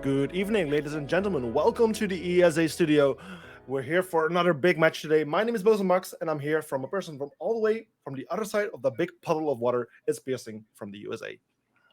Good evening, ladies and gentlemen. Welcome to the ESA studio. We're here for another big match today. My name is Bozo Max, and I'm here from a person from all the way from the other side of the big puddle of water. It's Piercing from the USA.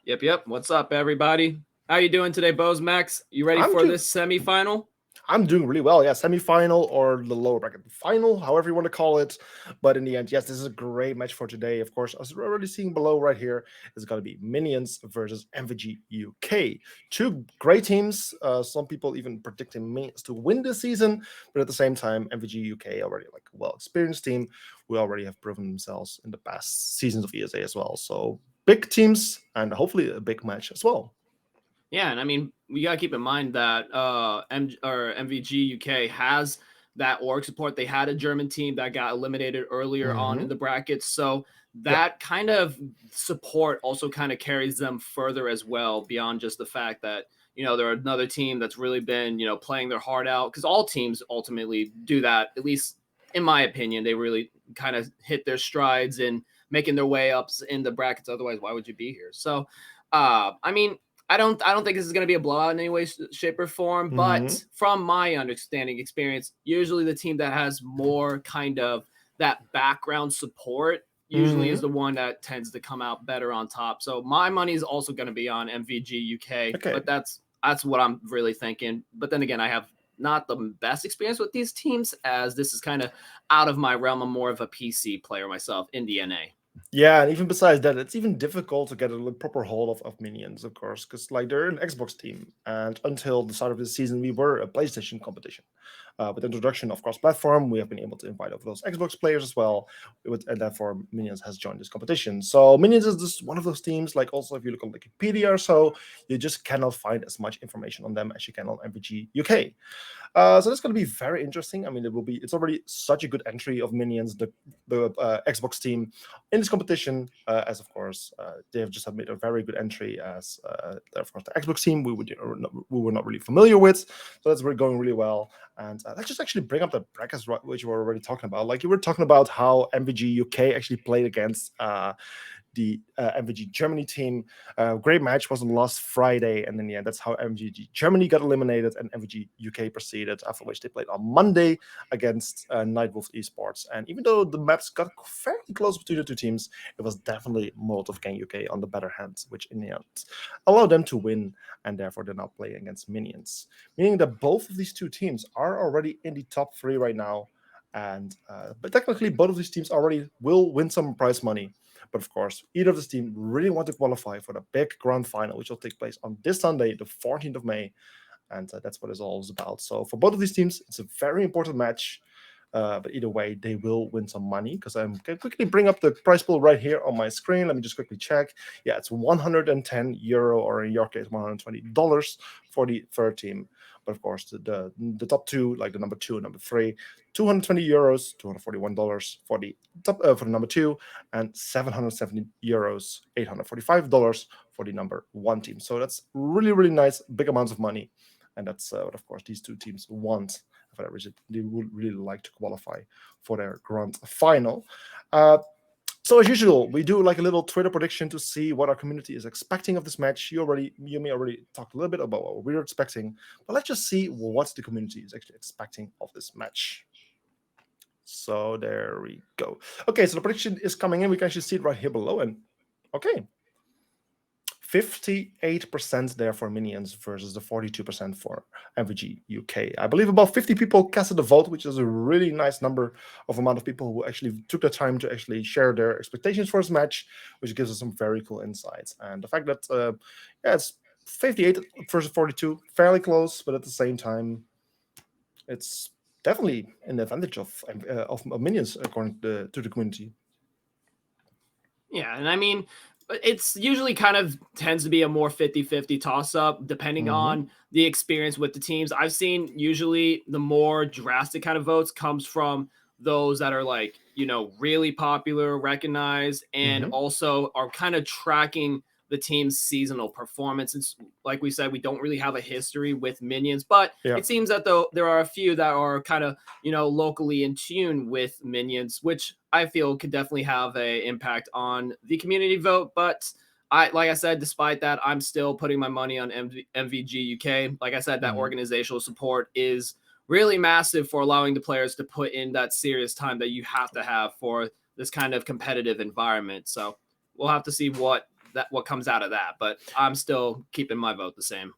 Yep. What's up, everybody? How you doing today, Bose Max? You ready I'm for doing, this semifinal? I'm doing really well. Yeah, semifinal or the lower bracket final, however you want to call it. But in the end, yes, this is a great match for today. Of course, as we're already seeing below right here, it's going to be Minions versus MVG UK. Two great teams. Some people even predicting Minions to win this season, but at the same time, MVG UK already like a well-experienced team. We already have proven themselves in the past seasons of ESA as well. So big teams and hopefully a big match as well. Yeah, and I mean, we gotta keep in mind that MVG UK has that org support. They had a German team that got eliminated earlier on in Mm-hmm. the brackets, so Yep. that kind of support also kind of carries them further as well, beyond just the fact that they're another team that's really been playing their heart out, because all teams ultimately do that. At least in my opinion, they really kind of hit their strides in making their way up in the brackets. Otherwise, why would you be here? So, I mean, I don't think this is going to be a blowout in any way, shape, or form. Mm-hmm. But from my understanding experience, usually the team that has more kind of that background support usually is Mm-hmm. the one that tends to come out better on top. So my money is also going to be on MVG UK, Okay. but that's what I'm really thinking. But then again, I have not the best experience with these teams, as this is kind of out of my realm. I'm more of a PC player myself in the NA. Yeah, and even besides that, it's even difficult to get a proper hold of minions, of course, because like they're an Xbox team, and until the start of the season, we were a PlayStation competition. With the introduction of cross-platform, we have been able to invite over those Xbox players as well, and therefore Minions has joined this competition. So Minions is just one of those teams. Like also, if you look on Wikipedia or so, you just cannot find as much information on them as you can on MVG UK. So that's going to be very interesting. I mean, it's already such a good entry of Minions, the Xbox team in this competition, as of course they have just have made a very good entry as of course the Xbox team we were not really familiar with, so that's going really well. And let's just actually bring up the brackets which we were already talking about. Like you were talking about how MVG UK actually played against the MVG Germany team. Great match was on last Friday, and then yeah, that's how MVG Germany got eliminated and MVG UK proceeded. After which they played on Monday against Nightwolf Esports. And even though the maps got fairly close between the two teams, it was definitely Molotov Gang UK on the better hand, which in the end allowed them to win, and therefore they're now playing against Minions, meaning that both of these two teams are already in the top three right now. And but technically, both of these teams already will win some prize money. But of course, either of this team really want to qualify for the big grand final, which will take place on this Sunday, the 14th of May. And that's what it's all about. So for both of these teams, it's a very important match. But either way, they will win some money, because I'm going to quickly bring up the prize pool right here on my screen. Let me just quickly check. Yeah, it's €110, or in your case, $120 for the third team. But of course, the top two, like the number two and number three, €220, $241 for the top for the number two, and €770, $845 for the number one team. So that's really, really nice, big amounts of money. And that's what, of course, these two teams want. For that reason, they would really like to qualify for their grand final. So as usual, we do like a little Twitter prediction to see what our community is expecting of this match. You may already talked a little bit about what we're expecting, but let's just see what the community is actually expecting of this match. So there we go. Okay, so the prediction is coming in. We can actually see it right here below. And okay, 58% there for Minions versus the 42% for MVG UK. I believe about 50 people casted a vote, which is a really nice number of amount of people who actually took the time to actually share their expectations for this match, which gives us some very cool insights. And the fact that, yeah, it's 58 versus 42, fairly close, but at the same time, it's definitely an advantage of Minions according to the community. Yeah, and I mean, it's usually kind of tends to be a more 50-50 toss up depending Mm-hmm. on the experience with the teams. I've seen usually the more drastic kind of votes comes from those that are like, really popular, recognized, and Mm-hmm. also are kind of tracking the team's seasonal performance. It's like we said, we don't really have a history with Minions, but Yeah. it seems that though there are a few that are kind of, locally in tune with Minions, which I feel could definitely have a impact on the community vote. But like I said, despite that, I'm still putting my money on MVG UK. Like I said, that organizational support is really massive for allowing the players to put in that serious time that you have to have for this kind of competitive environment. So we'll have to see what comes out of that. But I'm still keeping my vote the same.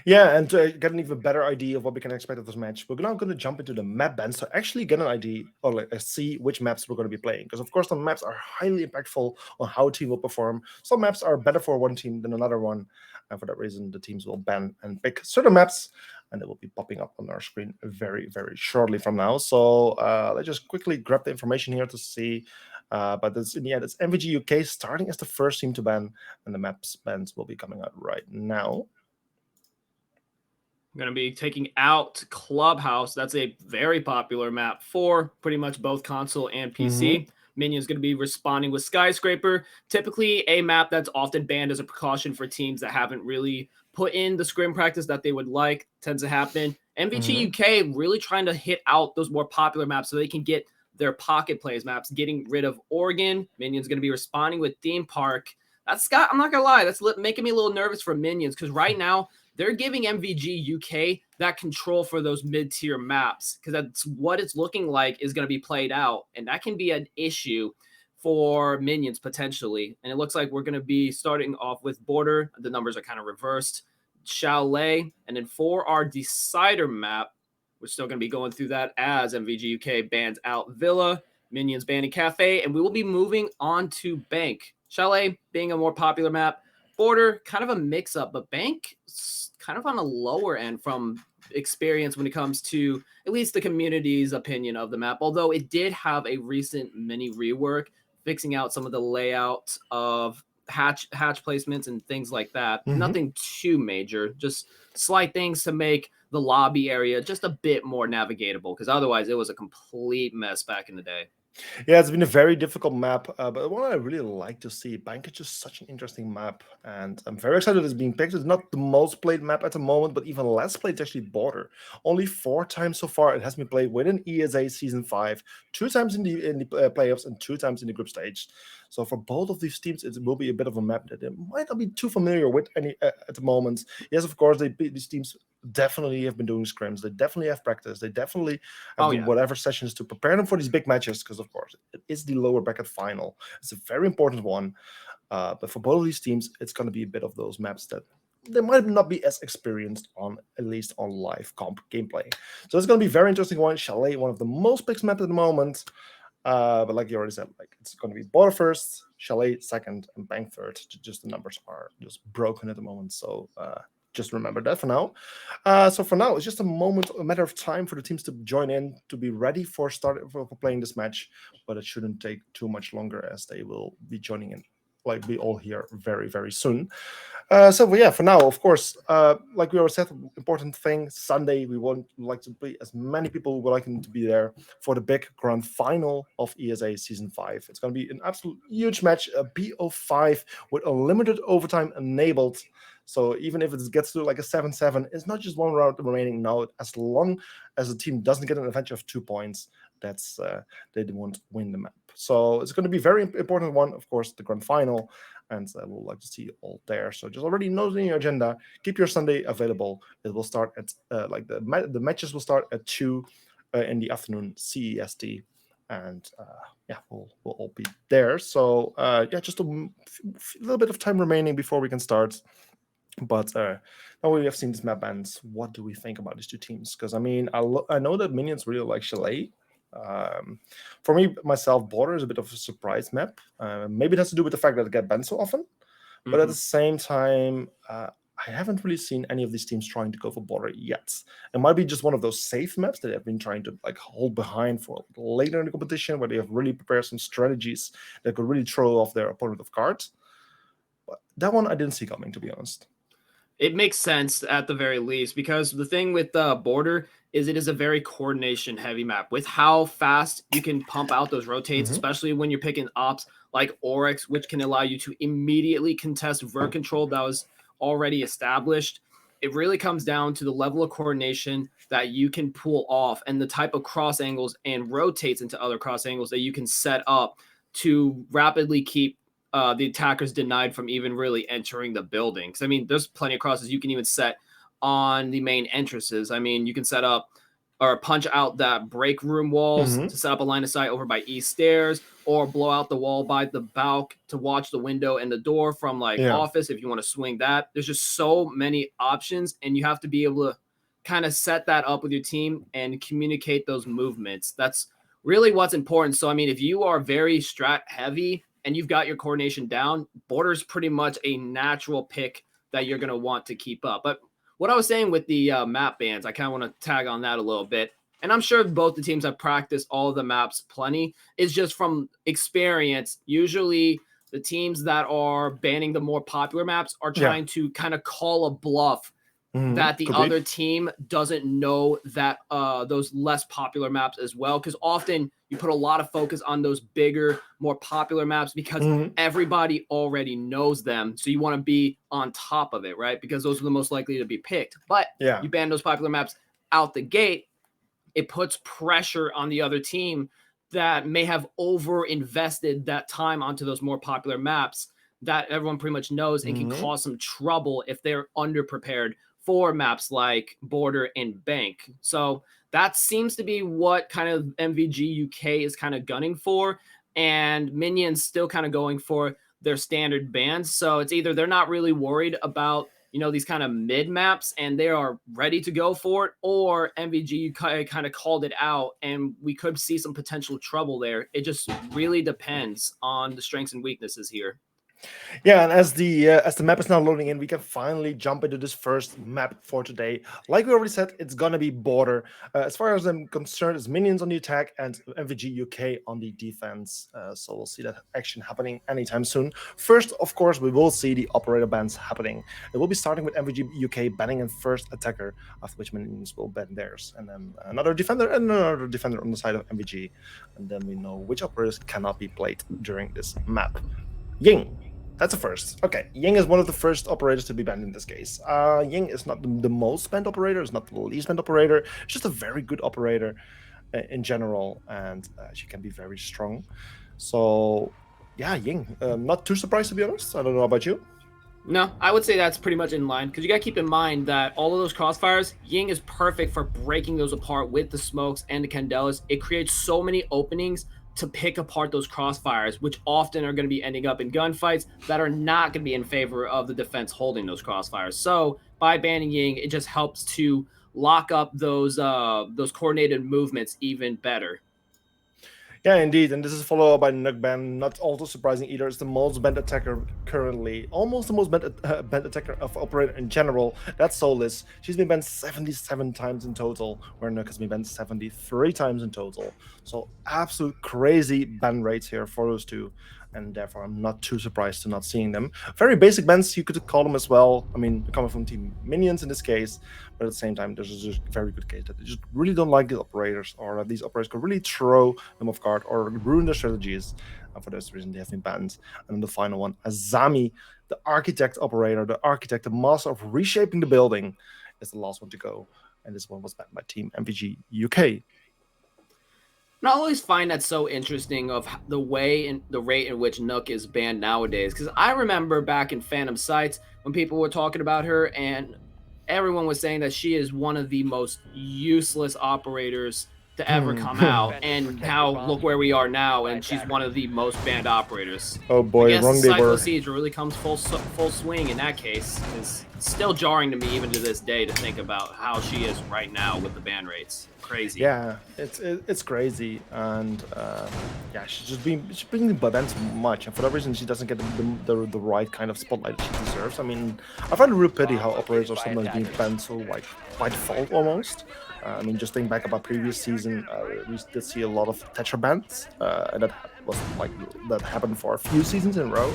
Yeah, and to get an even better idea of what we can expect of this match, we're now going to jump into the map bans to actually get an idea or like see which maps we're going to be playing. Because of course, the maps are highly impactful on how a team will perform. Some maps are better for one team than another one, and for that reason, the teams will ban and pick certain maps, and it will be popping up on our screen very, very shortly from now. So let's just quickly grab the information here to see. But this, in the end, it's MVG UK starting as the first team to ban, and the maps bans will be coming out right now. I'm going to be taking out Clubhouse. That's a very popular map for pretty much both console and PC. Minion's going to be responding with Skyscraper, typically a map that's often banned as a precaution for teams that haven't really put in the scrim practice that they would like. Tends to happen. MVG UK really trying to hit out those more popular maps so they can get their pocket plays maps, getting rid of Oregon. Minion's going to be responding with Theme Park. I'm not going to lie, that's making me a little nervous for Minions because right now, they're giving MVG UK that control for those mid-tier maps because that's what it's looking like is going to be played out. And that can be an issue for Minions potentially. And it looks like we're going to be starting off with Border. The numbers are kind of reversed. Chalet. And then for our Decider map, we're still going to be going through that as MVG UK bans out Villa, Minions banning Cafe. And we will be moving on to Bank. Chalet being a more popular map. Border, kind of a mix-up, but Bank kind of on a lower end from experience when it comes to at least the community's opinion of the map, although it did have a recent mini rework, fixing out some of the layout of hatch placements and things like that. Nothing too major, just slight things to make the lobby area just a bit more navigatable, because otherwise it was a complete mess back in the day. Yeah, it's been a very difficult map, but one I really like to see. Bank is just such an interesting map, and I'm very excited it's being picked. It's not the most played map at the moment, but even less played is actually Border. Only 4 times so far it has been played within ESA Season 5, 2 times in the playoffs and 2 times in the group stage. So for both of these teams, it will be a bit of a map that they might not be too familiar with any at the moment. Yes, of course, these teams definitely have been doing scrims. They definitely have practice. They definitely have done whatever sessions to prepare them for these big matches, because of course it is the lower bracket final. It's a very important one. But for both of these teams, it's going to be a bit of those maps that they might not be as experienced on, at least on live comp gameplay. So it's going to be a very interesting one. Chalet, one of the most picked maps at the moment. But like you already said, like it's going to be Border first, Chalet second, and Bank third. Just the numbers are just broken at the moment. So just remember that for now. So for now, it's just a matter of time for the teams to join in, to be ready for playing this match. But it shouldn't take too much longer, as they will be joining in, like we all hear, very, very soon. So yeah, for now, of course, like we always said, important thing, Sunday, we want like to play as many people who would like them to be there for the big grand final of ESA Season 5. It's going to be an absolute huge match, a BO5 with unlimited overtime enabled. So even if it gets to like a 7-7, it's not just one round remaining now. As long as the team doesn't get an advantage of 2 points, that's they won't win the map. So it's going to be a very important one, of course, the grand final, and we'll like to see you all there. So just already note in your agenda, keep your Sunday available. It will start at the matches will start at 2 in the afternoon CEST, and yeah, we'll all be there. So yeah, just a little bit of time remaining before we can start. But now we have seen these map bans, what do we think about these two teams? Because I mean, I know that Minions really like Chalet. For me, myself, Border is a bit of a surprise map. Maybe it has to do with the fact that it gets banned so often. But at the same time, I haven't really seen any of these teams trying to go for Border yet. It might be just one of those safe maps that they have been trying to like hold behind for later in the competition, where they have really prepared some strategies that could really throw off their opponent of cards. But that one I didn't see coming, to be honest. It makes sense at the very least, because the thing with Border is it is a very coordination heavy map with how fast you can pump out those rotates, especially when you're picking ops like Oryx, which can allow you to immediately contest vert control that was already established. It really comes down to the level of coordination that you can pull off and the type of cross angles and rotates into other cross angles that you can set up to rapidly keep the attackers denied from even really entering the building. Because I mean, there's plenty of crosses you can even set on the main entrances. I mean, you can set up or punch out that break room walls to set up a line of sight over by east stairs, or blow out the wall by the balc to watch the window and the door from like office if you want to swing that. There's just so many options, and you have to be able to kind of set that up with your team and communicate those movements. That's really what's important. So I mean, if you are very strat heavy and you've got your coordination down, border's pretty much a natural pick that you're going to want to keep up. But what I was saying with the map bans, I kind of want to tag on that a little bit. And I'm sure both the teams have practiced all of the maps plenty. It's just from experience, usually the teams that are banning the more popular maps are trying to kind of call a bluff that the other team doesn't know that those less popular maps as well. Because often you put a lot of focus on those bigger, more popular maps because everybody already knows them. So you want to be on top of it, right? Because those are the most likely to be picked. But you ban those popular maps out the gate, it puts pressure on the other team that may have over invested that time onto those more popular maps that everyone pretty much knows and can cause some trouble if they're underprepared for maps like Border and Bank. So that seems to be what kind of MVG UK is kind of gunning for, and Minions still kind of going for their standard bans. So it's either they're not really worried about, you know, these kind of mid maps and they are ready to go for it, or MVG UK kind of called it out and we could see some potential trouble there. It just really depends on the strengths and weaknesses here. Yeah, and as the map is now loading in, we can finally jump into this first map for today. Like we already said, it's gonna be Border. As far as I'm concerned, it's Minions on the attack and MVG UK on the defense. So we'll see that action happening anytime soon. First, of course, we will see the operator bans happening. It will be starting with MVG UK banning a first attacker, after which Minions will ban theirs, and then another defender and another defender on the side of MVG, and then we know which operators cannot be played during this map. Ying. That's a first. Okay, Ying is one of the first operators to be banned in this case. Ying is not the most banned operator, it's not the least banned operator. It's just a very good operator in general, and she can be very strong. So, yeah, Ying. Not too surprised, to be honest. I don't know about you. No, I would say that's pretty much in line, because you got to keep in mind that all of those crossfires, Ying is perfect for breaking those apart with the smokes and the candelas. It creates so many openings to pick apart those crossfires, which often are going to be ending up in gunfights that are not going to be in favor of the defense holding those crossfires. So by banning Ying, it just helps to lock up those coordinated movements even better. Yeah, indeed, and this is followed up by Nuk ban. Not also surprising either. It's the most banned attacker currently, almost the most banned attacker of operator in general. That's Soulless. She's been banned 77 times in total, where Nuk has been banned 73 times in total. So absolute crazy ban rates here for those two, and therefore I'm not too surprised to not seeing them. Very basic bans, you could call them as well. I mean, coming from Team Minions in this case, but at the same time, there's just a very good case that they just really don't like these operators, or that these operators could really throw them off guard or ruin their strategies. And for this reason, they have been banned. And then the final one, Azami, the architect operator, the architect, the master of reshaping the building, is the last one to go. And this one was banned by Team MVG UK. And I always find that so interesting of the way and the rate in which Nuk is banned nowadays. Because I remember back in Phantom Sights when people were talking about her and everyone was saying that she is one of the most useless operators to ever come out, and now look where we are now, and she's one of the most banned operators. Oh boy, I guess wrong they were. Cypher Siege really comes full swing in that case. It's still jarring to me even to this day to think about how she is right now with the ban rates. Crazy. Yeah, it's crazy, and yeah, she's being banned so much, and for that reason, she doesn't get the right kind of spotlight that she deserves. I mean, I find it real pity how operators are sometimes being banned so like by default almost. I mean, just thinking back about previous season, we did see a lot of Tetra bans, and that happened for a few seasons in a row.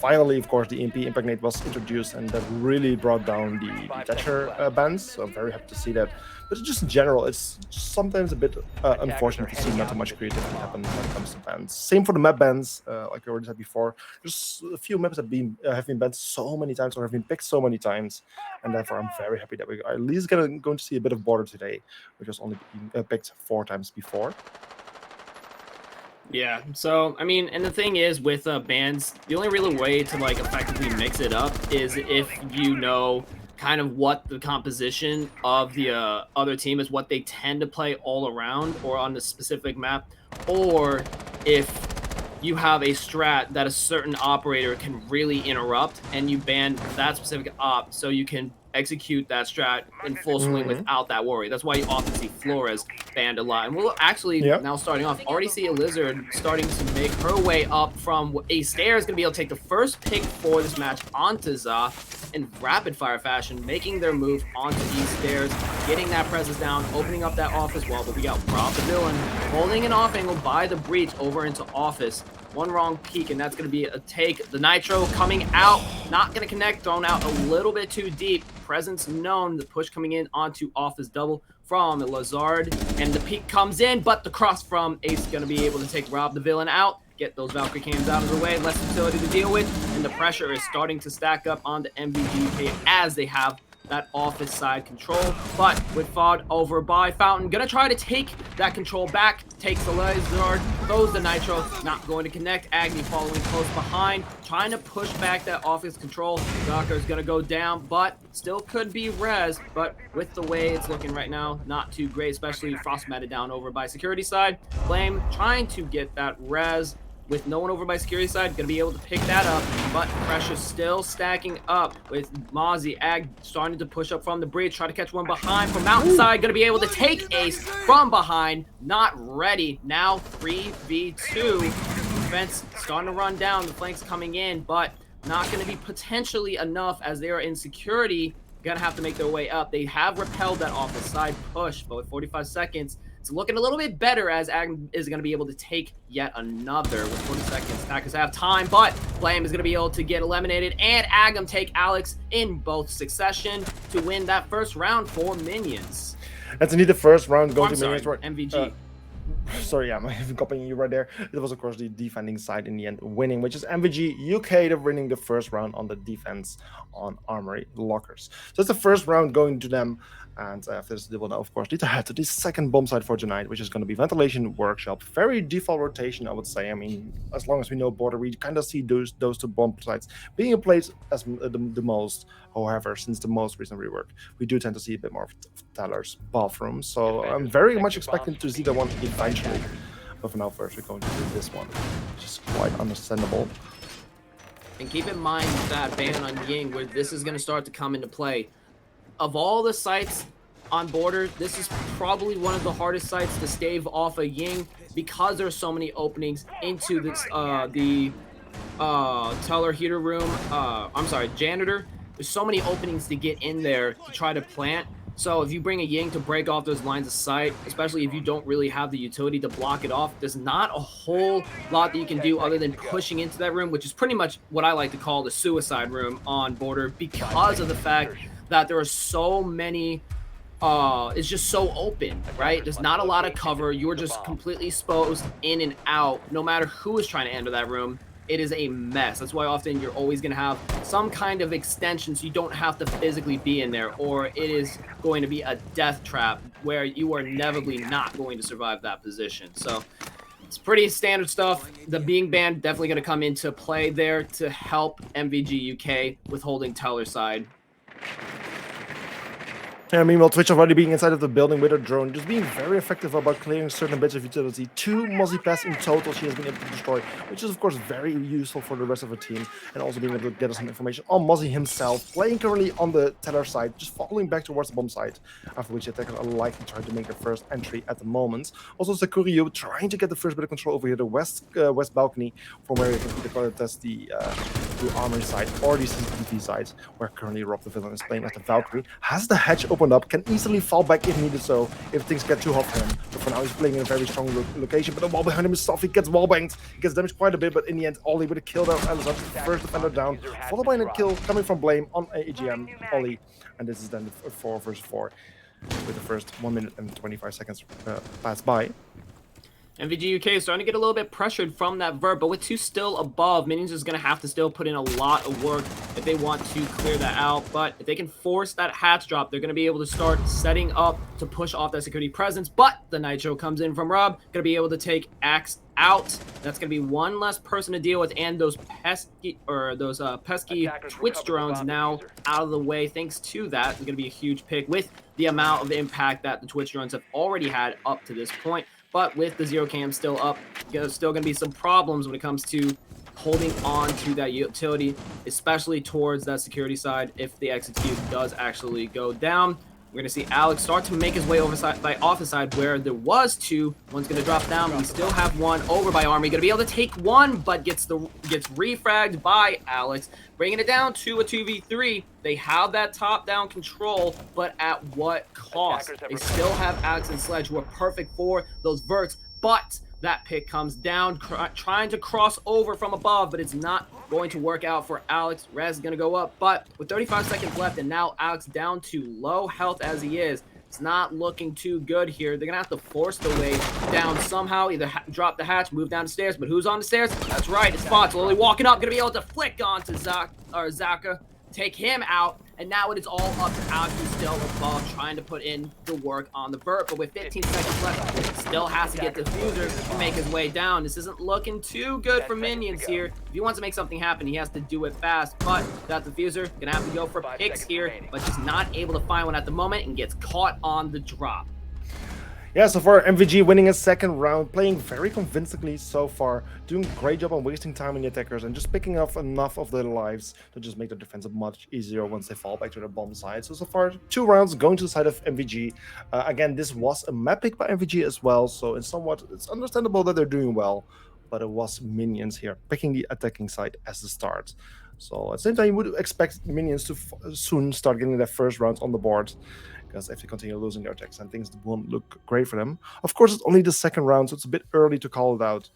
Finally, of course, the EMP Impregnate was introduced, and that really brought down the Tetra bans. So I'm very happy to see that. But just in general, it's sometimes a bit unfortunate to see not too much creativity happen when it comes to bans. Same for the map bans, like I already said before. There's a few maps that have been banned so many times or have been picked so many times, and therefore I'm very happy that we are at least going to see a bit of Border today, which was only been picked 4 times before. Yeah. So I mean, and the thing is with bans, the only real way to like effectively mix it up is if you know kind of what the composition of the other team is, what they tend to play all around or on the specific map, or if you have a strat that a certain operator can really interrupt and you ban that specific op so you can execute that strat in full swing Hmm. without that worry. That's why you often see Flores banned a lot. And we'll actually, Yeah. now starting off, already see a Lizard starting to make her way up from a stair, is going to be able to take the first pick for this match onto Za in rapid fire fashion, making their move onto these stairs, getting that presence down, opening up that off as well. But we got Rob the Villain holding an off angle by the breach over into office. One wrong peek, and that's going to be a take. The Nitro coming out, not going to connect, thrown out a little bit too deep. Presence known, the push coming in onto office double from Lazard, and the peek comes in, but the cross from Ace is going to be able to take Rob the Villain out, get those Valkyrie cams out of the way, less utility to deal with, and the pressure is starting to stack up on the MVG as they have that office side control. But with Fod over by Fountain, gonna try to take that control back, takes the Lizard, throws the Nitro, not going to connect. Agni following close behind, trying to push back that office control. Docker's gonna go down, but still could be res, but with the way it's looking right now, not too great, especially Frost matted down over by security side. Flame trying to get that res, with no one over by security side, gonna be able to pick that up, but pressure still stacking up with Mozzie. Ag starting to push up from the bridge, try to catch one behind from mountainside, gonna be able to take Ace from behind, not ready. Now 3v2, defense starting to run down, the flanks coming in, but not gonna be potentially enough as they are in security, gonna have to make their way up. They have repelled that off the side push, but with 45 seconds, it's looking a little bit better as Agam is going to be able to take yet another with 40 seconds. Attackers have time, but Flame is going to be able to get eliminated, and Agam take Alex in both succession to win that first round for Minions. That's indeed the first round Oh, going I'm to sorry, Minions. Right. MVG. Sorry, I'm even copying you right there. It was, of course, the defending side in the end winning, which is MVG UK. They're winning the first round on the defense on Armory Lockers. So it's the first round going to them. And after this, they will now, of course, need to head to the second bomb site for tonight, which is going to be Ventilation Workshop. Very default rotation, I would say. I mean, as long as we know Border, we kind of see those two bomb sites being in place as the most. However, since the most recent rework, we do tend to see a bit more of Teller's bathroom. So I'm very much expecting to see that one eventually. But for now, first, we're going to do this one, which is quite understandable. And keep in mind that ban on Ying, where this is going to start to come into play. Of all the sites on Border, this is probably one of the hardest sites to stave off a Ying because there's so many openings into this the teller heater room. I'm sorry, janitor. There's so many openings to get in there to try to plant. So if you bring a Ying to break off those lines of sight, especially if you don't really have the utility to block it off, there's not a whole lot that you can do other than pushing into that room, which is pretty much what I like to call the suicide room on Border because of the fact that there are so many it's just so open, right? There's not a lot of cover. You're just completely exposed in and out. No matter who is trying to enter that room, it is a mess. That's why often you're always going to have some kind of extension so you don't have to physically be in there, or it is going to be a death trap where you are inevitably not going to survive that position. So it's pretty standard stuff. The being banned definitely going to come into play there to help MVG UK with holding Teller side. Yeah, meanwhile, Twitch already being inside of the building with her drone, just being very effective about clearing certain bits of utility. 2 Mozzie Pass in total she has been able to destroy, which is, of course, very useful for the rest of the team, and also being able to get us some information on Mozzie himself, playing currently on the Teller side, just falling back towards the bomb site, after which the attackers are likely trying to make their first entry at the moment. Also, Sakurio trying to get the first bit of control over here, the west balcony, from where you can either test the armory side or the CCTV side, where currently Rob the Villain is playing as the Valkyrie. Has the hatch opened up, can easily fall back if needed so, if things get too hot for him. But for now, he's playing in a very strong location, but the wall behind him is soft. He gets wall banged, he gets damaged quite a bit, but in the end, Ollie with a kill down Alizar, first defender down, followed by a kill coming from Blame on AGM, Ollie, and this is then the 4 versus 4, with the first 1 minute and 25 seconds pass by. MVG UK is starting to get a little bit pressured from that vert, but with 2 still above, Minions is going to have to still put in a lot of work if they want to clear that out. But if they can force that hatch drop, they're going to be able to start setting up to push off that security presence. But the Nitro comes in from Rob, going to be able to take Axe out. That's going to be one less person to deal with, and those pesky Twitch drones now out of the way. Thanks to that, it's going to be a huge pick with the amount of impact that the Twitch drones have already had up to this point. But with the zero cam still up, there's still going to be some problems when it comes to holding on to that utility, especially towards that security side if the execute does actually go down. We're going to see Alex start to make his way off the side where there was 2. One's going to drop down. We still have one over by Army. Going to be able to take one, but gets refragged by Alex, bringing it down to a 2v3. They have that top-down control, but at what cost? They still have Alex and Sledge, who are perfect for those verts, but that pick comes down, trying to cross over from above, but it's not going to work out for Alex. Rez is going to go up, but with 35 seconds left, and now Alex down to low health as he is, it's not looking too good here. They're going to have to force the way down somehow, either drop the hatch, move down the stairs, but who's on the stairs? That's right, it's Vods slowly walking up, going to be able to flick onto Zaka, take him out, and now it is all up to Alex, who's still above, trying to put in the work on the vert, but with 15 seconds left, still has to get the diffuser to make his way down. This isn't looking too good for Minions here. If he wants to make something happen, he has to do it fast, but that diffuser gonna have to go for picks here, but just not able to find one at the moment and gets caught on the drop. Yeah, so far MVG winning a second round, playing very convincingly so far, doing a great job on wasting time on the attackers and just picking up enough of their lives to just make the defense much easier once they fall back to their bomb side. So far, 2 rounds going to the side of MVG. Again, this was a map pick by MVG as well, so it's understandable that they're doing well, but it was Minions here picking the attacking side as the start. So at the same time, you would expect Minions to soon start getting their first rounds on the board, because if they continue losing their attacks and things won't look great for them. Of course, it's only the second round, so it's a bit early to call it out.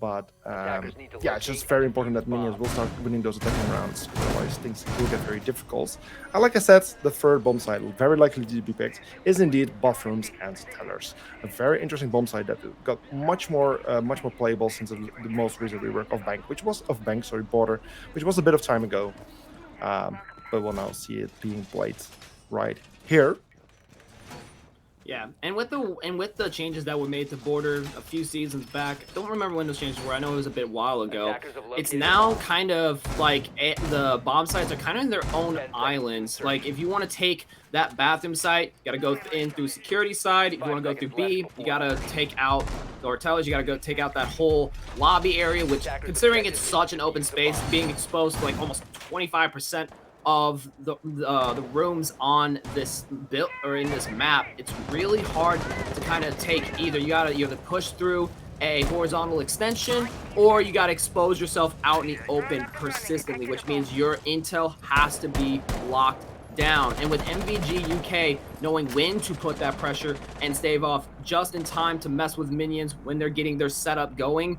But yeah, it's just very important that Minions will start winning those attacking rounds, otherwise things will get very difficult. And like I said, the third bomb site, very likely to be picked, is indeed bathrooms and tellers. A very interesting bomb site that got much more playable since the most recent rework of Border, which was a bit of time ago. But we'll now see it being played right here. Yeah, and with the changes that were made to Border a few seasons back, I don't remember when those changes were. I know it was a bit while ago. It's now kind of like the bomb sites are kind of in their own islands. Like if you want to take that bathroom site, you got to go in through security side. If you want to go through B, you got to take out or tellers. You got to go take out that whole lobby area, which considering it's such an open space, being exposed to like almost 25% of the rooms on this build or in this map, it's really hard to kind of take either. You have to push through a horizontal extension, or you got to expose yourself out in the open persistently, which means your intel has to be locked down. And with MVG UK knowing when to put that pressure and stave off just in time to mess with Minions when they're getting their setup going,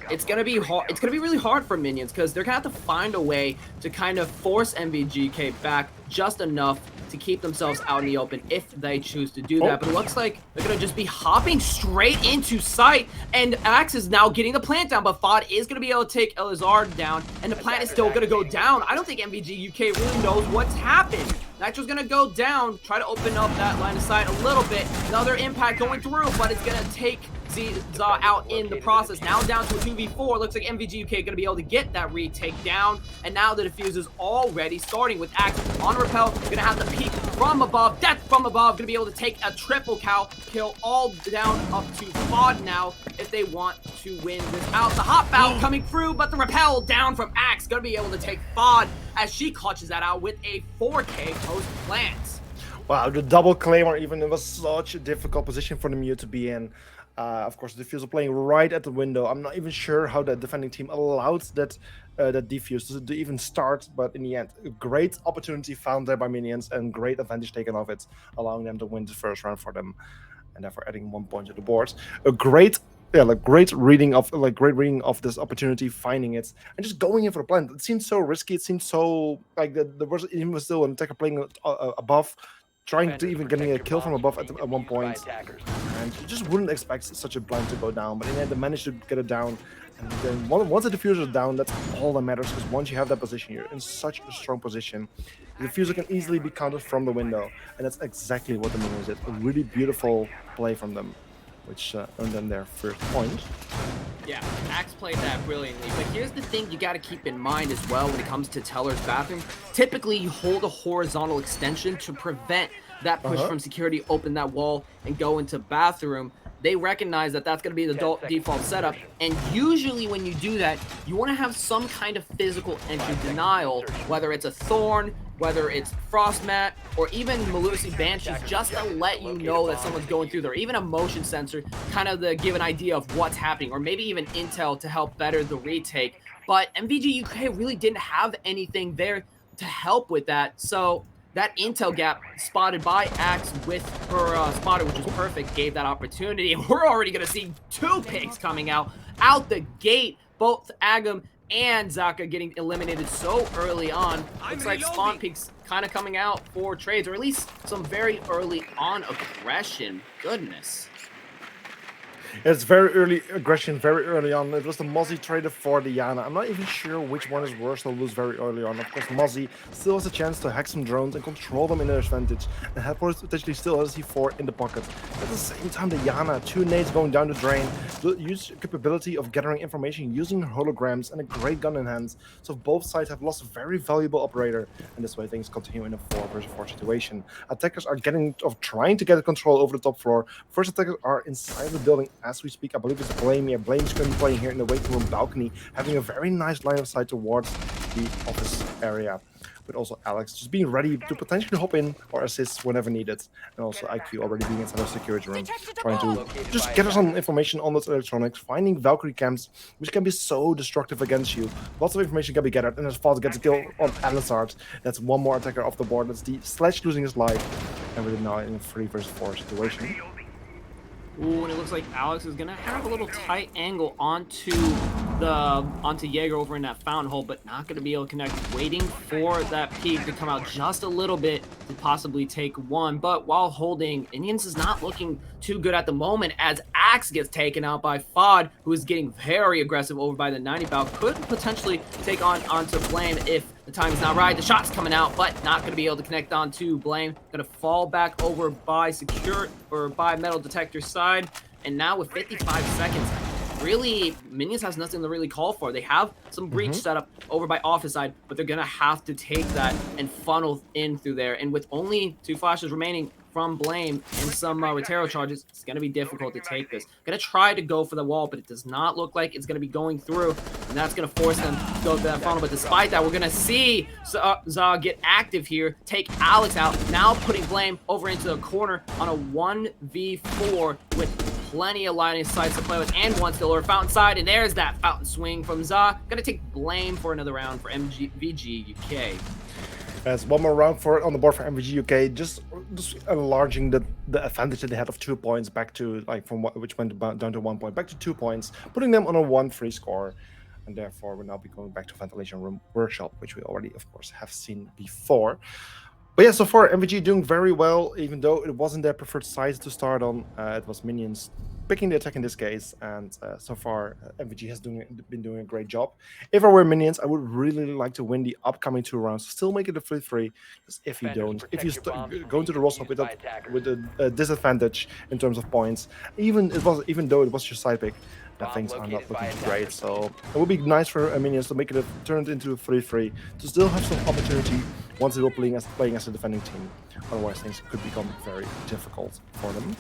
it's gonna be hard. It's gonna be really hard for Minions because they're gonna have to find a way to kind of force MVGK back just enough to keep themselves out in the open if they choose to do that. But it looks like they're gonna just be hopping straight into sight, and Axe is now getting the plant down, but Fod is gonna be able to take Elazar down, and the plant is still gonna go down. I don't think MVG UK really knows what's happened. Nitro's gonna go down, try to open up that line of sight a little bit. Another impact going through, but it's gonna take Za out in the process. Now down to a 2v4. Looks like MVG UK gonna be able to get that retake down. And now the defuse is already starting with Axe on repel. Gonna have the peek from above, death from above. Gonna be able to take a triple kill all down up to Fod now if they want to win this out. The hop out coming through, but the repel down from Axe. Gonna be able to take Fod as she clutches that out with a 4K post plant. Wow, the double claimer, even it was such a difficult position for the Mew to be in. Of course, the defuse playing right at the window. I'm not even sure how the defending team allowed that defuse to even start, but in the end, a great opportunity found there by Minions and great advantage taken of it, allowing them to win the first round for them, and therefore adding 1 point to the board. A great reading of this opportunity, finding it and just going in for the plant. It seemed so risky. It seemed so like there was still an attacker playing above. trying to even getting a kill from above at one point, and you just wouldn't expect such a blind to go down. But in the end, they managed to get it down. And then once the diffuser is down, that's all that matters, because once you have that position, you're in such a strong position. The diffuser can easily be countered from the window, and that's exactly what the Minions did. A really beautiful play from them, which earned them their first point. Yeah, Axe played that brilliantly. But here's the thing you got to keep in mind as well when it comes to Teller's bathroom. Typically, you hold a horizontal extension to prevent that push from security, open that wall, and go into bathroom. They recognize that that's going to be the default setup. And usually when you do that, you want to have some kind of physical entry denial, whether it's a thorn, whether it's Frostmat, or even Malusi Banshees, just to let you know that someone's going through there. Even a motion sensor, kind of to give an idea of what's happening, or maybe even intel to help better the retake. But MVG UK really didn't have anything there to help with that. So that intel gap spotted by Axe with her spotter, which was perfect, gave that opportunity. And we're already going to see 2 picks coming out the gate. Both Agam and Zaka getting eliminated so early on. Looks like spawn peaks kind of coming out for trades, or at least some very early on aggression. Goodness. It's very early aggression, very early on. It was the Mozzie traded for the Yana. I'm not even sure which one is worse to lose very early on. Of course, Mozzie still has a chance to hack some drones and control them in their advantage, and Headquarters potentially still has C4 in the pocket. At the same time, the Yana, 2 nades going down the drain, the huge capability of gathering information using holograms and a great gun in hands. So both sides have lost a very valuable operator, and this way things continue in a 4 versus 4 situation. Attackers are trying to get control over the top floor. First attackers are inside the building as we speak. I believe it's Blame. Yeah, Blame's going to be playing here in the waiting room balcony, having a very nice line of sight towards the office area. But also Alex just being ready to potentially hop in or assist whenever needed. And also IQ already being inside the security room, trying to just get some information on those electronics, finding Valkyrie camps, which can be so destructive against you. Lots of information can be gathered, and as Foz gets a kill on Alizard, that's one more attacker off the board. That's the Sledge losing his life, and we're now in a 3 versus 4 situation. Ooh, and it looks like Alex is gonna have a little tight angle onto Jaeger over in that fountain hole, but not gonna be able to connect. Waiting for that peak to come out just a little bit to possibly take one. But while holding, Indians is not looking too good at the moment, as Axe gets taken out by Fod, who is getting very aggressive over by the 90 bow. Could potentially take onto Blame if the time is not right. The shot's coming out, but not going to be able to connect onto Blame. Going to fall back over by Metal Detector's side. And now with 55 seconds, really, Minions has nothing to really call for. They have some breach set up over by Office side, but they're going to have to take that and funnel in through there. And with only 2 flashes remaining from Blame and some Rotero charges, it's going to be difficult to take this. Going to try to go for the wall, but it does not look like it's going to be going through, and that's going to force them to go to that funnel. But despite that, we're going to see Za get active here, take Alex out, now putting Blame over into the corner on a 1v4 with plenty of line of sights to play with, and one still over fountain side, and there's that fountain swing from Za. Gonna take Blame for another round for VG UK. There's one more round for it on the board for MVG UK, just enlarging the advantage that they had of 2 points back to, like, from which went down to 1 point, back to 2 points, putting them on a 1-3 score. And therefore, we'll now be going back to Ventilation Room Workshop, which we already, of course, have seen before. But yeah, so far, MVG doing very well, even though it wasn't their preferred side to start on. It was Minions picking the attack in this case, and so far, MVG has been doing a great job. If I were Minions, I would really like to win the upcoming 2 rounds, still make it a 3-3, because if you don't, if you go into the Rostov with a disadvantage in terms of points, even though it was your side pick, things are not looking great. So it would be nice for Minions to make it turned into a 3-3, to still have some opportunity once they were playing as a defending team. Otherwise, things could become very difficult for them.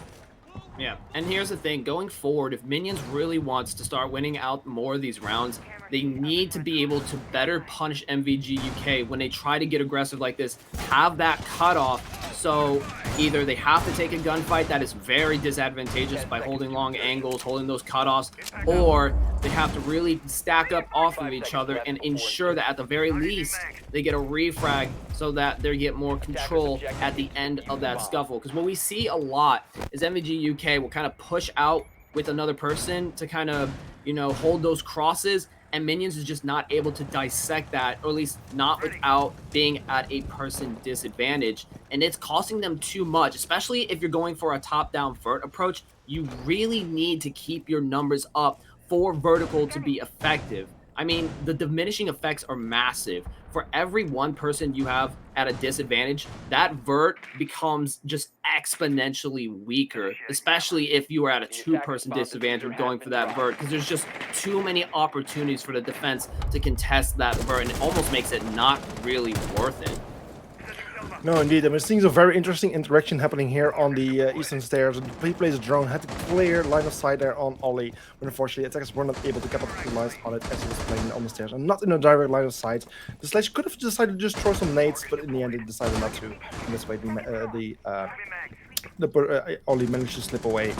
Yeah, and here's the thing, going forward, if Minions really wants to start winning out more of these rounds, they need to be able to better punish MVG UK when they try to get aggressive like this, have that cutoff. So either they have to take a gunfight that is very disadvantageous by holding long angles, holding those cutoffs, or they have to really stack up off of each other and ensure that at the very least they get a refrag so that they get more control at the end of that scuffle. Because what we see a lot is MVG UK will kind of push out with another person to kind of, you know, hold those crosses. and Minions is just not able to dissect that, or at least not without being at a person disadvantage. And it's costing them too much, especially if you're going for a top-down vert approach. You really need to keep your numbers up for vertical to be effective. I mean, the diminishing effects are massive. For every one person you have at a disadvantage, that vert becomes just exponentially weaker, especially if you are at a two-person disadvantage with going for that vert, because there's just too many opportunities for the defense to contest that vert, and it almost makes it not really worth it. No, indeed. I mean, seeing a very interesting interaction happening here on the eastern stairs. He plays a drone, had to clear line of sight there on Ollie, but unfortunately attackers were not able to capitalize on it as he was playing on the stairs and not in a direct line of sight. The Sledge could have decided to just throw some nades, but in the end, it decided not to. In this way, Ollie managed to slip away.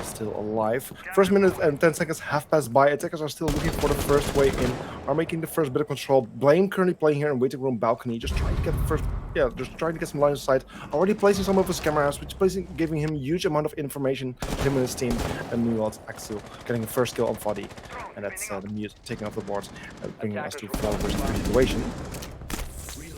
Still alive. First minute and 10 seconds have passed by. Attackers are still looking for the first way in, are making the first bit of control. Blame currently playing here in waiting room balcony, just trying to get the first, just trying to get some line of sight. Already placing some of his cameras, which is giving him huge amount of information, him and his team. And meanwhile, Axel getting the first kill on Vodi. And that's the mute taking off the board, bringing us to 4 versus 3 situation.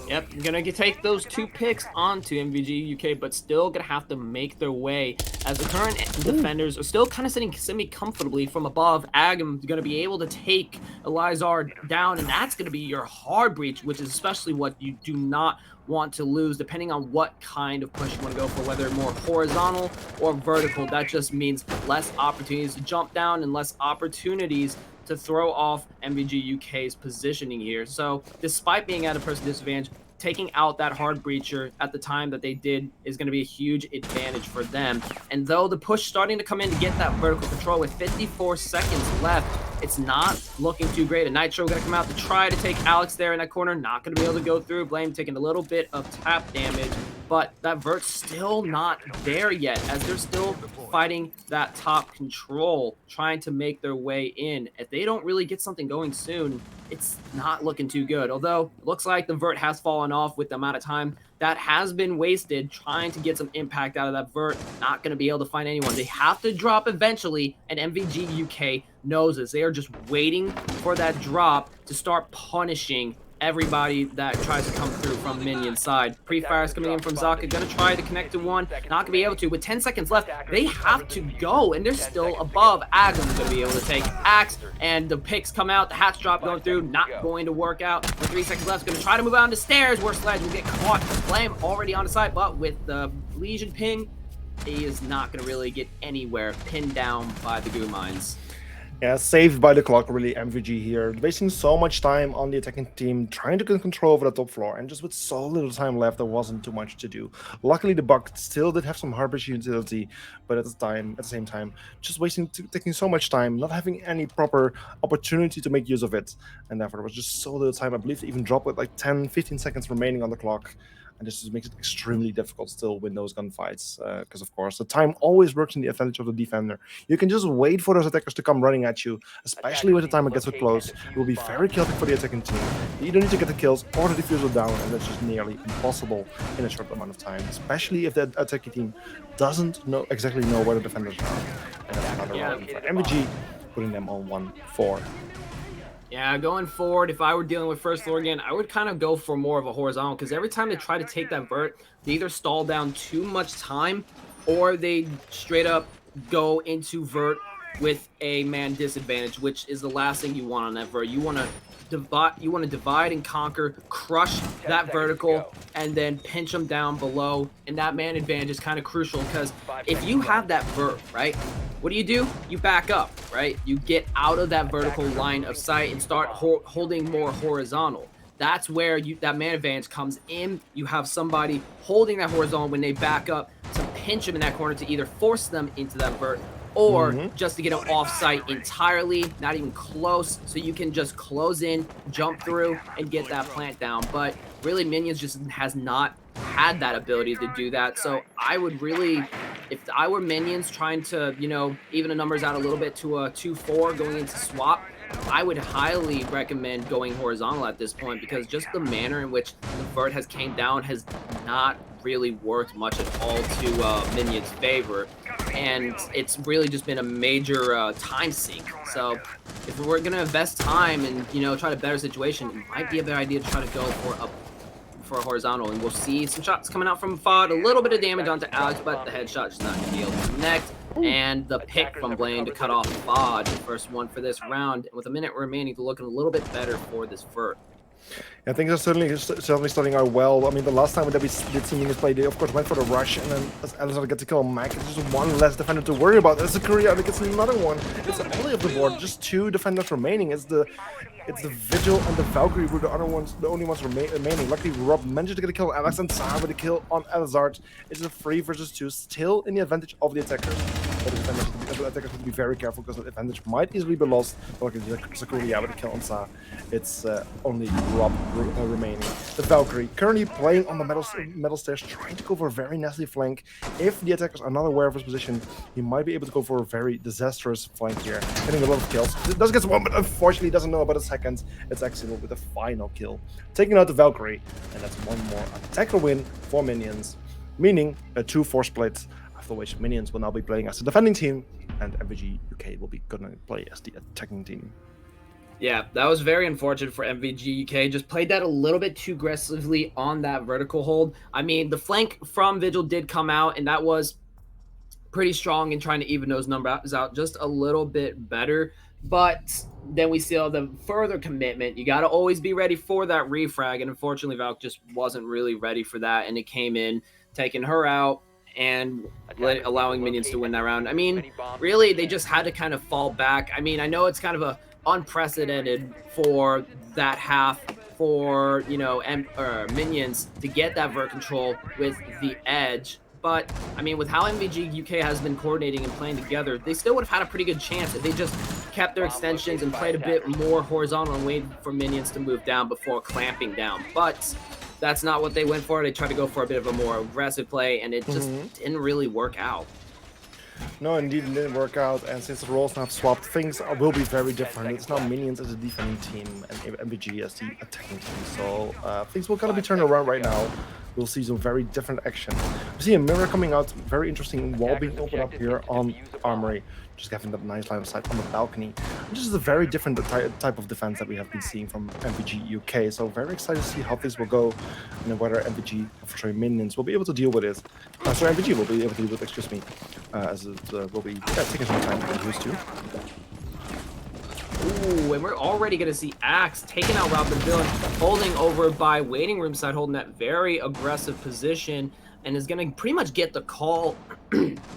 Yep, gonna take those 2 picks onto MVG UK, but still gonna have to make their way as the current defenders are still kind of sitting semi-comfortably from above. Agam gonna be able to take Elizar down, and that's gonna be your hard breach, which is especially what you do not want to lose, depending on what kind of push you want to go for, whether more horizontal or vertical. That just means less opportunities to jump down and less opportunities to throw off MVG UK's positioning here. So despite being at a person disadvantage, taking out that hard breacher at the time that they did is going to be a huge advantage for them. And though the push starting to come in to get that vertical control with 54 seconds left, it's not looking too great. A Nitro going to come out to try to take Alex there in that corner. Not going to be able to go through. Blame taking a little bit of tap damage, but that vert's still not there yet, as they're still fighting that top control, trying to make their way in. If they don't really get something going soon, it's not looking too good. Although it looks like the vert has fallen off with the amount of time that has been wasted trying to get some impact out of that vert. Not going to be able to find anyone. They have to drop eventually, and MVG UK knows this. They are just waiting for that drop to start punishing everybody that tries to come through from Minion side. Pre-fires coming in from Zaka, gonna try to connect to one, not gonna be able to. With 10 seconds left, they have to go, and they're still above. Agam's gonna be able to take Axe, and the picks come out, the hatch drop going through, not going to work out. With 3 seconds left, gonna try to move out on the stairs, where Sledge will get caught. Flame already on the side, but with the Legion ping, he is not gonna really get anywhere, pinned down by the goo mines. Yeah, saved by the clock, really, MVG here. Wasting so much time on the attacking team, trying to get control over the top floor, and just with so little time left, there wasn't too much to do. Luckily, the bug still did have some harbor utility, but at the same time, just taking so much time, not having any proper opportunity to make use of it. And therefore, there was just so little time. I believe they even dropped with like 10, 15 seconds remaining on the clock. And this just makes it extremely difficult still win those gunfights, because of course the time always works in the advantage of the defender. You can just wait for those attackers to come running at you, especially when the timer gets so close. It will be very chaotic for the attacking team. You either need to get the kills or the defusal down, and that's just nearly impossible in a short amount of time, especially if the attacking team doesn't exactly know where the defenders are. And that's another round for MVG, putting them on 1-4. Yeah, going forward, if I were dealing with first floor again, I would kind of go for more of a horizontal, because every time they try to take that vert, they either stall down too much time, or they straight up go into vert with a man disadvantage, which is the last thing you want on that vert. You want to divide and conquer, crush that vertical, and then pinch them down below. And that man advantage is kind of crucial, because if you have that vert, right, what do? You back up, right? You get out of that vertical line of sight and start holding more horizontal. That's where that man advantage comes in. You have somebody holding that horizontal when they back up to pinch them in that corner to either force them into that vert, or just to get them off site entirely, not even close, so you can just close in, jump through, and get that plant down. But really, Minions just has not had that ability to do that. So I would really, if I were Minions trying to, even the numbers out a little bit to a 2-4 going into swap, I would highly recommend going horizontal at this point, because just the manner in which the vert has came down has not really worked much at all to Minions' favor. and it's really just been a major time sink. So if we're gonna invest time and try to better situation, it might be a better idea to try to go for a horizontal, and we'll see some shots coming out from Fod, a little bit of damage onto Alex, but the headshot is not gonna be able to connect. And the pick from Blaine to cut off Fod, the first one for this round, and with a minute remaining, they're looking a little bit better for this vert. I think they're certainly starting out well. I mean, the last time that we did see Minions play, they of course went for the rush, and then as Alizar gets to kill Mac, it's just one less defender to worry about. As a Korea gets another one. It's only of the board, just 2 defenders remaining. It's the Vigil and the Valkyrie who are the only ones remaining. Luckily, Rob managed to get a kill on Alex, and Saha with a kill on Alizar. It's a 3 versus 2, still in the advantage of the attackers. But the attackers have to be very careful because the advantage might easily be lost. Luckily, Korea with a kill on Saha. It's only Rob remaining. The Valkyrie currently playing on the metal stairs, trying to go for a very nasty flank. If the attackers are not aware of his position, he might be able to go for a very disastrous flank here, getting a lot of kills. It does get one, but unfortunately doesn't know about a second. It's Axel with the final kill, taking out the Valkyrie, and that's one more attacker win for Minions, meaning a 2-4 split. After which Minions will now be playing as the defending team, and MVG UK will be gonna play as the attacking team. Yeah, that was very unfortunate for MVG UK. Just played that a little bit too aggressively on that vertical hold. I mean, the flank from Vigil did come out, and that was pretty strong in trying to even those numbers out just a little bit better. But then we still have the further commitment. You got to always be ready for that refrag, and unfortunately, Valk just wasn't really ready for that, and it came in, taking her out, and allowing Minions to win that round. I mean, really, they just had to kind of fall back. I mean, I know it's kind of a unprecedented for that half for Minions to get that vert control with the edge, but I mean, with how MVG UK has been coordinating and playing together, they still would have had a pretty good chance if they just kept their extensions and played a bit more horizontal and waited for Minions to move down before clamping down. But that's not what they went for. They tried to go for a bit of a more aggressive play, and it just didn't really work out. No, indeed, it didn't work out, and since the roles now have swapped, things will be very different. It's now Minions as a defending team and MVG as the attacking team, so things will kind of be turned around right now. We'll see some very different action. We see a mirror coming out, very interesting wall being opened up here on Armory, just having that nice line of sight on the balcony. This is a very different type of defense that we have been seeing from MVG UK, so very excited to see how this will go, and whether MVG, Minions, will be able to deal with it. So MVG will be able to deal with it, excuse me, as it will be taking some time to get used to. Ooh, and we're already going to see Axe taking out Robin Villain, holding over by waiting room side, holding that very aggressive position, and is going to pretty much get the call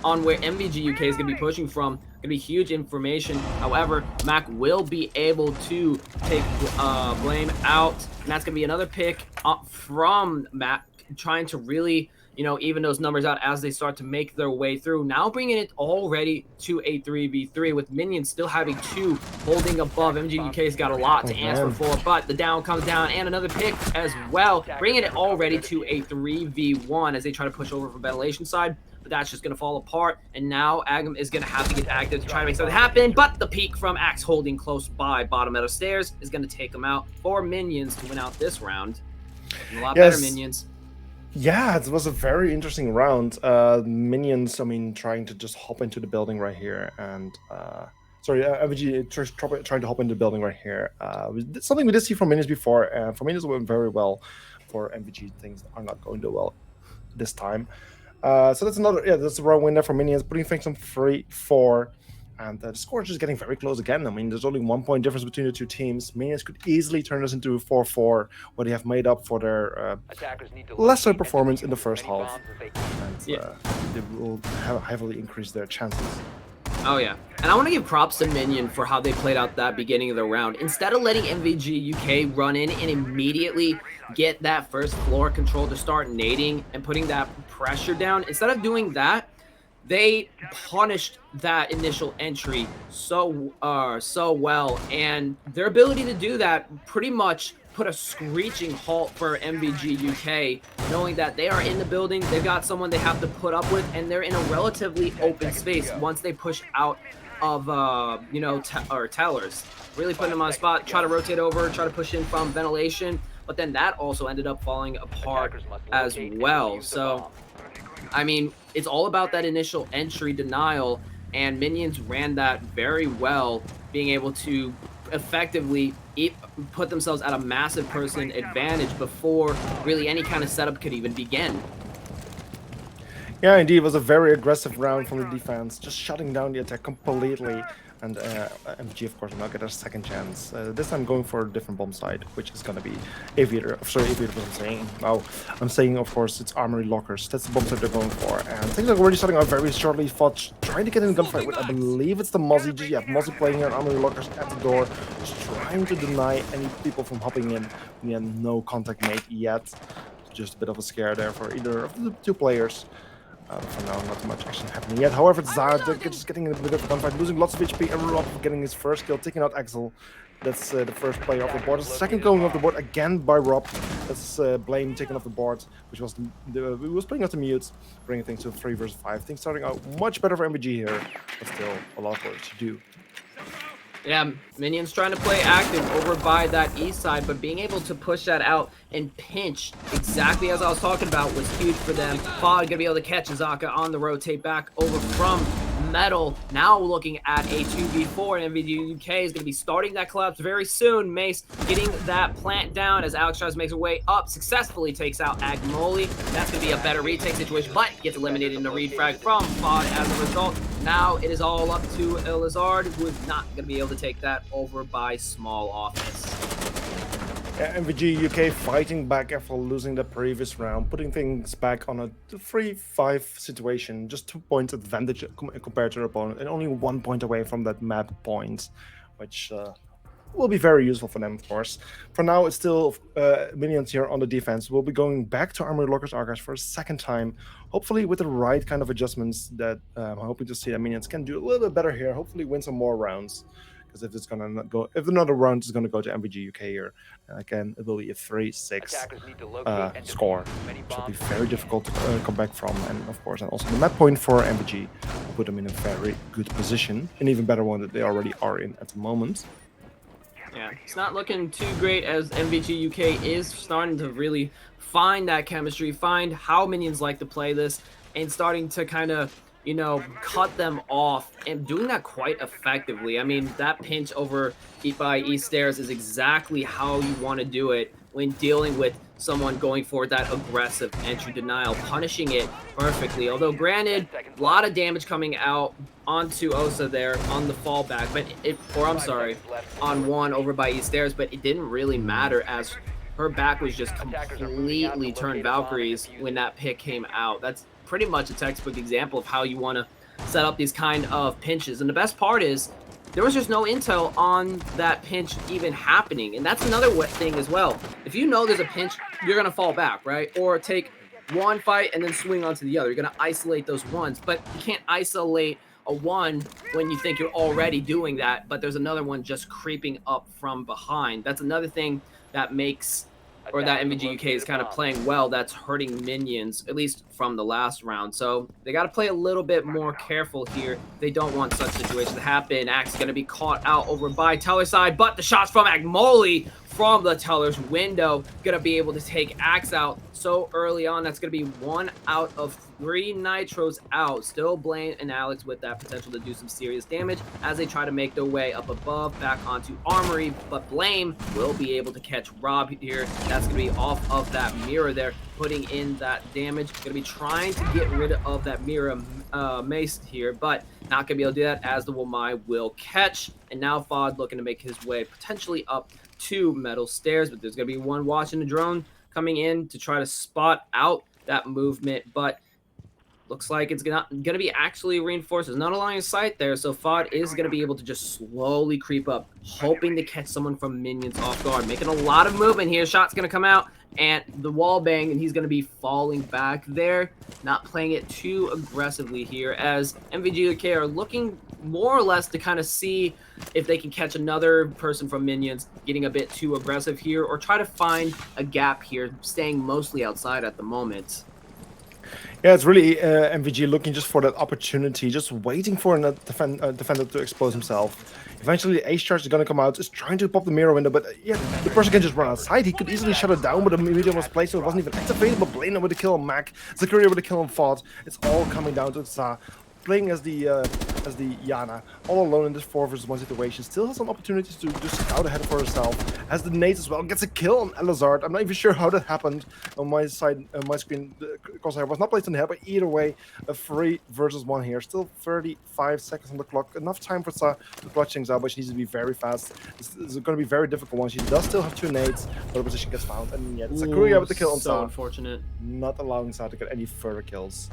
on where MVG UK is going to be pushing from. Going to be huge information. However, Mac will be able to take Blame out, and that's going to be another pick from Mac, trying to really even those numbers out as they start to make their way through. Now bringing it already to a 3v3 with Minions still having 2 holding above. MGUK's got a lot to answer for, but the down comes down and another pick as well, bringing it already to a 3v1 as they try to push over from ventilation side. But that's just going to fall apart, and now Agam is going to have to get active to try to make something happen. But the peek from Axe holding close by bottom of the stairs is going to take him out for Minions to win out this round. And a lot better Minions. Yeah, it was a very interesting round. Minions, I mean, trying to just hop into the building right here, and MVG trying to hop into the building right here. Something we did see from Minions before, and for Minions it went very well. For MVG, things are not going too well this time. So that's that's a round winner for Minions, putting things on 3-4. And the score is just getting very close again. I mean, there's only 1 point difference between the 2 teams. Minions could easily turn this into a 4-4, where they have made up for their lesser performance in the first half. And they will heavily increase their chances. Oh, yeah. And I want to give props to Minion for how they played out that beginning of the round. Instead of letting MVG UK run in and immediately get that first floor control to start nading and putting that pressure down, instead of doing that, they punished that initial entry so well, and their ability to do that pretty much put a screeching halt for MVG UK, knowing that they are in the building, they've got someone they have to put up with, and they're in a relatively open space once they push out of tellers. Really putting them on the spot, try to rotate over, try to push in from ventilation, but then that also ended up falling apart as well. So I mean, it's all about that initial entry denial, and minions ran that very well, being able to effectively put themselves at a massive person advantage before really any kind of setup could even begin. Yeah, indeed, it was a very aggressive round from the defense, just shutting down the attack completely. And MG, of course, will not get a second chance. This time going for a different bomb site, which is going to be Aviator. Sorry, Aviator was I'm saying. Now, I'm saying, of course, it's Armory Lockers. That's the bomb site they're going for. And things are already starting out very shortly. Vods trying to get in a gunfight with, I believe it's the Mozzie. Just, yeah, Mozzie playing here, Armory Lockers at the door, just trying to deny any people from hopping in. Yeah, no contact made yet. Just a bit of a scare there for either of the two players. For now, not much action happening yet. However, Zard just getting a bit of a gunfight, losing lots of HP, and Rob getting his first kill, taking out Axel. That's the first player off the board. The second going off the board again by Rob. That's Blame taken off the board, which was we was playing out the mutes, bringing things to 3 versus 5. Things starting out much better for MBG here, but still a lot more to do. Yeah, minions trying to play active over by that east side, but being able to push that out and pinch exactly as I was talking about was huge for them. Fog gonna be able to catch Azaka on the rotate back over from Metal. Now looking at a 2v4, and MVG UK is going to be starting that collapse very soon. Mace getting that plant down as Alex tries to make her way up, successfully takes out Agmoli. That's going to be a better retake situation, but gets eliminated in the read frag from Fod as a result. Now it is all up to Elizard, who is not going to be able to take that over by small office. MVG UK fighting back after losing the previous round, putting things back on a 3-5 situation, just 2 points advantage compared to their opponent, and only 1 point away from that map point, which will be very useful for them, of course. For now, it's still minions here on the defense. We'll be going back to Armored Lockers Archives for a second time, hopefully with the right kind of adjustments that I'm hoping to see that minions can do a little bit better here, hopefully win some more rounds. Because if it's gonna go, if another round is gonna go to MVG UK here, again it will be a 3-6 score, which will be very difficult to come back from. And of course, and also the map point for MVG will put them in a very good position, an even better one that they already are in at the moment. Yeah, it's not looking too great as MVG UK is starting to really find that chemistry, find how minions like to play this, and starting to kind of, you know, cut them off, and doing that quite effectively. I mean, that pinch over by East Stairs is exactly how you want to do it when dealing with someone going for that aggressive entry denial, punishing it perfectly. Although granted, a lot of damage coming out onto Osa there on the fallback, but on one over by East Stairs, but it didn't really matter as her back was just completely turned Valkyries when that pick came out. That's pretty much a textbook example of how you want to set up these kind of pinches. And the best part is there was just no intel on that pinch even happening. And that's another thing as well. If you know there's a pinch, you're going to fall back, right? Or take one fight and then swing onto the other. You're going to isolate those ones, but you can't isolate a one when you think you're already doing that, but there's another one just creeping up from behind. That's another thing that makes, or that MVG UK is kind of playing well, that's hurting minions, at least from the last round. So they got to play a little bit more careful here. They don't want such situations to happen. Axe going to be caught out over by Teller's side, but the shots from Agmoli from the Teller's window going to be able to take Axe out so early on. That's going to be 1 out of 3 nitros out. Still Blaine and Alex with that potential to do some serious damage as they try to make their way up above back onto Armory, but Blame will be able to catch Rob here. That's going to be off of that mirror there, putting in that damage. Going to be trying to get rid of that mirror mace here, but not going to be able to do that as the Wamai will catch. And now Fod looking to make his way potentially up to Metal Stairs, but there's going to be one watching the drone coming in to try to spot out that movement, but looks like it's going to be actually reinforced. There's not a line of sight there, so Fod is going to be able to just slowly creep up, hoping to catch someone from minions off guard. Making a lot of movement here. Shot's going to come out, and the wall bang, and he's going to be falling back there. Not playing it too aggressively here, as MVG UK are looking more or less to kind of see if they can catch another person from minions, getting a bit too aggressive here, or try to find a gap here, staying mostly outside at the moment. Yeah, it's really MVG looking just for that opportunity, just waiting for a defender to expose himself. Eventually, Ace Charge is going to come out, is trying to pop the mirror window, but yeah, the person can just run outside. He could easily shut it down, but the medium was placed, so it wasn't even activated. But Blaine with the kill on Mac, Zakaria with the kill on Vods. It's all coming down to Za. Playing as the Yana, all alone in this 4 versus 1 situation, still has some opportunities to just scout ahead for herself. Has the nades as well, gets a kill on Elazard. I'm not even sure how that happened on my side, on my screen. The crosshair was not placed on the head, but either way, a 3 versus 1 here. Still 35 seconds on the clock. Enough time for Sa to clutch things out, but she needs to be very fast. This is going to be a very difficult one. She does still have 2 nades, but the position gets found. And yeah, Sakuria with the kill on So Sa. unfortunate. Not allowing Sa to get any further kills.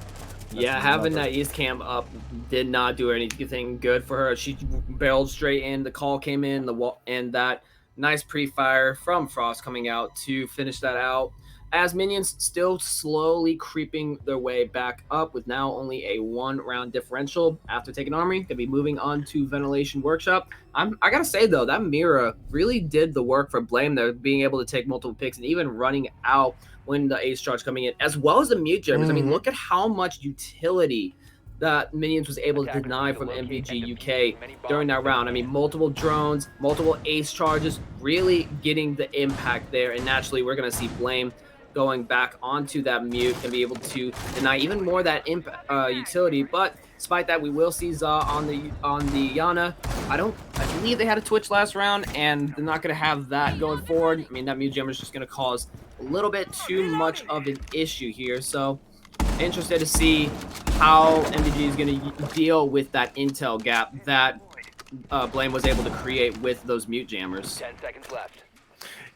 Yeah, having that East Cam up did not do anything good for her. She barreled straight in. The call came in, and that nice pre-fire from Frost coming out to finish that out. As minions still slowly creeping their way back up with now only a 1-round differential after taking Armory. Gonna be moving on to Ventilation Workshop. I gotta say though, that Mira really did the work for Blame there, being able to take multiple picks and even running out when the Ace Charge coming in, as well as the Mute Jammers. I mean, look at how much utility that Minions was able to deny from MVG UK during that round. I mean, multiple drones, multiple Ace Charges, really getting the impact there. And naturally, we're going to see Blame going back onto that Mute and be able to deny even more that utility. But despite that, we will see Za on the Yana. I believe they had a Twitch last round, and they're not going to have that going forward. I mean, that Mute Jammer is just going to cause a little bit too much of an issue here. So interested to see how MVG is going to deal with that intel gap that Blame was able to create with those Mute Jammers. 10 seconds left.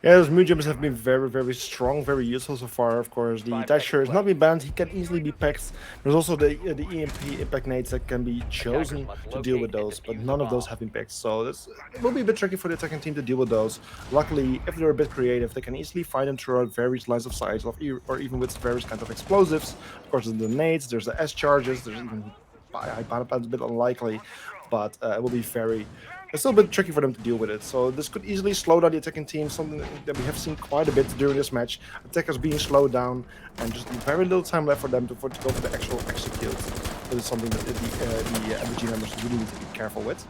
Yeah, those Mute Jammers have been very, very strong, very useful so far. Of course, the Dasher has not been banned. He can easily be picked. There's also the EMP impact nades that can be chosen to deal with those, but none of those have been picked. So it will be a bit tricky for the attacking team to deal with those. Luckily, if they're a bit creative, they can easily find them throughout various lines of sight, or even with various kinds of explosives. Of course, there's the nades, there's the S charges, there's even it's a bit unlikely, but it will be it's still a bit tricky for them to deal with it. So this could easily slow down the attacking team, something that we have seen quite a bit during this match. Attackers being slowed down, and just very little time left for them to go for the actual execute. This is something that the MVG members really need to be careful with.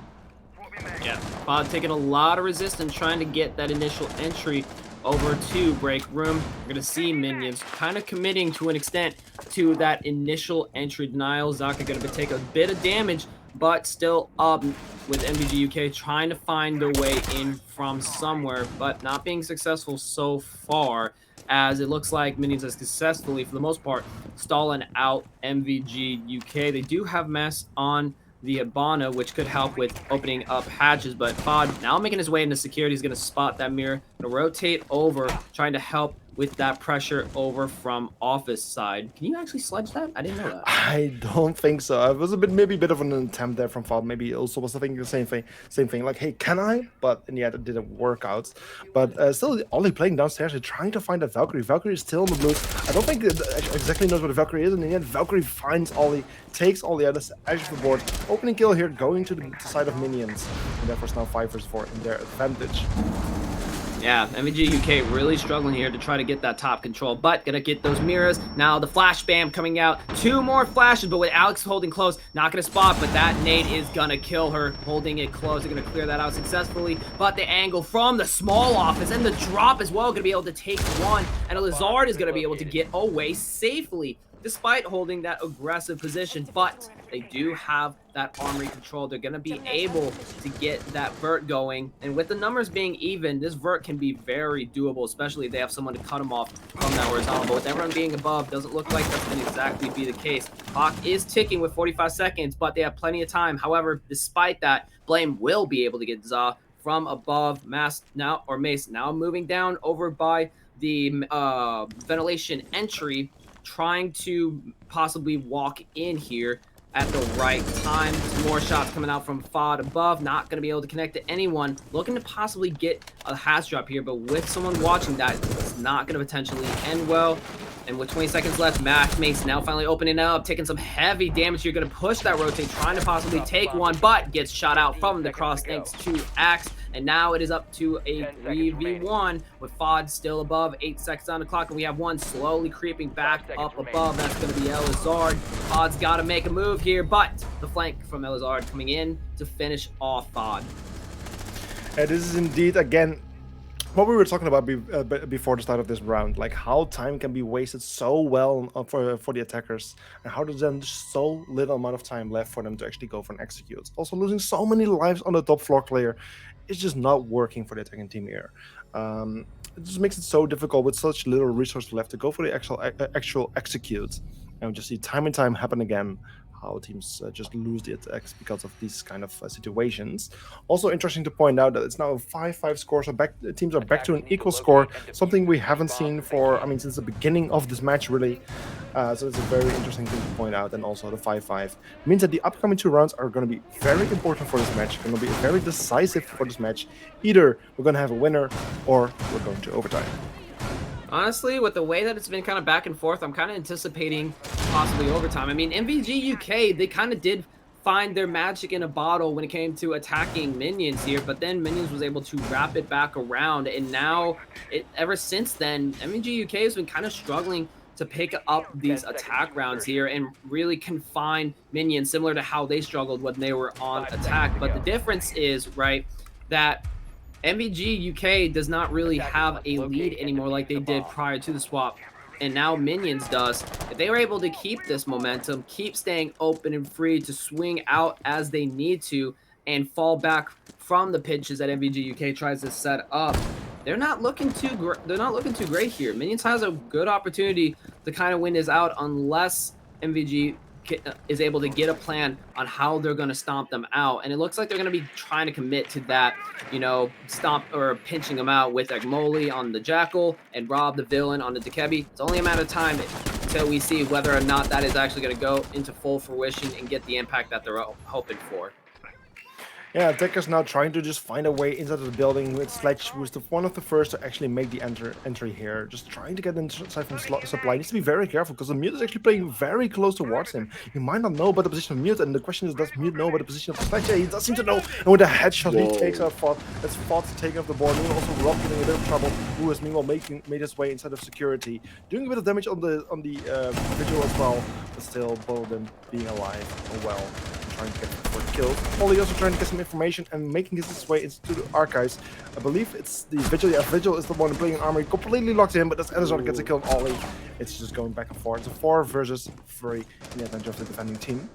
Yeah, Bod taking a lot of resistance, trying to get that initial entry over to Break Room. We're going to see Minions kind of committing to an extent to that initial entry denial. Zaka going to take a bit of damage, but still up with MVG UK trying to find their way in from somewhere, but not being successful so far, as it looks like Minions are successfully, for the most part, stalling out MVG UK. They do have mess on the Hibana, which could help with opening up hatches, but Bod now making his way into security. He's going to spot that mirror, going to rotate over, trying to help with that pressure over from office side. Can you actually sledge that? I didn't know that. I don't think so. It was maybe a bit of an attempt there from Fab. Maybe also was thinking the same thing. Like, hey, can I? But in the end, it didn't work out. But still, Ollie playing downstairs, they're trying to find that Valkyrie. Valkyrie is still in the blues. I don't think it exactly knows what a Valkyrie is. And in the end, Valkyrie finds Ollie, takes Ollie out of the edge of the board. Opening kill here, going to the side of Minions. And therefore, it's now 5 versus 4 in their advantage. Yeah, MVG UK really struggling here to try to get that top control, but gonna get those mirrors. Now the flash spam coming out. 2 more flashes, but with Alex holding close, not gonna spot, but that nade is gonna kill her. Holding it close, they're gonna clear that out successfully, but the angle from the small office and the drop as well, gonna be able to take one, and Elazard is gonna be able to get away safely, despite holding that aggressive position. But they do have that armory control. They're going to be able to get that vert going. And with the numbers being even, this vert can be very doable, especially if they have someone to cut them off from that horizontal. But with everyone being above, doesn't look like that's going to exactly be the case. Clock is ticking with 45 seconds, but they have plenty of time. However, despite that, Blame will be able to get Za from above. Mace now moving down over by the ventilation entry, trying to possibly walk in here at the right time. Some more shots coming out from Fod above, not going to be able to connect to anyone. Looking to possibly get a hatch drop here, but with someone watching that, it's not going to potentially end well. And with 20 seconds left, Mace now finally opening up, taking some heavy damage. You're going to push that rotate, trying to possibly take one, but gets shot out from the cross thanks to Axe. And now it is up to a 3v1 with vods still above, 8 seconds on the clock. And we have one slowly creeping back up above. That's going to be Elizard. vods got to make a move here, but the flank from Elizard coming in to finish off vod. This is indeed, again, what we were talking about before the start of this round, like how time can be wasted so well for the attackers, and how there's then so little amount of time left for them to actually go for an execute. Also losing so many lives on the top floor clear is just not working for the attacking team here. It just makes it so difficult with such little resources left to go for the actual execute. And we just see time and time happen again how teams just lose the attacks because of these kind of situations. Also interesting to point out that it's now a 5-5 score, so teams are back to an equal score, something we haven't seen for, since the beginning of this match, really. So it's a very interesting thing to point out, and also the 5-5 means that the upcoming 2 rounds are going to be very important for this match, going to be very decisive for this match. Either we're going to have a winner, or we're going to overtime. Honestly, with the way that it's been kind of back and forth, I'm kind of anticipating possibly overtime. MVG UK, they kind of did find their magic in a bottle when it came to attacking minions here, but then minions was able to wrap it back around, and now, ever since then, MVG UK has been kind of struggling to pick up these attack rounds here and really confine minions, similar to how they struggled when they were on attack. But the difference is, right, that MVG UK does not really have a lead anymore like they did prior to the swap, and now Minions does. If they were able to keep this momentum, keep staying open and free to swing out as they need to, and fall back from the pitches that MVG UK tries to set up, they're not looking too great here. Minions has a good opportunity to kind of win this out unless MVG is able to get a plan on how they're going to stomp them out, and it looks like they're going to be trying to commit to that, stomp or pinching them out with Agmoli on the Jackal and Rob the Villain on the Dekebi. It's only a matter of time until we see whether or not that is actually going to go into full fruition and get the impact that they're hoping for. Yeah, attackers now trying to just find a way inside of the building with Sledge, who is one of the first to actually make the entry here. Just trying to get inside from supply. Needs to be very careful because the Mute is actually playing very close towards him. He might not know about the position of Mute, and the question is, does Mute know about the position of Sledge? Yeah, he does seem to know. And with a headshot, he takes out Vod. That's Vod taking off the board. Meanwhile, also Rob getting a bit of trouble, who is meanwhile made his way inside of security, doing a bit of damage on the visual as well, but still both of them being alive. Oh well. Trying to get for the kill. Ollie also trying to get some information and making his way into the archives. I believe it's the Vigil. Yeah, Vigil is the one playing an armory, completely locked in, but as Elizard gets a kill on Ollie, it's just going back and forth. It's a 4 versus 3 in the advantage of the defending team.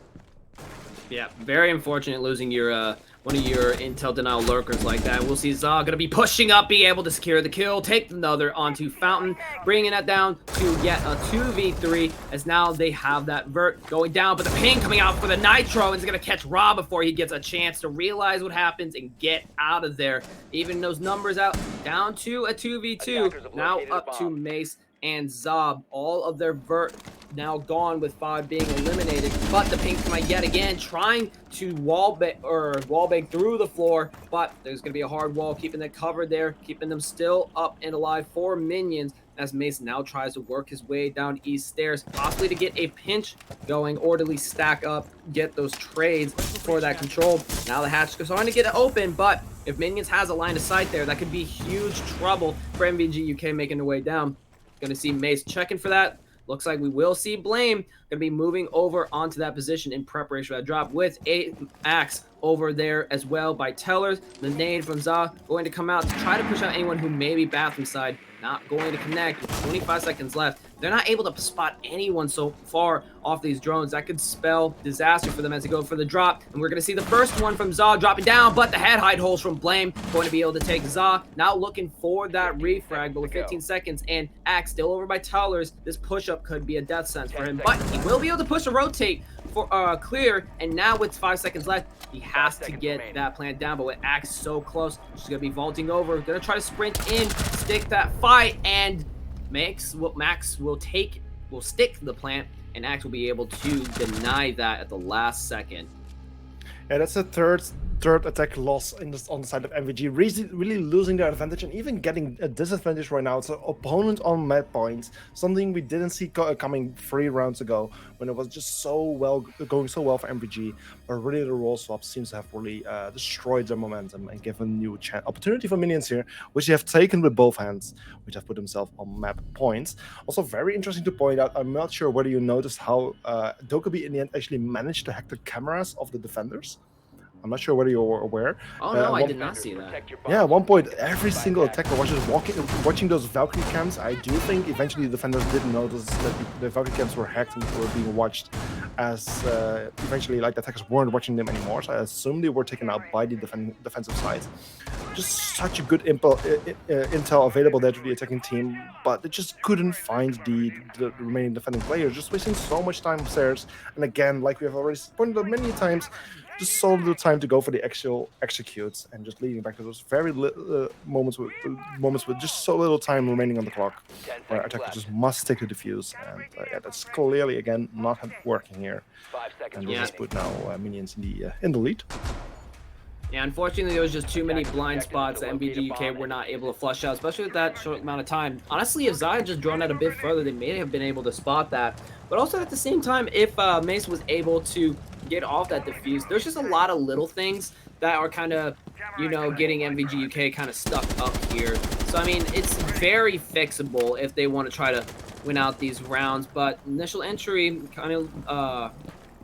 Yeah, very unfortunate losing your one of your intel denial lurkers like that. We'll see Za gonna be pushing up, be able to secure the kill, take another onto Fountain, bringing that down to yet a 2v3, as now they have that vert going down, but the ping coming out for the Nitro is gonna catch Rob before he gets a chance to realize what happens and get out of there. Even those numbers out, down to a 2v2, now up to Mace and Zob. All of their vert now gone with 5 being eliminated, but the pink might yet again trying to wallbang through the floor, but there's going to be a hard wall keeping them covered there, keeping them still up and alive for minions, as Mace now tries to work his way down east stairs, possibly to get a pinch going, or to at least stack up, get those trades for that control. Now the hatch is starting to get open, but if Minions has a line of sight there, that could be huge trouble for MVG UK making their way down. Going to see Mace checking for that. Looks like we will see Blame going to be moving over onto that position in preparation for that drop, with a Axe over there as well by Tellers. The nade from Za going to come out to try to push out anyone who may be bathroom side. Not going to connect with 25 seconds left. They're not able to spot anyone so far off these drones. That could spell disaster for them as they go for the drop. And we're going to see the first one from Za dropping down, but the head hide holes from Blame going to be able to take Za. Now looking for that refrag, but with 15 seconds and Axe still over by Tellers, this push-up could be a death sentence for him. But he will be able to push a rotate for clear, and now with 5 seconds left, he has to get that plant down, but with Axe so close, she's going to be vaulting over, going to try to sprint in, stick that fight, and Max will stick the plant, and Axe will be able to deny that at the last second. Yeah, that's the third third attack loss on the side of MVG, really losing their advantage and even getting a disadvantage right now. It's an opponent on map points, something we didn't see coming 3 rounds ago when it was just going so well for MVG. But really, the role swap seems to have really destroyed their momentum and given new opportunity for minions here, which they have taken with both hands, which have put themselves on map points. Also, very interesting to point out. I'm not sure whether you noticed how Dokkaebi in the end actually managed to hack the cameras of the defenders. I'm not sure whether you're aware. Oh no, I did not see that. Yeah, at one point, every single attacker was just watching those Valkyrie cams. I do think eventually the defenders didn't notice that the Valkyrie cams were hacked and were being watched, as eventually like the attackers weren't watching them anymore. So I assume they were taken out by the defensive side. Just such a good intel available there to the attacking team, but they just couldn't find the remaining defending players, just wasting so much time upstairs. And again, like we have already pointed out many times, just so little time to go for the actual executes, and just leading back to those very moments with just so little time remaining on the clock, where attackers just must stick to the fuse, and yeah, that's clearly again not working here. And this has put now minions in the lead. Yeah, unfortunately, there was just too many blind spots that MVG UK were not able to flush out, especially with that short amount of time. Honestly, if Zai had just drawn out a bit further, they may have been able to spot that. But also at the same time, if Mace was able to get off that defuse, there's just a lot of little things that are kind of, you know, getting MVG UK kind of stuck up here. So, I mean, it's very fixable if they want to try to win out these rounds. But initial entry kind of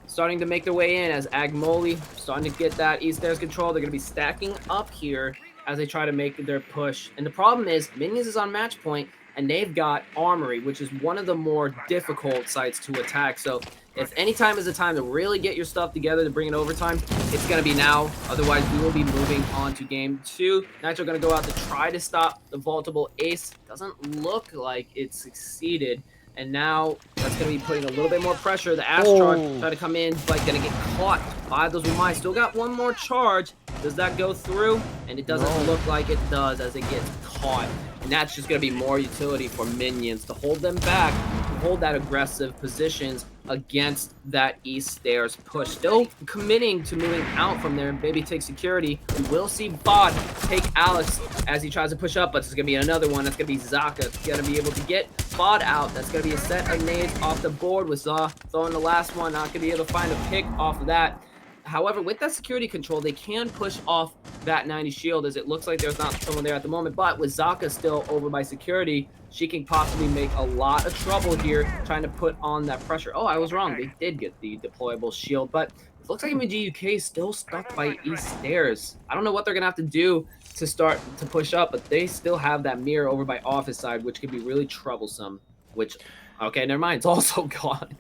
starting to make their way in as Agmoli starting to get that East Stairs control. They're going to be stacking up here as they try to make their push. And the problem is, Minions is on match point, and they've got Armory, which is one of the more difficult sites to attack. So if any time is a time to really get your stuff together to bring it overtime, it's going to be now. Otherwise, we will be moving on to game 2. Nitro going to go out to try to stop the Vaultable Ace. Doesn't look like it succeeded. And now that's going to be putting a little bit more pressure. The Ash charge trying to come in, but going to get caught by those Umai. Still got one more charge. Does that go through? And it doesn't look like it does as it gets caught. And that's just going to be more utility for minions to hold them back, to hold that aggressive positions against that East Stairs push. Still committing to moving out from there and maybe take security. We will see Bod take Alex as he tries to push up, but it's going to be another one. That's going to be Zaka. Going to be able to get Bod out. That's going to be a set of nades off the board with Zaw throwing the last one. Not going to be able to find a pick off of that. However, with that security control, they can push off that 90 shield, as it looks like there's not someone there at the moment. But with Zaka still over by security, she can possibly make a lot of trouble here trying to put on that pressure. Oh, I was wrong. They did get the deployable shield, but it looks like MVG UK is still stuck by East Stairs. I don't know what they're going to have to do to start to push up, but they still have that mirror over by office side, which could be really troublesome, which, okay, never mind. It's also gone.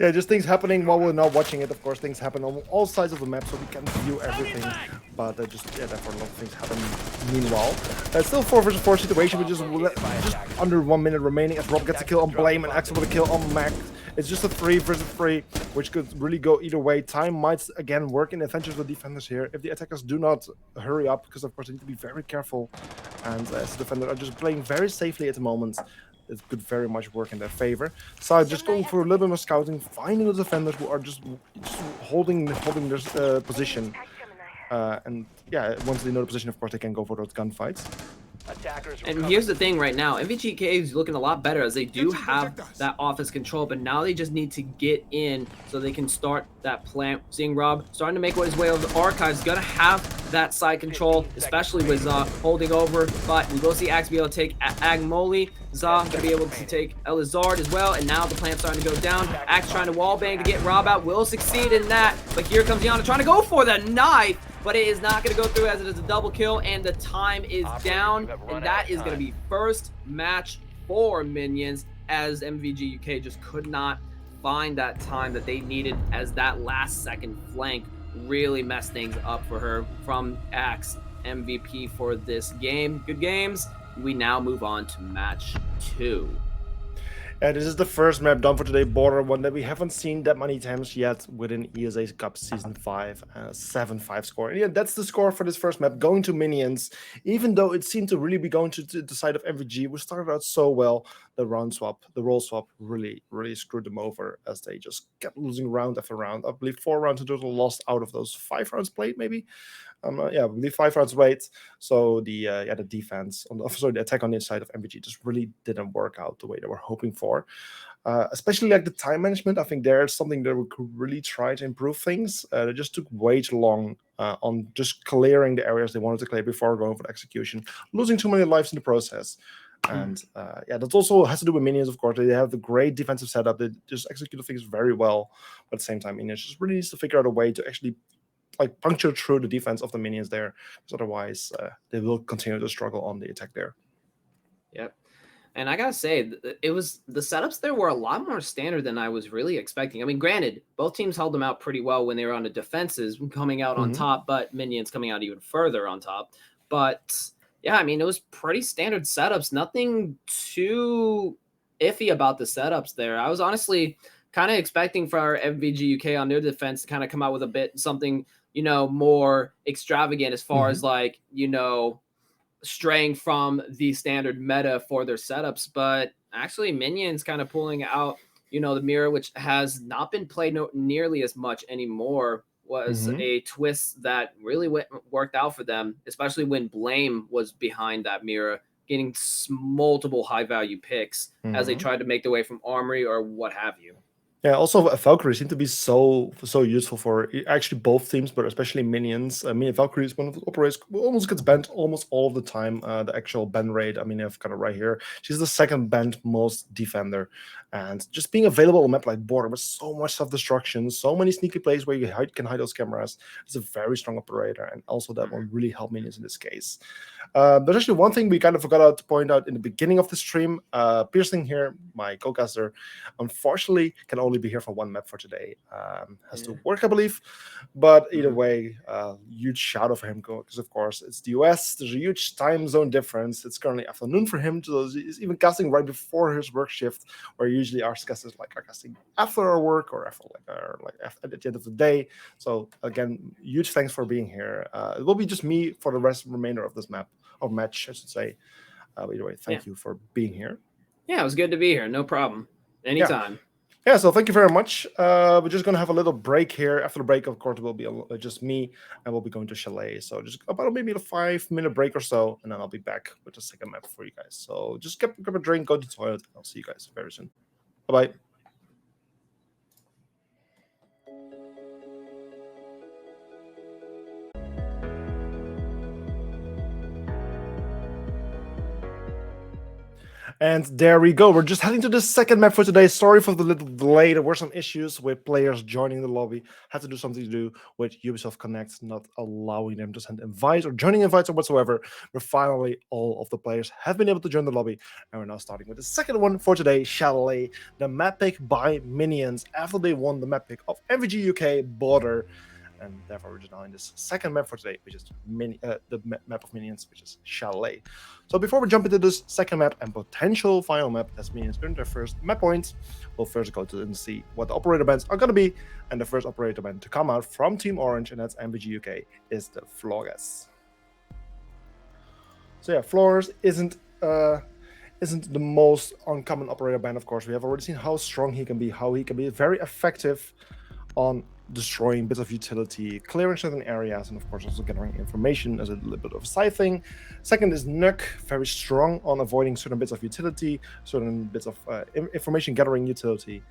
Yeah, just things happening while we're not watching it. Of course, things happen on all sides of the map, so we can't view everything. But therefore, a lot of things happen meanwhile. Still 4 versus 4 situation with just under 1 minute remaining as Rob gets a kill on Blame and Axel with a kill on Mac. It's just a 3 versus 3, which could really go either way. Time might, again, work in the advantage of the defenders here if the attackers do not hurry up, because, of course, they need to be very careful. And as the defenders are just playing very safely at the moment, it could very much work in their favor. So just going for a little bit more scouting, finding the defenders who are just holding their position. And yeah, once they know the position, of course, they can go for those gunfights. And here's the thing right now, MVGK is looking a lot better as they do have that office control, but now they just need to get in so they can start that plant. Seeing Rob starting to make his way over the archives, gonna have that side control, especially with Zaw holding over, but we will see Axe be able to take Agmoli. Zaw gonna be able to take Elizard as well, and now the plant's starting to go down. Axe trying to wallbang to get Rob out, will succeed in that, but here comes Yana trying to go for the knife, but it is not going to go through as it is a double kill, and the time is down, and that is going to be first match for Minions, as MVG UK just could not find that time that they needed, as that last second flank really messed things up for her from Axe. MVP for this game. Good games. We now move on to match 2. Yeah, this is the first map done for today, Border, one that we haven't seen that many times yet within ESA Cup Season 5, 7-5 score. And yeah, that's the score for this first map, going to Minions. Even though it seemed to really be going to the side of MVG, we started out so well. The role swap really, really screwed them over as they just kept losing round after round. I believe 4 rounds in total lost out of those 5 rounds played, maybe. Yeah, I believe 5 rounds played. So the defense on the sorry, the attack on the side of MVG just really didn't work out the way they were hoping for. Especially like the time management, I think there's something that we could really try to improve things. They just took way too long on just clearing the areas they wanted to clear before going for the execution, losing too many lives in the process. And yeah, that also has to do with Minions, of course. They have the great defensive setup. They just execute things very well. But at the same time, Minions just really needs to figure out a way to actually like puncture through the defense of the Minions there, because otherwise they will continue to struggle on the attack there. Yep. And I gotta say, it was the setups there were a lot more standard than I was really expecting. I mean, granted, both teams held them out pretty well when they were on the defenses, coming out on top, but Minions coming out even further on top. But yeah, I mean, it was pretty standard setups. Nothing too iffy about the setups there. I was honestly kind of expecting for our MVG UK on their defense to kind of come out with a bit something, more extravagant as far as like, straying from the standard meta for their setups, but actually Minions kind of pulling out, the mirror, which has not been played nearly as much anymore, was a twist that really worked out for them, especially when Blame was behind that mirror, getting multiple high value picks as they tried to make their way from Armory or what have you. Yeah, also Valkyrie seemed to be so useful for actually both teams, but especially Minions. I mean, Valkyrie is one of the operators who almost gets banned almost all of the time. The actual ban rate, I mean, I've got it right here. She's the second banned most defender. And just being available on a map like Border with so much self-destruction, so many sneaky plays where you can hide those cameras, is a very strong operator. And also that will really help Minions in this case. There's actually one thing we kind of forgot to point out in the beginning of the stream. Piercing here, my co-caster, unfortunately can only be here for one map for today. Has to work, I believe. But either way, huge shout out for him, because of course it's the US. There's a huge time zone difference. It's currently afternoon for him, so he's even casting right before his work shift, where usually our casters are casting after our work or after at the end of the day. So again, huge thanks for being here. It will be just me for the remainder of this match, I should say. Either way, thank you for being here. Yeah, it was good to be here. No problem. Anytime. Yeah, so thank you very much. We're just going to have a little break here. After the break, of course, it will be just me, and we'll be going to Chalet. So just about maybe a 5-minute break or so, and then I'll be back with the second map for you guys. So just grab a drink, go to the toilet, and I'll see you guys very soon. Bye-bye. And there we go. We're just heading to the second map for today. Sorry for the little delay. There were some issues with players joining the lobby. Had to do something to do with Ubisoft Connect, not allowing them to send invites or joining invites or whatsoever. But finally, all of the players have been able to join the lobby. And we're now starting with the second one for today, Chalet, the map pick by Minions after they won the map pick of MVG UK Border. And therefore, we're just now in this second map for today, which is the map of Minions, which is Chalet. So before we jump into this second map and potential final map as Minions earn their first map points, we'll first go to and see what the operator bands are going to be. And the first operator band to come out from Team Orange, and that's MVG UK, is the Flores. So yeah, Flores isn't the most uncommon operator band, of course. We have already seen how strong he can be, how he can be very effective on destroying bits of utility, clearing certain areas, and of course also gathering information as a little bit of a side thing. Second is Nuke, very strong on avoiding certain bits of utility, certain bits of information gathering utility,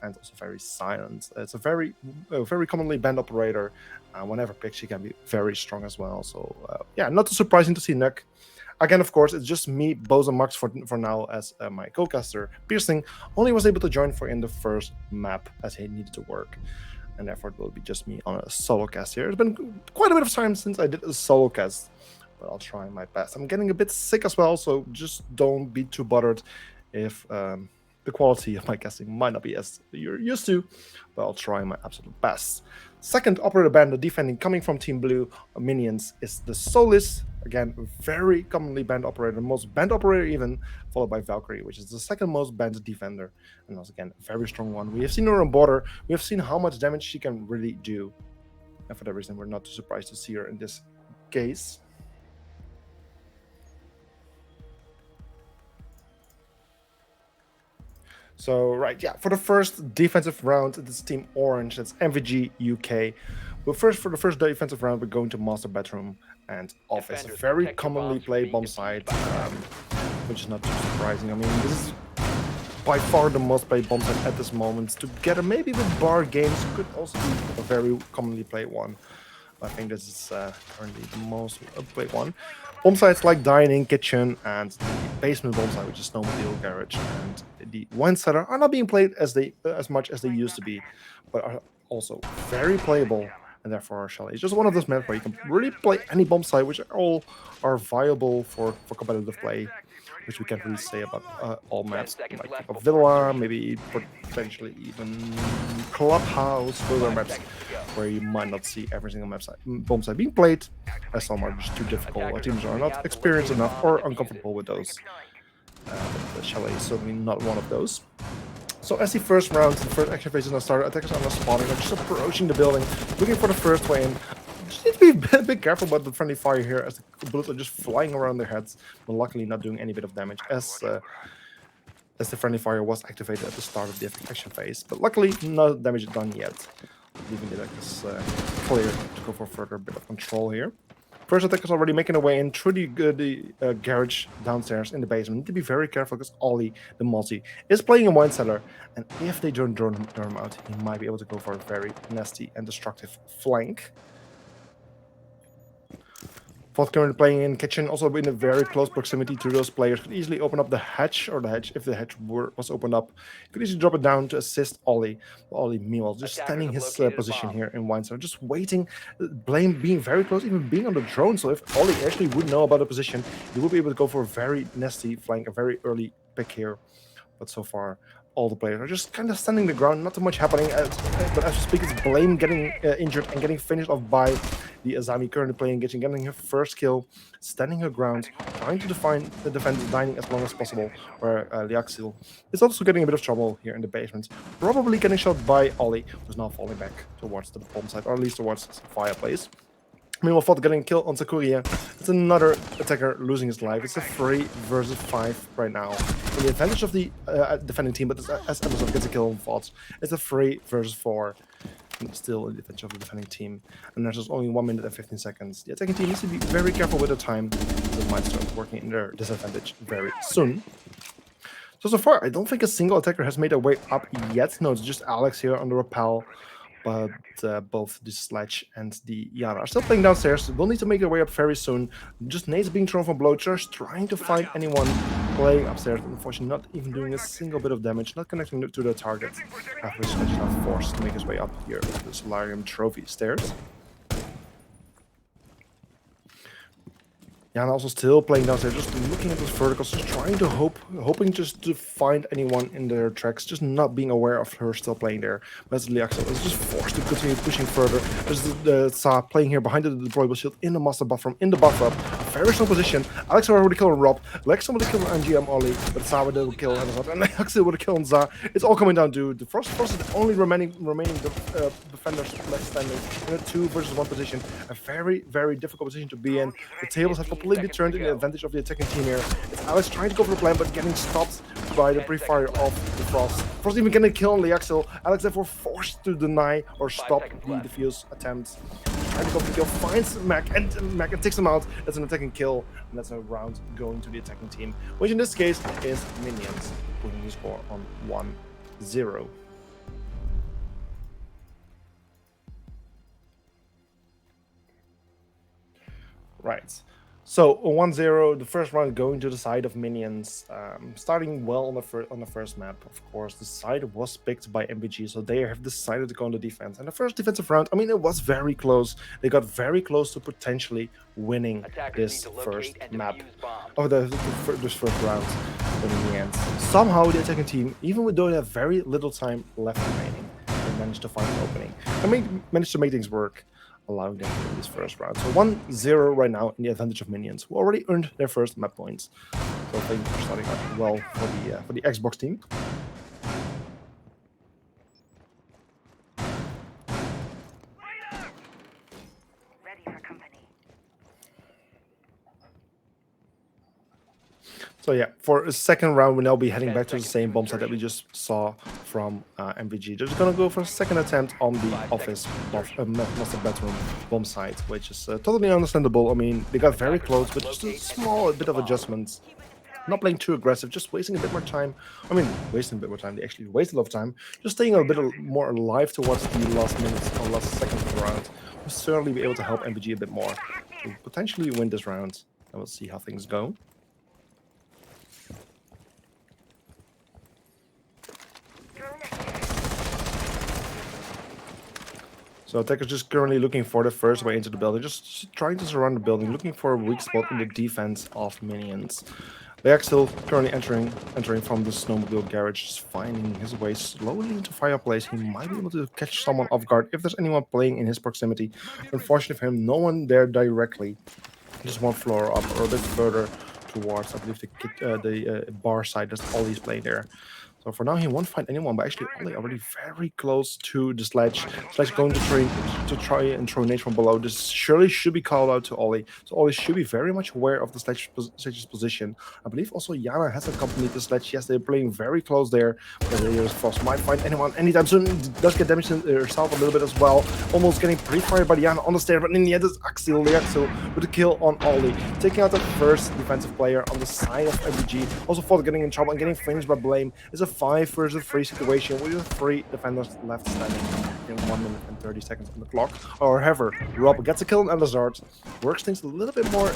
and also very silent. It's a very commonly banned operator. Whenever picked, she can be very strong as well. So yeah, not too surprising to see Nuke. Again, of course, it's just me, Boza Max for now as my co-caster. Piercing only was able to join for in the first map as he needed to work. And therefore it will be just me on a solo cast here. It's been quite a bit of time since I did a solo cast, but I'll try my best. I'm getting a bit sick as well, so just don't be too bothered if the quality of my casting might not be as you're used to, but I'll try my absolute best. Second operator band, the defending coming from Team Blue Minions, is the Solis, Again, very commonly banned operator, most banned operator even, followed by Valkyrie, which is the second most banned defender. And once again, a very strong one. We have seen her on border. We have seen how much damage she can really do. And for that reason, we're not too surprised to see her in this case. So, right, yeah, for the first defensive round, it's Team Orange, that's MVG UK. But first, for the first defensive round, we're going to Master Bedroom and Office, a very commonly played bomb site, which is not too surprising. I mean, this is by far the most played bomb site at this moment. Together, maybe with bar games, could also be a very commonly played one. I think this is currently the most played one. Bomb sites like dining, kitchen, and the basement bomb site, which is snowmobile garage, and the wine cellar are not being played as much as they used to be, but are also very playable. And therefore, Chalet is just one of those maps where you can really play any bomb site, which all are viable for competitive play, which we can't really say about all maps, like a Villa, maybe potentially even Clubhouse, those are maps where you might not see every single bomb site being played, as some are just too difficult, or teams are not experienced enough or uncomfortable with those. The Chalet is certainly not one of those. So as the first round, the first action phase is now started, attackers are now spawning, they're just approaching the building, looking for the first way in. Just need to be a bit careful about the friendly fire here, as the bullets are just flying around their heads, but luckily not doing any bit of damage, as the friendly fire was activated at the start of the action phase. But luckily, no damage done yet, leaving the attackers clear to go for further bit of control here. First attackers already making their way in through the garage downstairs in the basement. Need to be very careful because Ollie, the Mozzie, is playing a wine cellar. And if they don't drone him out, he might be able to go for a very nasty and destructive flank. Vods currently playing in kitchen, also in a very close proximity to those players. Could easily open up the hatch, or the hatch, if the hatch was opened up, could easily drop it down to assist Ollie. Ollie, meanwhile, just standing his position here in wine cellar, just waiting. Blame being very close, even being on the drone. So if Ollie actually would know about the position, he would be able to go for a very nasty flank, a very early pick here. But so far, all the players are just kind of standing the ground, not too much happening. But as we speak, it's Blame getting injured and getting finished off by the Azami currently playing Kitchen, getting her first kill, standing her ground, trying to defend dining as long as possible, where Liaxil is also getting a bit of trouble here in the basement, probably getting shot by Ollie, who's now falling back towards the bomb site, or at least towards the fireplace. Meanwhile, Vods getting killed on Sakuria. It's another attacker losing his life. It's a 3 versus 5 right now. So the advantage of the defending team, but as Amazon gets a kill on Vods, it's a 3 versus 4. And still the advantage of the defending team. And there's just only 1 minute and 15 seconds. The attacking team needs to be very careful with the time, because it might start working in their disadvantage very soon. So far, I don't think a single attacker has made their way up yet. No, it's just Alex here on the rappel. But both the Sledge and the Yana are still playing downstairs. Will need to make their way up very soon. Just nades being thrown from below, just trying to find anyone playing upstairs. Unfortunately, not even doing a single bit of damage, not connecting to their target. After Sledge is now forced to make his way up here to the Solarium Trophy stairs. Yana also still playing downstairs, just looking at those verticals, just trying to hoping just to find anyone in their tracks, just not being aware of her still playing there. But Liaxel is just forced to continue pushing further. There's the Sa playing here behind the deployable shield in the master bathroom, in the buffer. Very strong position. Alex already killed Rob. Lex would have killed NGM Ollie, but Sa would have killed Amazon, and Axel would have killed Za. It's all coming down to the Frost. Frost is the only remaining defenders left standing in a 2 versus 1 position. A very, very difficult position to be in. The tables have completely turned in the advantage of the attacking team here. It's Alex trying to go for the plan, but getting stopped by the pre-fire of the Frost. Frost even getting a kill on Liaxel. Alex therefore forced to deny or stop the defuse attempt. Trying to go for the kill, finds Mac and takes him out. That's an attacking kill, and that's a round going to the attacking team, which in this case is Minions, putting the score on 1-0. Right. So 1-0, the first round going to the side of Minions, starting well on the first map. Of course, the side was picked by MBG, so they have decided to go on the defense. And the first defensive round, I mean, it was very close. They got very close to potentially winning this first map, or this first round. But in the end, somehow the attacking team, even with though they have very little time left remaining, they managed to find an opening. I mean, managed to make things work. allowing them to win this first round. So 1-0 right now in the advantage of minions, who already earned their first map points. So things are starting out well for the Xbox team. So yeah, for a second round, we'll now be heading back to the same bomb site that we just saw from MVG. They're just gonna go for a second attempt on the office, master bedroom bomb site, which is totally understandable. I mean, they got very close, but just a small bit of adjustments. Not playing too aggressive, just wasting a bit more time. I mean, wasting a bit more time. They actually wasted a lot of time. Just staying a bit more alive towards the last minutes or last seconds of the round will certainly be able to help MVG a bit more to potentially win this round. And we'll see how things go. So Attack is just currently looking for the first way into the building, just trying to surround the building, looking for a weak spot in the defense of minions. Leak still currently entering from the snowmobile garage, just finding his way slowly into fireplace. He might be able to catch someone off guard if there's anyone playing in his proximity. Unfortunately for him, no one there directly. Just one floor up or a bit further towards, I believe, the bar side. That's all he's playing there. So for now, he won't find anyone, but actually Ollie already very close to the sledge. Sledge going to try and throw nades from below. This surely should be called out to Ollie. So Ollie should be very much aware of the sledge's position. I believe also Yana has accompanied the sledge. Yes, they're playing very close there. But here's Frost. Might find anyone anytime soon. Does get damaged herself a little bit as well. Almost getting pre-fired by Yana on the stair, but in the end it's Axel with a kill on Ollie. Taking out the first defensive player on the side of MVG. Also for getting in trouble and getting finished by Blame. Is a 5 versus 3 situation with 3 defenders left standing in 1 minute and 30 seconds on the clock. However, Rob gets a kill on Elazard, works things a little bit more,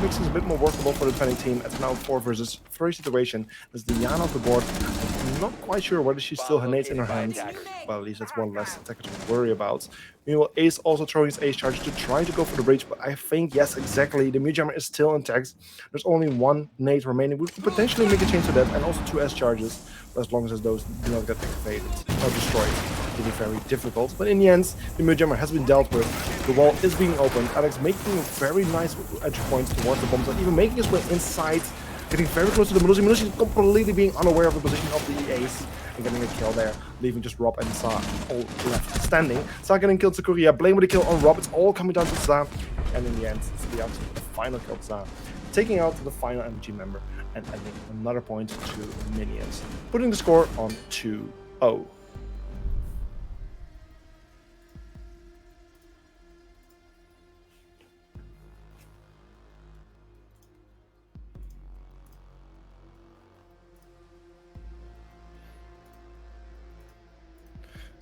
makes things a bit more workable for the defending team. It's now 4 versus 3 situation. There's Diana off the board. I'm not quite sure whether she still has nades in her hands. Well, at least that's one less attacker to worry about. Meanwhile, Ace also throwing his Ace charge to try to go for the breach, but I think, yes, exactly, the Mute Jammer is still intact. There's only 1 nade remaining. We could potentially make a change to that, and also 2 S charges, as long as those do not get activated or destroyed. It will be very difficult, but in the end, the Mute Jammer has been dealt with. The wall is being opened. Alex making very nice entry points towards the bombs, and even making his way inside, getting very close to the Melusi. Melusi completely being unaware of the position of the Ace and getting a kill there, leaving just Rob and Sa all left standing. Sa getting killed to Korea, Blame with a kill on Rob. It's all coming down to Sa, and in the end, it's the absolute final kill of Sa, taking out the final MG member and adding another point to minions, putting the score on 2-0.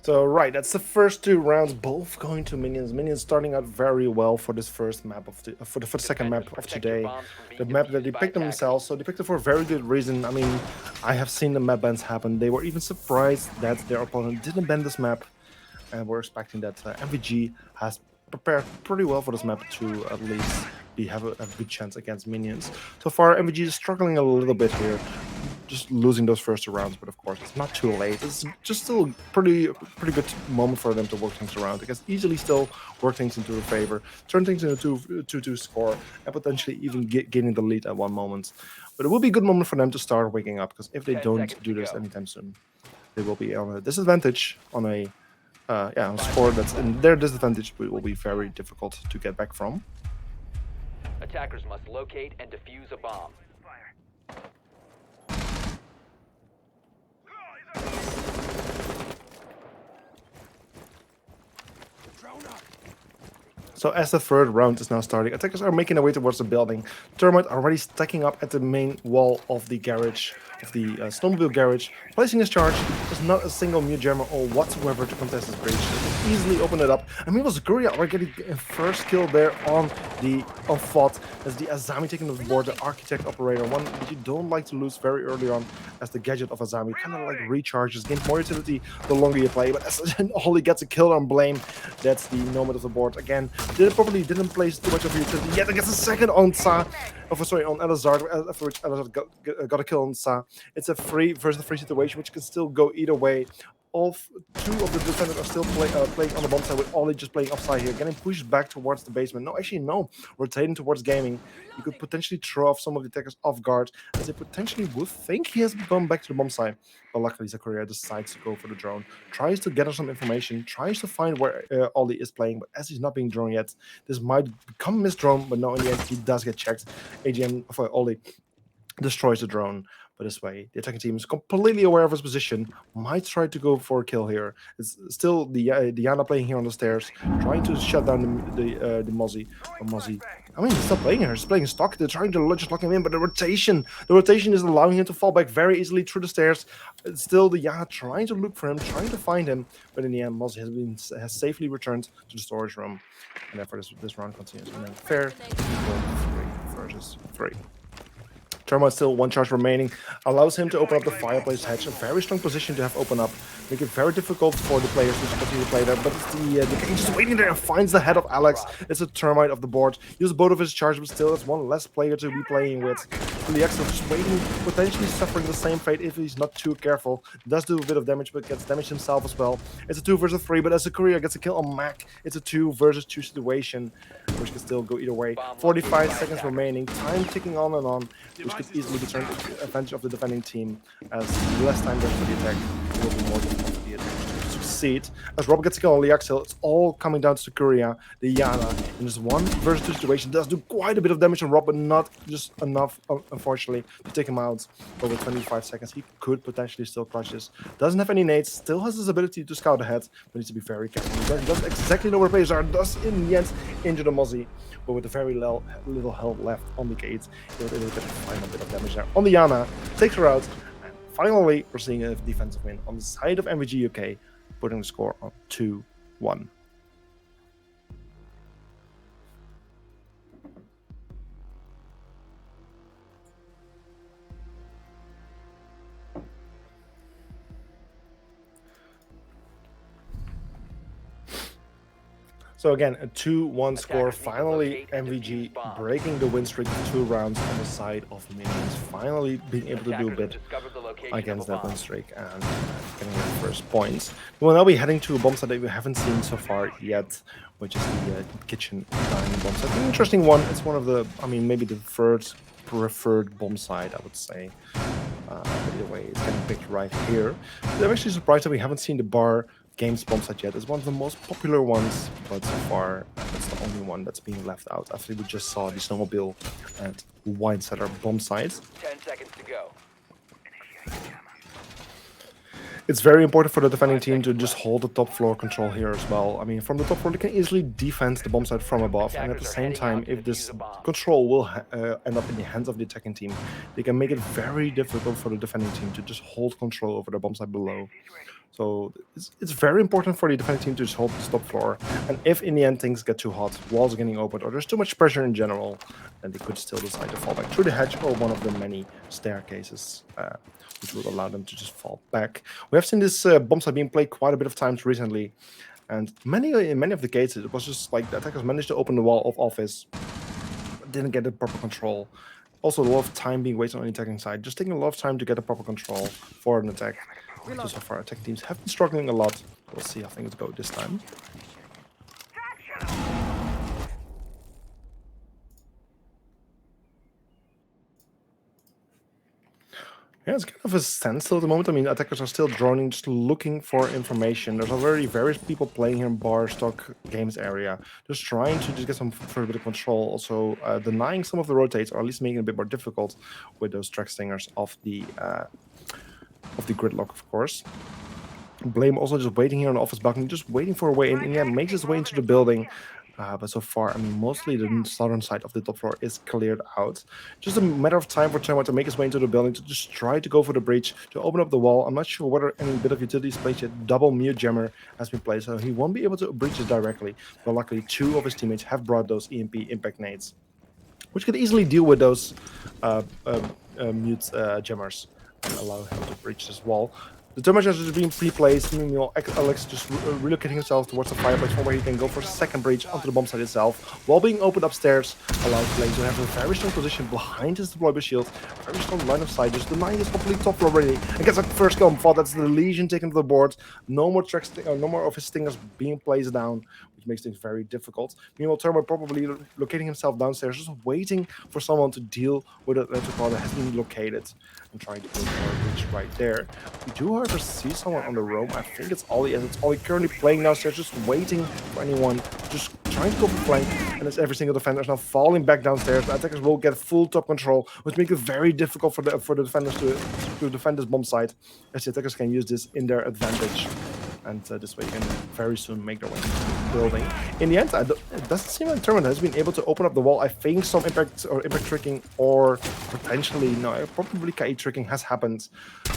So right, that's the first 2 rounds, both going to minions. Minions starting out very well for this first map of for the second map of today. The map that they picked themselves, so they picked it for a very good reason. I mean, I have seen the map bans happen. They were even surprised that their opponent didn't ban this map, and we're expecting that MVG has prepared pretty well for this map to at least have a good chance against minions. So far, MVG is struggling a little bit here, just losing those first 2 rounds, but of course it's not too late. It's just still a pretty good moment for them to work things around. They can easily still work things into their favor, turn things into a 2-2 score, and potentially even gaining the lead at one moment. But it will be a good moment for them to start waking up, because if they don't do this anytime soon, they will be on a disadvantage on a score that's in their disadvantage, but it will be very difficult to get back from. Attackers must locate and defuse a bomb. So as the third round is now starting, attackers are making their way towards the building. Termite already stacking up at the main wall of the garage, of the snowmobile garage, placing his charge. There's not a single Mute Jammer or whatsoever to contest this breach. They can easily open it up. And meanwhile, Zukuria already getting a first kill there on VOD. As the Azami taking the board, the architect operator, one that you don't like to lose very early on, as the gadget of Azami kind of like recharges, gains more utility the longer you play. But as Holly gets a kill on Blame, that's the nomad of the board again. Probably didn't place too much of utility yet. Gets a second on Sa. On Elazard, after which Elazard got a kill on Sa. It's a 3 versus 3 situation, which can still go either way. two of the defenders are still playing on the bomb side with Ollie just playing offside here, getting pushed back towards the basement. No, actually no, rotating towards gaming. You could potentially throw off some of the attackers off guard, as they potentially would think he has gone back to the bomb side. But luckily, Zakaria decides to go for the drone, tries to gather some information, tries to find where Ollie is playing, but as he's not being drawn yet, this might become a misdrawn, but no, in the end, he does get checked. AGM for Ollie destroys the drone. But this way, the attacking team is completely aware of his position, might try to go for a kill here. It's still Diana playing here on the stairs, trying to shut down the Mozzie. Mozzie, I mean, he's still playing here. He's playing stock. They're trying to just lock him in, but the rotation is allowing him to fall back very easily through the stairs. It's still Diana trying to look for him, trying to find him, but in the end, Mozzie has safely returned to the storage room, and therefore this round continues. And then fair, 3 versus 3. Termite still 1 charge remaining, allows him to open up the fireplace hatch, a very strong position to have open up, make it very difficult for the players to continue to play there, but it's the Cage just waiting there and finds the head of Alex. It's a Termite of the board, uses both of his charges, but still it's one less player to be playing with. The Axel just waiting, potentially suffering the same fate if he's not too careful. Does do a bit of damage, but gets damaged himself as well. It's a 2 versus 3, but as a courier gets a kill on Mac, it's a 2 versus 2 situation, which can still go either way. 45 seconds remaining, time ticking on and on, which could easily be turned to advantage of the defending team, as less time there for the attack, it will be more difficult for the attack to succeed. As Rob gets a kill on the Axel, it's all coming down to Kuria, the Yana, in this 1 versus 2 situation, does do quite a bit of damage on Rob, but not just enough, unfortunately, to take him out. Over 25 seconds, he could potentially still clutch this. Doesn't have any nades, still has his ability to scout ahead, but needs to be very careful. He doesn't exactly know where players are, does in the end injure the Mozzie, but with a very little health left on the gate, he was able to get a final bit of damage there on the Yana, takes her out, and finally we're seeing a defensive win on the side of MVG UK, putting the score on 2-1. So again, a 2-1 score. Finally, MVG breaking the win streak of 2 rounds on the side of Minions. Finally being able to do a bit against that win streak and getting the first points. We'll now be heading to a bomb site that we haven't seen so far yet, which is the kitchen dining bomb site. An interesting one. It's one of the, I mean, maybe the third preferred bomb site, I would say. Either way, it's getting picked right here. I'm actually surprised that we haven't seen the bar Games bomb site yet. It's one of the most popular ones, but so far that's the only one that's being left out after we just saw the snowmobile and wine cellar bomb sites. 10 seconds to go. It's very important for the defending team to just hold the top floor control here as well. I mean, from the top floor, they can easily defend the bomb site from above, and at the same time, if this control will end up in the hands of the attacking team, they can make it very difficult for the defending team to just hold control over the bomb site below. So it's very important for the defending team to just hold the top floor, and if in the end things get too hot, walls are getting opened, or there's too much pressure in general, then they could still decide to fall back through the hatch or one of the many staircases, which will allow them to just fall back. We have seen this bomb site being played quite a bit of times recently, and in many of the cases, it was just like the attackers managed to open the wall of office, but didn't get the proper control. Also, a lot of time being wasted on the attacking side, just taking a lot of time to get the proper control for an attack. So far, attack teams have been struggling a lot. We'll see how things go this time. Yeah, it's kind of a standstill at the moment. I mean, attackers are still droning, just looking for information. There's already various people playing here in bar, stock, games area, just trying to just get some for a bit of control. Also, denying some of the rotates, or at least making it a bit more difficult with those track stingers of the gridlock, of course. Blame also just waiting here on the office balcony, just waiting for a way in. Yeah, makes his way into the building. But so far, I mean, mostly the southern side of the top floor is cleared out. Just a matter of time for Termite to make his way into the building, to just try to go for the breach, to open up the wall. I'm not sure whether any bit of utility is placed yet. Double mute jammer has been placed, so he won't be able to breach it directly. But luckily, 2 of his teammates have brought those EMP impact nades, which could easily deal with those mute jammers and allow him to breach this wall. The thermite is being pre-placed. Meanwhile, Alex just relocating himself towards the fireplace from where he can go for a second breach onto the bomb site itself, while being opened upstairs, allows Blaze to have a very strong position behind his deployable shield, very strong line of sight, just denying his complete top floor already, and gets a first kill on Vod. That's the Legion taken to the board. No more no more of his stingers being placed down, which makes things very difficult. Meanwhile, Thermite probably locating himself downstairs, just waiting for someone to deal with it that has been located, and trying to go for a breach right there. We do, however, see someone on the roam. I think it's Ollie, and it's Ollie currently playing downstairs, just waiting for anyone, just trying to go for flank, and as every single defender is now falling back downstairs, the attackers will get full top control, which makes it very difficult for the defenders to defend this bomb site, as the attackers can use this in their advantage. And this way can very soon make their way into the building. In the end, it doesn't seem like Thermite has been able to open up the wall. I think some impact tricking, or potentially, no, probably KE tricking has happened,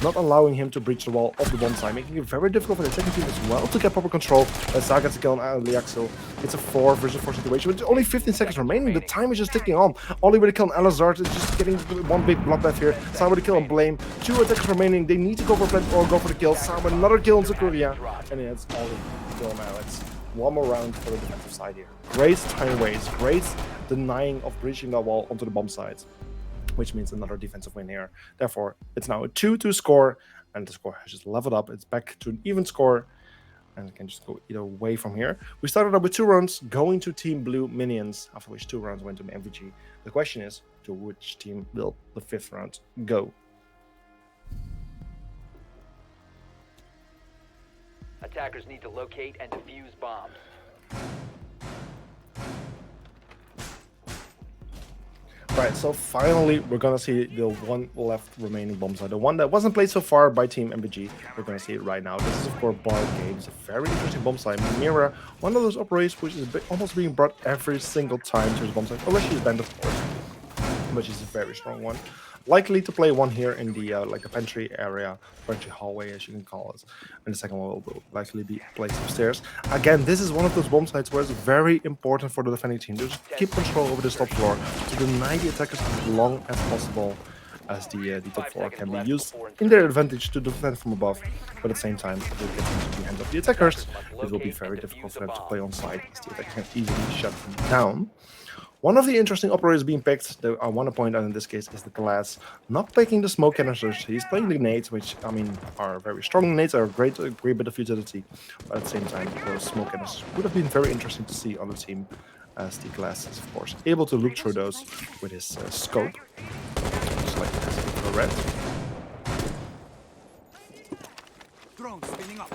not allowing him to breach the wall of the bomb site, making it very difficult for the second team as well to get proper control. Saga gets a kill on the Axel. It's a 4 versus 4 situation, with only 15 seconds remaining. The time is just ticking on. Ollie with a kill on Elazar is just getting one big bloodbath here. Saga with a kill on Blame. 2 attacks remaining. They need to go for plant or go for the kill. Saga with another kill on Zakuria. And it's Ollie kill on Alex. One more round for the defensive side here. Great time waste. Great denying of breaching that wall onto the bomb site, which means another defensive win here. Therefore, it's now a 2-2 score, and the score has just leveled up. It's back to an even score, and it can just go either way from here. We started up with 2 rounds going to Team Blue Minions, after which 2 rounds went to MVG. The question is, to which team will the 5th round go? Attackers need to locate and defuse bombs. Right, so finally we're gonna see the one left remaining bomb site, the one that wasn't played so far by Team MVG. We're gonna see it right now. This is of course Bar Games, a very interesting bomb site. Mira, one of those operators which is almost being brought every single time to his bomb site, unless she's banned, of course, but she's a very strong one. Likely to play one here in the like the pantry area, pantry hallway as you can call it, and the second one will likely be placed upstairs. Again, this is one of those bomb sites where it's very important for the defending team to just keep control over this top floor, to deny the attackers as long as possible, as the top floor can be used in their advantage to defend from above, but at the same time, if they get into the hands of the attackers, it will be very difficult for them to play on site, as the attacker can easily shut them down. One of the interesting operators being picked, that I want to point out in this case, is the Glass. Not picking the smoke canisters, he's playing the nades, which, I mean, are very strong nades, are a great bit of utility. But at the same time, those smoke canisters would have been very interesting to see on the team, as the Glass is, of course, able to look through those with his scope. Just like it has a red. Drone spinning up.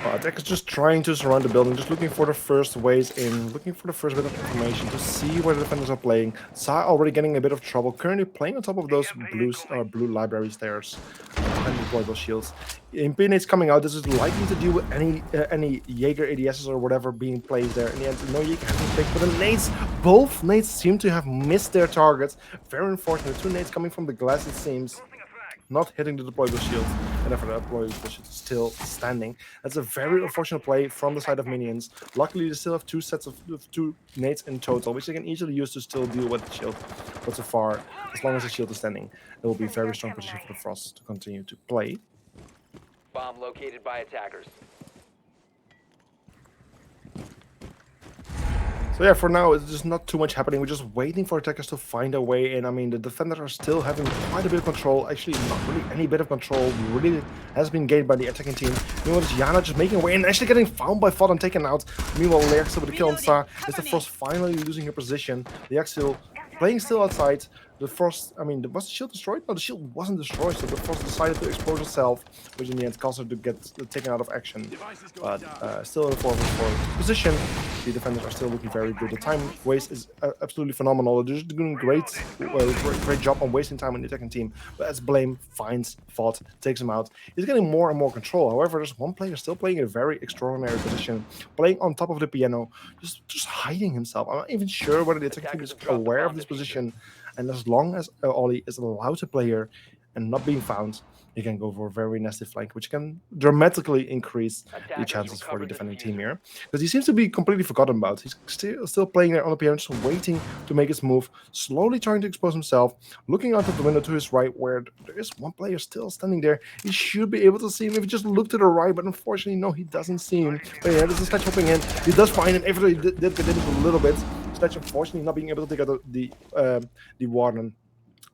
Attack is just trying to surround the building, just looking for the first ways in, looking for the first bit of information to see where the defenders are playing. Sa already getting a bit of trouble, currently playing on top of those blue library stairs and deployable shields. Impinate's coming out. This is likely to deal with any Jaeger ADSs or whatever being placed there. In the end, no Jaeger has been picked, but the nades, both nades seem to have missed their targets. Very unfortunate. 2 nades coming from the Glass, it seems, not hitting the deployable shield, and therefore the deployable shield is still standing. That's a very unfortunate play from the side of Minions. Luckily, they still have 2 sets of 2 nades in total, which they can easily use to still deal with the shield. But so far, as long as the shield is standing, it will be a very strong position for the Frost to continue to play. Bomb located by attackers. So yeah, for now, it's just not too much happening. We're just waiting for attackers to find a way in. I mean, the defenders are still having quite a bit of control. Actually, not really any bit of control really has been gained by the attacking team. Meanwhile, it's Yana just making way and actually getting found by Fod and taken out. Meanwhile, Leaxel with the kill on Sa. Is the Frost finally losing her position. Leaxel playing still outside. The Frost, I mean, was the shield destroyed? No, the shield wasn't destroyed, so the Frost decided to expose itself, which in the end caused her to get taken out of action. But still in a 4v4 position. The defenders are still looking very good. The time waste is absolutely phenomenal. They're just doing great job on wasting time on the attacking team. But as Blame finds Fod, takes him out, he's getting more and more control. However, there's one player still playing in a very extraordinary position, playing on top of the piano, just hiding himself. I'm not even sure whether the attacking team is aware of this position. And as long as Ollie is allowed to play here, and not being found, you can go for a very nasty flank, which can dramatically increase the Attackers chances for the recovered the defending team diffuser. here. Because he seems to be completely forgotten about. He's still playing there on the appearance, waiting to make his move, slowly trying to expose himself, looking out of the window to his right, where there is one player still standing there. He should be able to see him if he just looked to the right, but unfortunately, no, he doesn't see him. But yeah, there's a Sledge hopping in. He does find him. Everybody did get in a little bit. Sledge, unfortunately, not being able to take out the Warden,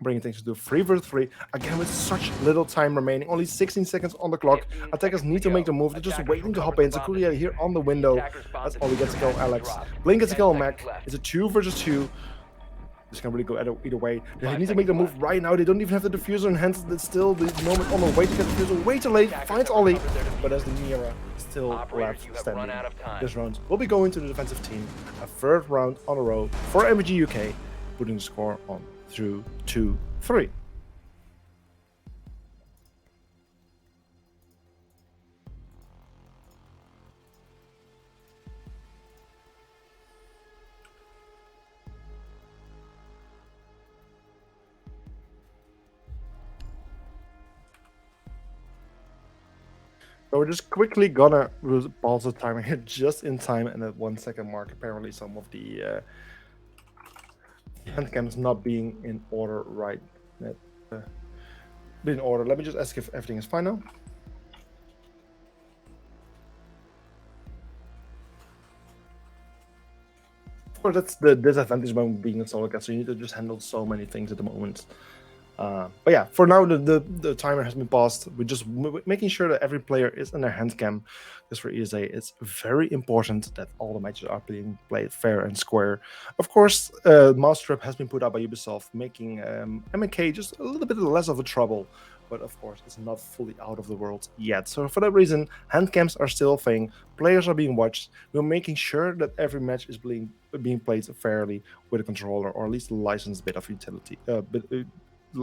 bringing things to 3 versus 3. Again, with such little time remaining, only 16 seconds on the clock. 15 Attackers seconds need to make the move. They're just Attackers waiting to hop recovered in. the bomb Zakuria here diffuser. on the The window. attackers' bomb That's all he gets to diffuser kill has been Alex. dropped. Blink gets to 10 kill seconds Mac. left. It's a 2 versus 2. This can really go either way. They 5 need to make the seconds move left. right now. They don't even have the diffuser in hand. It's still the moment on the way to get the diffuser. Way too late. Attackers Finds have Ollie. recovered their But as diffuser. the Mira still Operators, left you have standing. run out of time. This round will be going to the defensive team. A third round on a row for MVG UK, putting the score on through 2-3. So we're just quickly gonna pause the timer here just in time, and at 1 second mark, apparently some of the hand cams not being in order right. Be in order. Let me just ask if everything is fine now. Of course, that's the disadvantage when being a solo cat, so you need to just handle so many things at the moment. But yeah, for now the timer has been paused. We're just making sure that every player is in their hand cam. Because for ESA, it's very important that all the matches are being played fair and square. Of course, Mousetrap has been put out by Ubisoft, making MK just a little bit less of a trouble. But of course, it's not fully out of the world yet. So for that reason, hand cams are still a thing. Players are being watched. We're making sure that every match is being played fairly with a controller, or at least a licensed bit of utility.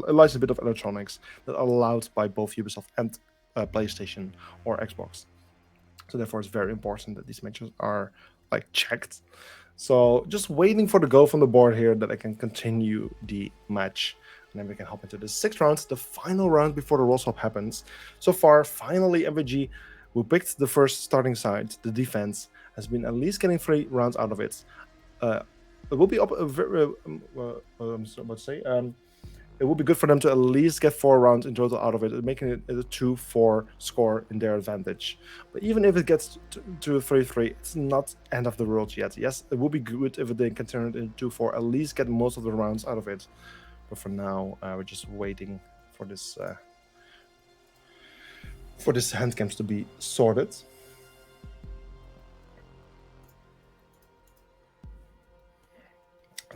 A licensed bit of electronics that are allowed by both Ubisoft and PlayStation or Xbox. So therefore, it's very important that these matches are like checked. So just waiting for the go from the board here that I can continue the match. And then we can hop into the 6th round, the final round before the roll swap happens. So far, finally, MVG, who picked the first starting side, the defense, has been at least getting 3 rounds out of it. It will be up. It would be good for them to at least get 4 rounds in total out of it, making it a 2-4 score in their advantage. But even if it gets to a 3-3, it's not end of the world yet. Yes, it would be good if they can turn it into 2-4, at least get most of the rounds out of it. But for now, we're just waiting for this hand cams to be sorted.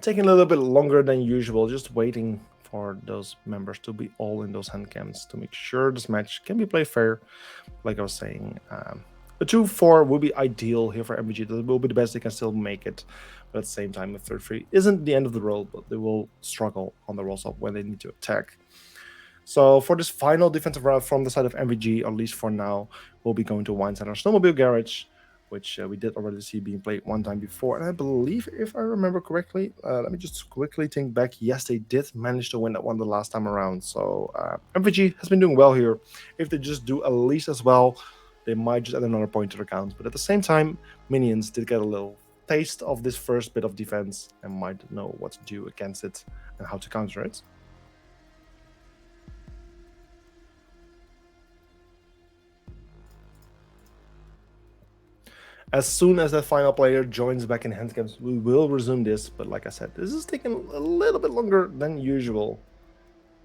Taking a little bit longer than usual, just waiting for those members to be all in those hand cams to make sure this match can be played fair. Like I was saying, a 2-4 will be ideal here for MVG. That will be the best they can still make it. But at the same time, a 3-3 isn't the end of the world, but they will struggle on the roll swap when they need to attack. So for this final defensive round from the side of MVG, at least for now, we'll be going to Wine Center Snowmobile Garage, which we did already see being played one time before. And I believe, if I remember correctly, let me just quickly think back. Yes, they did manage to win that one the last time around. So MVG has been doing well here. If they just do at least as well, they might just add another point to the count. But at the same time, Minions did get a little taste of this first bit of defense and might know what to do against it and how to counter it. As soon as that final player joins back in hand cams, we will resume this. But like I said, this is taking a little bit longer than usual.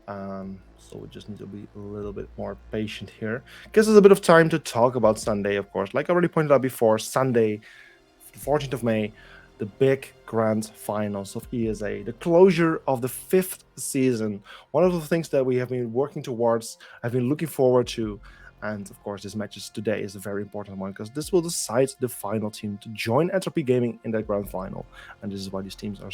So we just need to be a little bit more patient here. Gives us a bit of time to talk about Sunday, of course. Like I already pointed out before, Sunday, the 14th of May, the big grand finals of ESA, the closure of the 5th season. One of the things that we have been working towards, I've been looking forward to. And of course, this match today is a very important one because this will decide the final team to join Entropy Gaming in that grand final. And this is why these teams are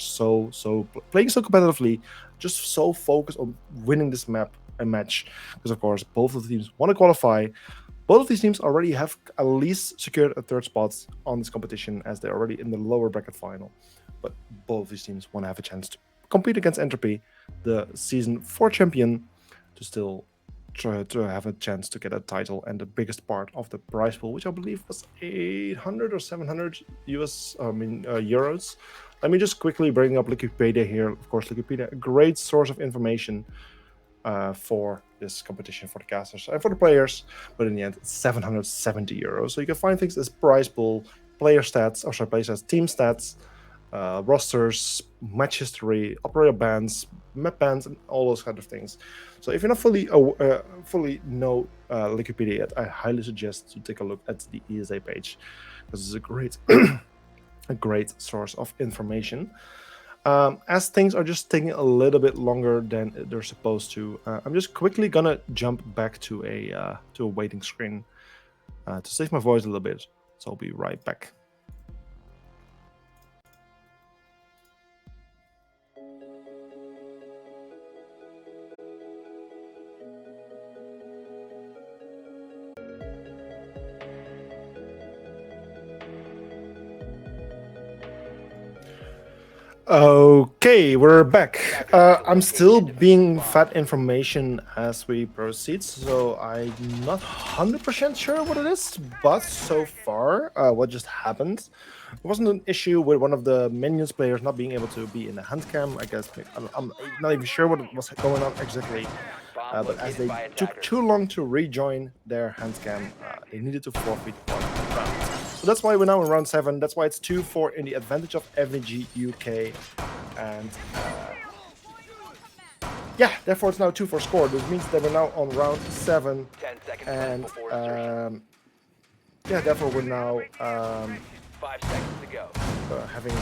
playing so competitively, just so focused on winning this match. Because of course, both of the teams want to qualify. Both of these teams already have at least secured a 3rd spot on this competition as they're already in the lower bracket final. But both of these teams want to have a chance to compete against Entropy, the Season 4 champion, to still try to have a chance to get a title and the biggest part of the prize pool, which I believe was 800 or 700 euros. Let me just quickly bring up Wikipedia here. Of course, Wikipedia, a great source of information for this competition for the casters and for the players, but in the end, it's 770 euros. So you can find things as prize pool, player stats, team stats, rosters, match history, operator bans, map bans, and all those kind of things. So if you're not fully know Wikipedia yet, I highly suggest to take a look at the ESA page, because it's a great a great source of information. As things are just taking a little bit longer than they're supposed to, I'm just quickly gonna jump back to a waiting screen to save my voice a little bit. So I'll be right back. Okay, we're back. I'm still being fed information as we proceed, so I'm not 100% sure what it is, but so far, what just happened, there wasn't an issue with one of the minions players not being able to be in the hand cam. I guess I'm not even sure what was going on exactly, but as they took too long to rejoin their hand cam, they needed to forfeit one round. So that's why we're now in round 7. That's why it's 2-4 in the advantage of FVG UK. And yeah, therefore it's now 2-4 score. This means that we're now on round 7. 10 seconds And before insertion. yeah, therefore we're now 5 seconds to go. having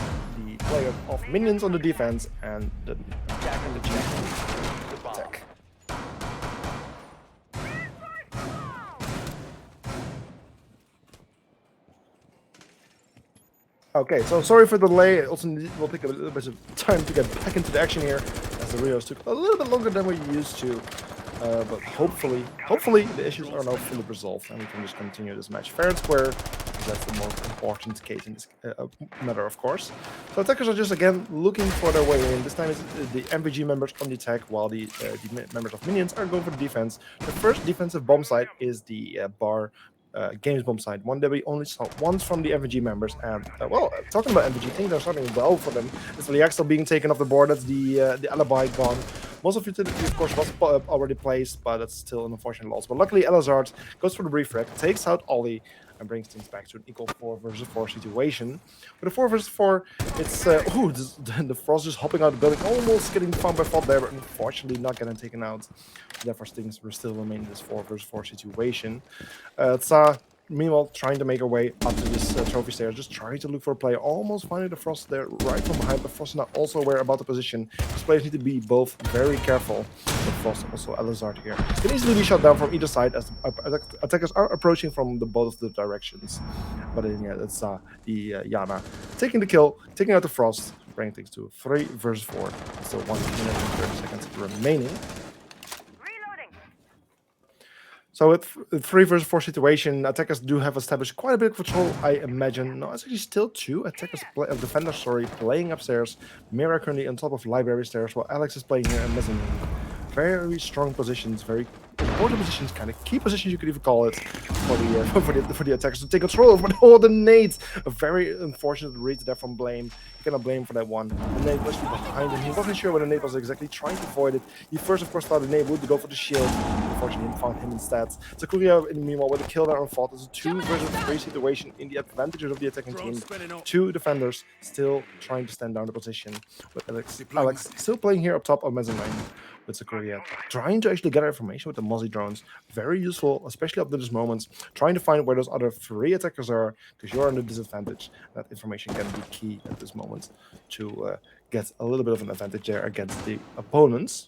the player of minions on the defense and the attack. Okay, so sorry for the delay. It also will take a little bit of time to get back into the action here, as the Rios took a little bit longer than we used to. But hopefully the issues are now fully resolved and we can just continue this match fair and square. That's the most important case in this matter, of course. So attackers are just again looking for their way in. This time it's the MVG members on the attack, while the members of minions are going for the defense. The first defensive bomb site is the bar. Games bomb side, one that we only saw once from the MVG members, and talking about MVG, things are starting well for them. It's Liaxel being taken off the board. That's the alibi gone. Most of utility, of course, was already placed, but that's still an unfortunate loss. But luckily, Elazard goes for the refrag, takes out Ollie, and brings things back to an equal 4 versus 4 situation. With a 4 versus 4, it's the Frost just hopping out of the building, almost getting found by Fod there, but unfortunately not getting taken out. Therefore, things will still remain in this 4 versus 4 situation. Tsa, meanwhile, trying to make her way up to this trophy stairs, just trying to look for a player, almost finding the Frost there right from behind, but Frost is not also aware about the position. These players need to be both very careful. But Frost, also Elazard here, can easily be shot down from either side as attackers are approaching from both of the directions. But in the end, it's the Yana taking the kill, taking out the Frost, bringing things to 3 versus 4. Still 1 minute and 30 seconds remaining. So with 3 versus 4 situation, attackers do have established quite a bit of control, I imagine. No, it's actually still 2 defenders, playing upstairs. Mira currently on top of library stairs, while Alex is playing here in mezzanine. Very strong positions, very important positions, kind of key positions you could even call it, for the attackers to take control of. But all the nades, a very unfortunate read there from Blame. You cannot blame for that one. The nade was behind him. He wasn't sure where the nade was exactly, trying to avoid it. He first, of course, thought the nade would go for the shield. Unfortunately, he found him instead. Sakuria, in the meanwhile, with a kill there on Fought, it's a 2 versus 3 situation in the advantages of the attacking team. 2 defenders still trying to stand down the position. With Alex still playing here up top of mezzanine. With Sakuria trying to actually get information with the Mozzie drones. Very useful, especially up to this moment. Trying to find where those other 3 attackers are, because you're under disadvantage. That information can be key at this moment to get a little bit of an advantage there against the opponents.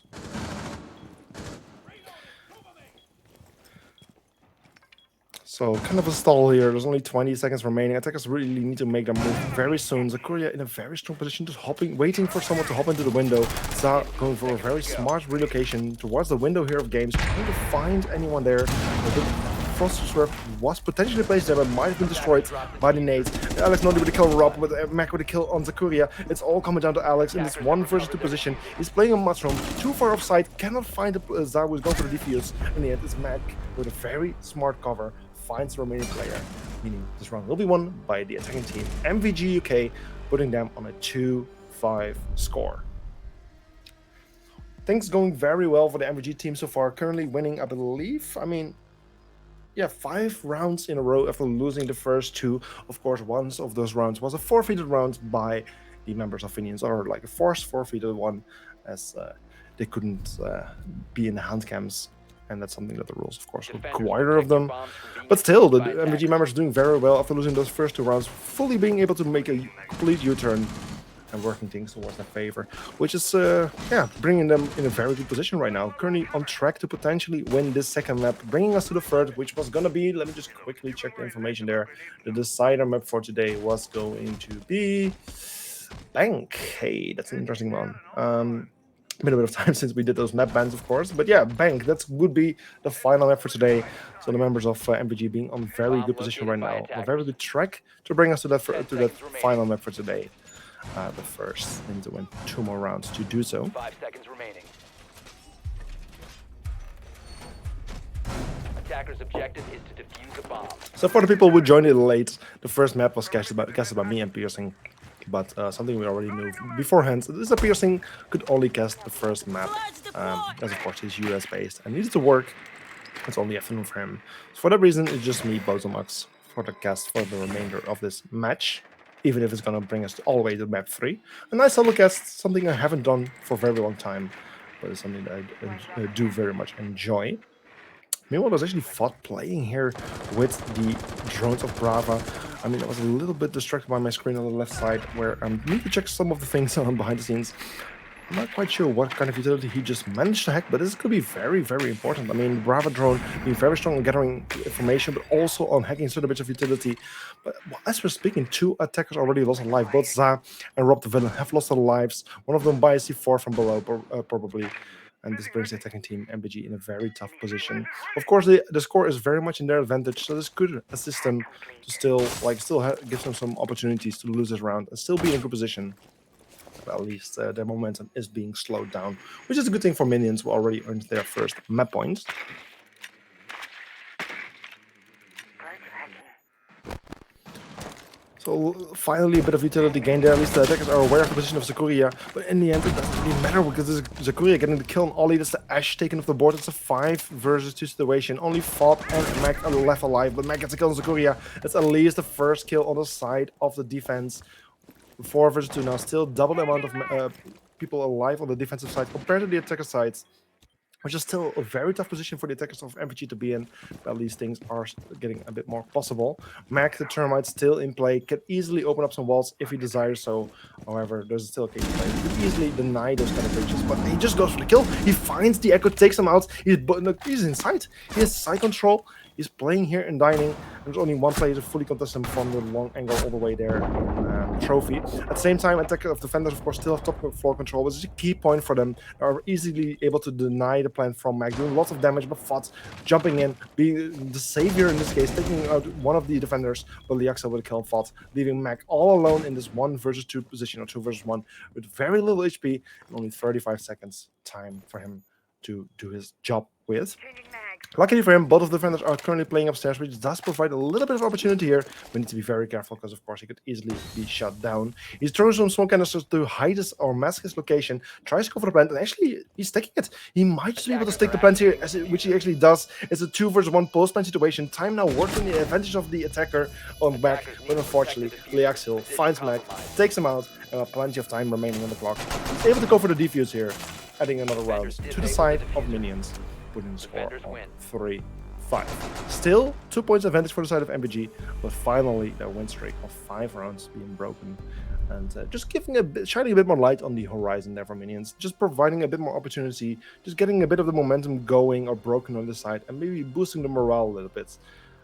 So kind of a stall here. There's only 20 seconds remaining. Attackers really need to make their move very soon. Zakuria in a very strong position, just hopping, waiting for someone to hop into the window. Za going for a very smart relocation towards the window here of games, trying to find anyone there. The Frost Swerve was potentially placed there, but might have been destroyed by the nades. Alex not able to kill Rob, with Mac with a kill on Zakuria. It's all coming down to Alex in this 1 versus 2 position. He's playing on Mushroom, too far offside, cannot find Za, who's going for the defuse. In the end, it's Mac with a very smart cover, finds the remaining player, meaning this round will be won by the attacking team, MVG UK, putting them on a 2-5 score. Things going very well for the MVG team so far, currently winning, I believe, 5 rounds in a row after losing the first 2. Of course, one of those rounds was a forfeited round by the members of Finians, or like a forced forfeited one, as they couldn't be in the hand cams, and that's something that the rules, of course, require of them. But still, the MVG members are doing very well after losing those first 2 rounds, fully being able to make a complete U-turn and working things towards their favor, which is bringing them in a very good position right now. Currently on track to potentially win this second map, bringing us to the third, which was gonna be, let me just quickly check the information there. The decider map for today was going to be Bank. Hey, that's an interesting one. Been a bit of time since we did those map bans, of course, but yeah, Bank, that would be the final map for today. So the members of MVG being on very good position right now, on a very good track to bring us to that final map for today. But first, they need to win 2 more rounds to do so. 5 seconds remaining. Attacker's objective is to defuse a bomb. So for the people who joined it late, the first map was casted by me and Piercing, but something we already knew beforehand. This is Piercing could only cast the first map, as of course he's US based and needs to work. It's only afternoon for him. So for that reason, it's just me, Bozomax, for the cast for the remainder of this match, even if it's going to bring us all the way to map 3. A nice solo cast, something I haven't done for a very long time, but it's something that I do very much enjoy. Meanwhile, I was actually playing here with the drones of Brava. I mean, I was a little bit distracted by my screen on the left side, where I need to check some of the things on behind the scenes. I'm not quite sure what kind of utility he just managed to hack, but this could be very, very important. I mean, Brava drone being very strong on gathering information, but also on hacking certain bits of utility. But as we're speaking, 2 attackers already lost a life. Both Za and Rob the Villain have lost their lives. One of them by a C4 from below, probably. And this brings the attacking team MVG in a very tough position. Of course, the score is very much in their advantage, so this could assist them to still give them some opportunities to lose this round and still be in a good position. But at least their momentum is being slowed down, which is a good thing for Minions, who already earned their first map points. So finally a bit of utility gain there. At least the attackers are aware of the position of Zakuria, but in the end it doesn't really matter because this is Zakuria getting the kill on Ollie. That's the Ash taken off the board. It's a 5 versus 2 situation. Only Fod and Mac are left alive, but Mac gets a kill on Zakuria. That's at least the first kill on the side of the defense. 4 versus 2 now, still double the amount of people alive on the defensive side compared to the attacker sides, which is still a very tough position for the attackers of MVG to be in, but at least things are getting a bit more possible. Mac, the Termite, still in play, can easily open up some walls if he desires so. However, there's still a case play. He could easily deny those kind of breaches, but he just goes for the kill. He finds the Echo, takes him out. He's inside. He has side control. He's playing here and dining. There's only one player to fully contest him from the long angle all the way there in Trophy. At the same time, attacker of defenders, of course, still have top floor control, which is a key point for them. They are easily able to deny the plan from Mac, doing lots of damage, but Fods jumping in, being the savior in this case, taking out one of the defenders, but Liaxel with a kill on Fods, leaving Mac all alone in this 1 versus 2 position, or 2 versus 1, with very little HP and only 35 seconds time for him to do his job with. Luckily for him, both of the defenders are currently playing upstairs, which does provide a little bit of opportunity here. We need to be very careful because, of course, he could easily be shut down. He's throwing some smoke canisters to hide his or mask his location, tries to go for the plant, and actually, he's taking it. He might just be able to stick the plant here, which he actually does. It's a 2 versus 1 post-plant situation. Time now working the advantage of the attacker on Mac, but unfortunately, Liaxil finds Mac, takes him out, and plenty of time remaining on the clock. He's able to go for the defuse here, adding another round to the side of Minions, putting the score on 3-5. Still 2 points advantage for the side of MVG, but finally their win streak of 5 rounds being broken, and just shining a bit more light on the horizon there for Minions, just providing a bit more opportunity, just getting a bit of the momentum going or broken on the side, and maybe boosting the morale a little bit,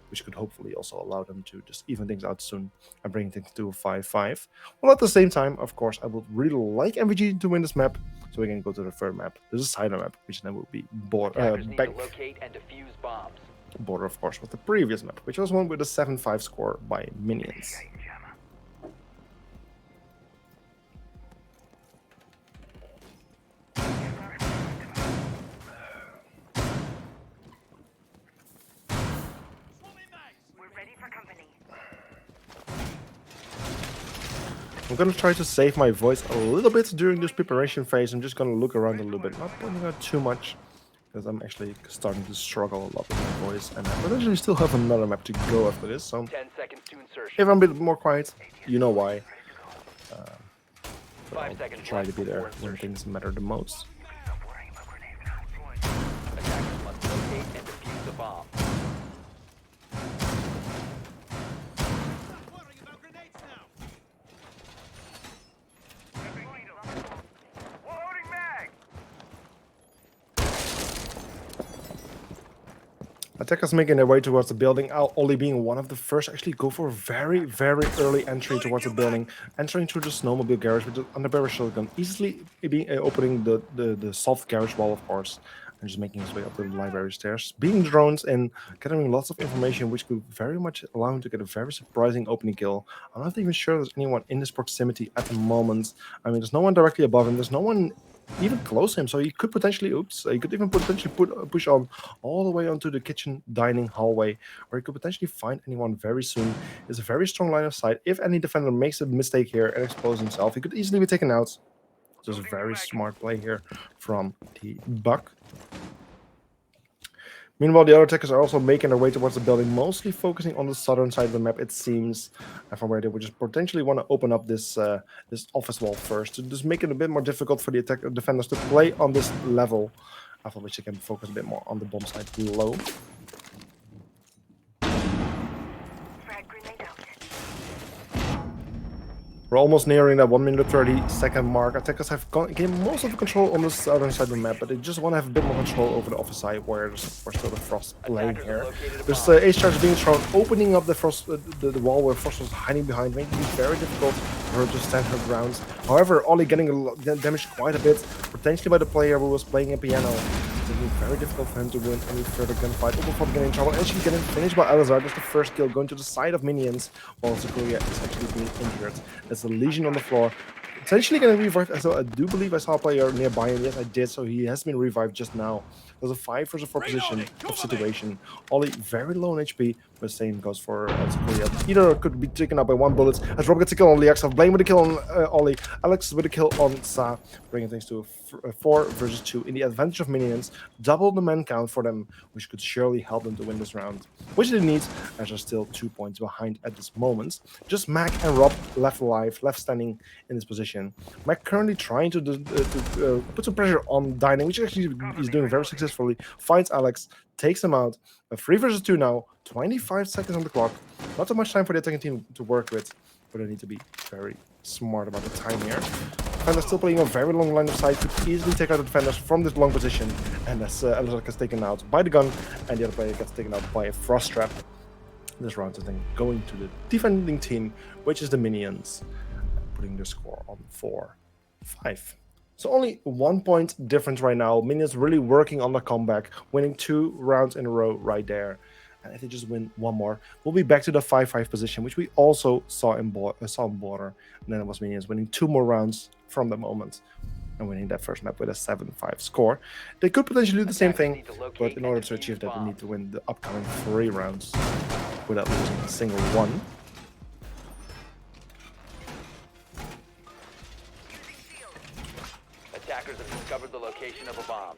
which could hopefully also allow them to just even things out soon and bring things to a 5-5. Well, at the same time, of course, I would really like MVG to win this map, so we can go to the third map. There's a side map, which then will be Attackers need to Bank. locate and defuse bombs. border, of course, was the previous map, which was one with a 7-5 score by minions. I'm gonna try to save my voice a little bit during this preparation phase. I'm just gonna look around a little bit, not pointing out too much, because I'm actually starting to struggle a lot with my voice, and I potentially still have another map to go after this, so 10 seconds to insertion. if I'm a bit more quiet, you know why. But 5 I'll seconds try to left be there before when insertion. things matter the most. Attackers must locate and defuse the bomb. Worrying about grenades now. Attackers making their way towards the building. Ollie being one of the first actually go for a very, very early entry towards the building, entering through the snowmobile garage with the underbarrel shotgun, easily opening the soft garage wall, of course, and just making his way up the library stairs, being drones and gathering lots of information, which could very much allow him to get a very surprising opening kill. I'm not even sure there's anyone in this proximity at the moment. I mean, there's no one directly above him. There's no one even close to him, so he could potentially, he could even potentially push on all the way onto the kitchen dining hallway, where he could potentially find anyone very soon. It's a very strong line of sight. If any defender makes a mistake here and exposes himself, he could easily be taken out. So it's a very smart play here from the Buck. Meanwhile, the other attackers are also making their way towards the building, mostly focusing on the southern side of the map, it seems, and from where they would just potentially want to open up this this office wall first, to just make it a bit more difficult for the defenders to play on this level, after which they can focus a bit more on the bomb side below. We're almost nearing that 1 minute 30-second mark. Attackers have gained most of the control on the southern side of the map, but they just want to have a bit more control over the office side, where there's of course still the Frost playing here. There's ace charge being thrown, opening up the Frost, the wall where Frost was hiding behind, making it very difficult for her to stand her ground. However, Ollie getting damaged quite a bit, potentially by the player who was playing a piano. It's very difficult for him to win any further gunfight. Before getting in trouble, and she's getting finished by Alizar. That's the first kill going to the side of minions, while Zakuria is actually being injured. There's a Legion on the floor, potentially getting revived as well. I do believe I saw a player nearby, and yes, I did. So he has been revived just now. There's a 5 versus 4 position of situation. Ollie very low on HP, but same goes for Zakuria. Either could be taken out by 1 bullet. As Rob gets a kill on Liaxov, Blame with a kill on Ollie, Alex with a kill on Sa, bringing things to a 4 versus 2 in the advantage of minions. Double the man count for them, which could surely help them to win this round, which they need, as they're still 2 points behind at this moment. Just Mac and Rob left alive, left standing in this position. Mac currently trying to put some pressure on Dining, which actually he's doing very successfully. Finds Alex, takes him out. A 3 versus 2 now, 25 seconds on the clock. Not too much time for the attacking team to work with, but they need to be very smart about the time here. Defender still playing a very long line of sight, could easily take out the defenders from this long position. And as Alizar gets taken out by the gun, and the other player gets taken out by a frost trap. This round is then going to the defending team, which is the minions, putting their score on 4-5. So only 1 point difference right now. Minions really working on the comeback, winning 2 rounds in a row right there. And if they just win 1 more, we'll be back to the 5-5 position, which we also saw in Border. And then it was Minions winning 2 more rounds from the moment and winning that first map with a 7-5 score. They could potentially do the same thing, but in order to achieve that, they need to win the upcoming 3 rounds without losing a single one. Attackers have discovered the location of a bomb.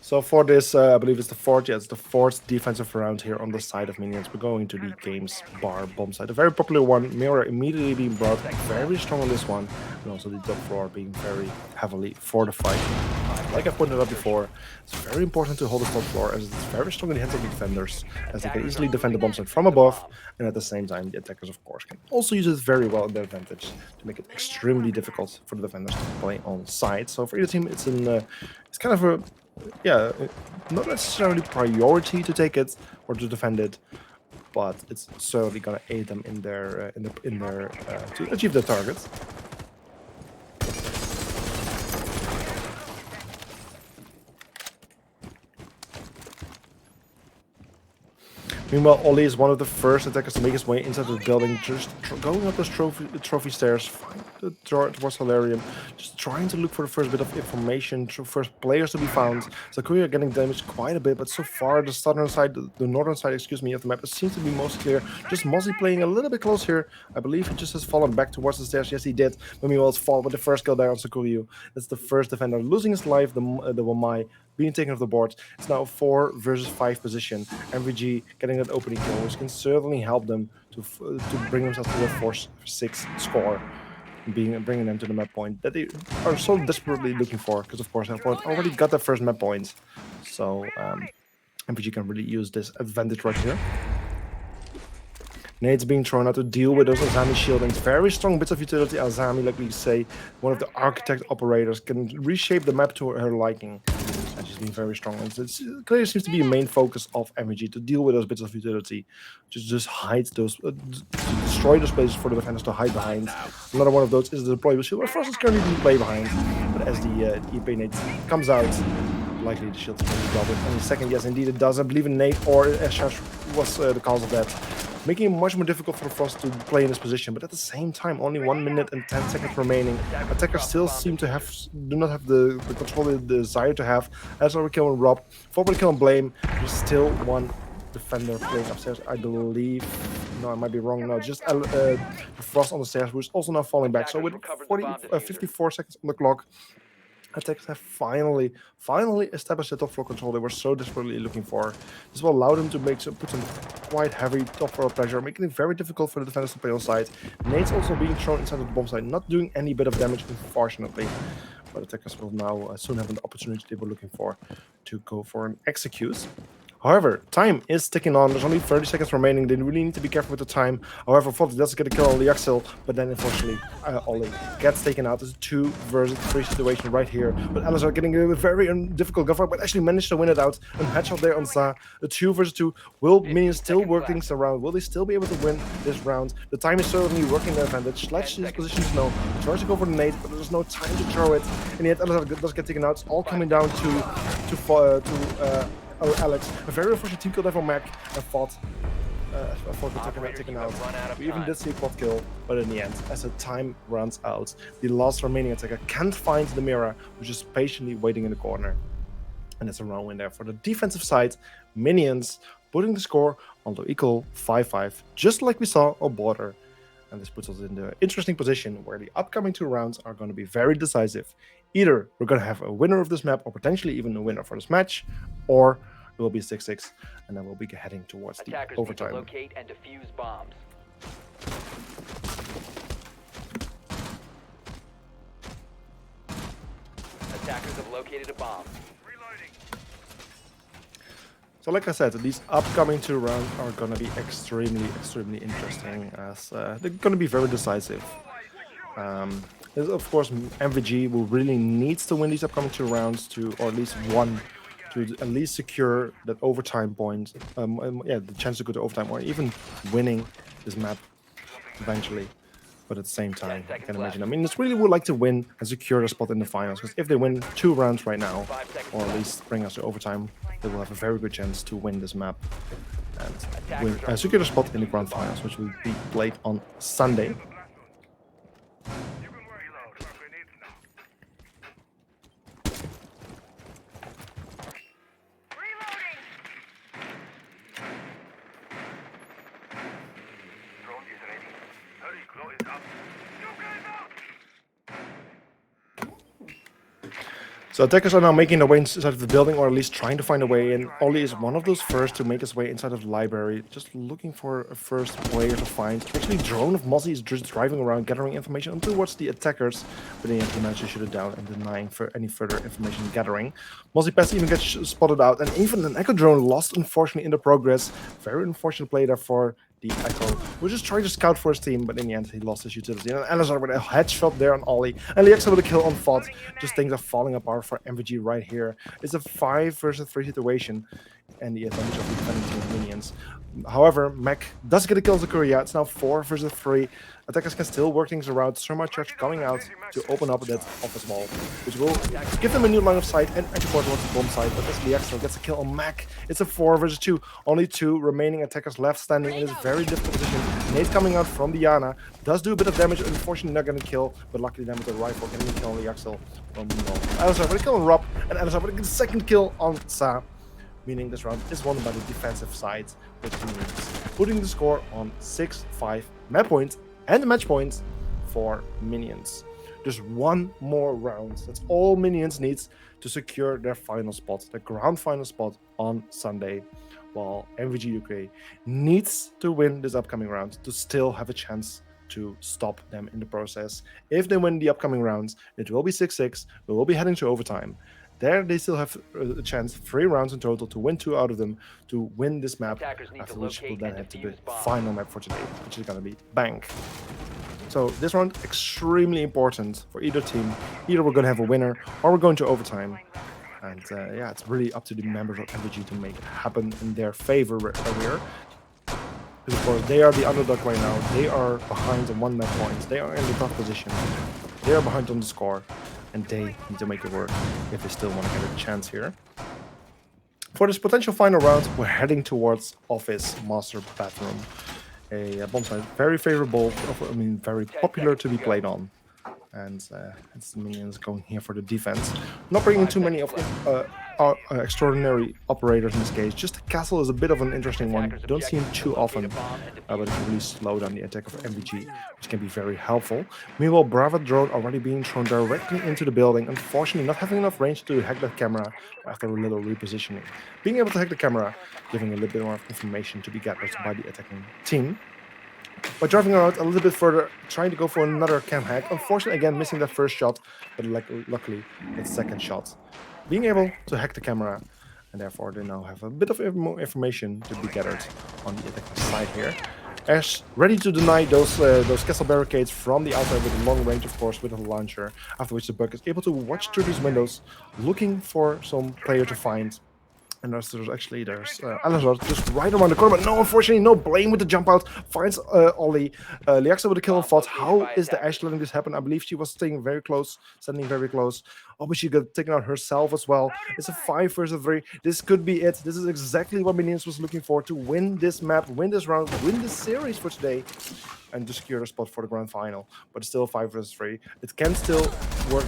So for this, I believe it's the 4th, it's the 4th defensive round here on the side of Minions. We're going to the games bar bomb side, a very popular one. Mirror immediately being brought, very strong on this one, and also the top floor being very heavily fortified. Like I pointed out before, it's very important to hold the top floor, as it's very strong in the hands of the defenders, as they can easily defend the bomb site from above, and at the same time, the attackers, of course, can also use it very well in their advantage to make it extremely difficult for the defenders to play on site. So for either team, it's kind of a, not necessarily priority to take it or to defend it, but it's certainly gonna aid them in their to achieve their targets. Meanwhile, Ollie is one of the first attackers to make his way inside the building, just going up those trophy stairs, towards Solarium, just trying to look for the first bit of information, first players to be found. Sakuya getting damaged quite a bit, but so far the northern side, excuse me, of the map seems to be most clear. Just Mozzie playing a little bit close here. I believe he just has fallen back towards the stairs. Yes, he did. But meanwhile, it's fall with the first kill there on Sakuya. That's the first defender losing his life, the Wamai being taken off the board. It's now a 4 versus 5 position. MVG getting that opening kill, which can certainly help them to bring themselves to a 4-6 score, bringing them to the map point that they are so desperately looking for. Because of course, Hellpoint already got their first map point, so MVG can really use this advantage right here. Nade's being thrown out to deal with those Azami shieldings. Very strong bits of utility. Azami, like we say, one of the architect operators, can reshape the map to her liking. And she's been very strong. And it clearly seems to be a main focus of MVG to deal with those bits of utility. Just hide those, to destroy those places for the defenders to hide behind. Another one of those is the deployable shield, where Frost is currently being played behind. But as the EP Nade comes out, likely the shield's going to be doubled. And in a second, yes, indeed it does. I believe Nade or Eshash was the cause of that, making it much more difficult for Frost to play in this position. But at the same time, only 1 minute and 10 seconds remaining. Attackers still seem to do not have the control they desire to have. As already kill on Rob, forward kill on Blame. There's still one defender playing upstairs, I believe. No, I might be wrong. No, just Frost on the stairs, who is also now falling back. So with 54 seconds on the clock, attackers have finally established the top floor control they were so desperately looking for. This will allow them to put some quite heavy top floor pressure, making it very difficult for the defenders to play on site. Nade's also being thrown inside of the bomb site, not doing any bit of damage, unfortunately. But attackers will now soon have an opportunity they were looking for to go for an execute. However, time is ticking on. There's only 30 seconds remaining. They really need to be careful with the time. However, Vods does get a kill on the Axel, but then unfortunately, Ollie gets taken out. It's a 2 versus 3 situation right here. But Alizar getting a very difficult gunfight, but actually managed to win it out. And headshot there on Sa. The 2 versus 2. Will Minions still work things around? Will they still be able to win this round? The time is certainly working their advantage. Sledge his positions no. He tries to go for the nade, but there's no time to throw it. In the end, Alizar does get taken out. It's all coming down to Alex. A very unfortunate team kill there from Mac and fought taken out. We even did see a quad kill, but in the end, as the time runs out, the last remaining attacker can't find the mirror, which is patiently waiting in the corner. And it's a round win there for the defensive side. Minions putting the score on the equal 5-5, just like we saw on Border. And this puts us in the interesting position where the upcoming 2 rounds are going to be very decisive. Either we're going to have a winner of this map, or potentially even a winner for this match, or it will be 6-6, and then we'll be heading towards the overtime. Locate and defuse bombs. Attackers have located a bomb. So like I said, these upcoming 2 rounds are going to be extremely interesting, as they're going to be very decisive. Of course, MVG will really needs to win these upcoming 2 rounds or at least one, to at least secure that overtime point. The chance to go to overtime, or even winning this map eventually. But at the same time, I can imagine. I mean, this really would like to win and secure a spot in the finals, because if they win 2 rounds right now, or at least bring us to overtime, they will have a very good chance to win this map and secure a spot in the grand finals, which will be played on Sunday. So attackers are now making their way inside of the building, or at least trying to find a way in. Oli is one of those first to make his way inside of the library, just looking for a first player to find. Especially Drone of Mozzie is just driving around, gathering information towards the attackers, but in the end he managed to shoot it down and denying for any further information gathering. Mozzie Pass even gets spotted out, and even an Echo Drone lost, unfortunately, in the progress. Very unfortunate play there for the Echo, who just trying to scout for his team, but in the end he lost his utility. And Alizar with a headshot there on Ollie, and Liaxa with a kill on Vod. Just things are falling apart for MVG right here. It's a 5 versus 3 situation. and the advantage of the defending team minions. However, Mac does get a kill on Korea. It's now 4 versus 3. Attackers can still work things around. Surma Charge coming out to open up that office wall, which will give them a new line of sight and export towards the bomb site. But as Liaxel gets a kill on Mac, it's a 4 versus 2. Only 2 remaining attackers left standing in this very difficult position. Nate coming out from Diana does do a bit of damage. Unfortunately, not going to kill, but luckily then with the rifle getting a kill on Liaxel from Alizar with a kill on Rob, and Alizar with a second kill on Sa. Meaning this round is won by the defensive side with the Minions, putting the score on 6-5 map points and match points for Minions. Just one more round. That's all Minions needs to secure their final spot, the grand final spot on Sunday, while MVG UK needs to win this upcoming round to still have a chance to stop them in the process. If they win the upcoming rounds, it will be 6-6. We will be heading to overtime. There, they still have a chance, 3 rounds in total, to win 2 out of them, to win this map, after which will then head to the final map for today, which is going to be Bank. So this round, extremely important for either team. Either we're going to have a winner, or we're going to overtime. And yeah, it's really up to the members of MVG to make it happen in their favor here. Because of course, they are the underdog right now. They are behind on 1 map points. They are in the tough position. They are behind on the score. And they need to make it work if they still want to get a chance here. For this potential final round, we're heading towards Office Master Bathroom. A bomb site very favorable, I mean very popular to be played on. And it's the Minions going here for the defense. Not bringing too many of extraordinary operators in this case. Just the castle is a bit of an interesting one. Don't see him too often, but it can really slow down the attack of MVG, which can be very helpful. Meanwhile, Brava drone already being thrown directly into the building. Unfortunately, not having enough range to hack that camera after a little repositioning. Being able to hack the camera, giving a little bit more information to be gathered by the attacking team. By driving around a little bit further, trying to go for another cam hack. Unfortunately, again, missing that first shot, but luckily, that second shot. Being able to hack the camera, and therefore they now have a bit of more information to be gathered on the attacking side here. Ash ready to deny those castle barricades from the outside with a long range, of course, with a launcher. After which the Buck is able to watch through these windows, looking for some player to find. And there's Alizar just right around the corner, but no, unfortunately, no blame with the jump out. Finds Ollie. Liaxa with a kill on Vods. How is the Ash letting this happen? I believe she was staying very close, standing very close. Oh, but she got taken out herself as well. It's a 5 versus 3. This could be it. This is exactly what Minions was looking for, to win this map, win this round, win this series for today, and to secure a spot for the grand final. But it's still 5 versus 3. It can still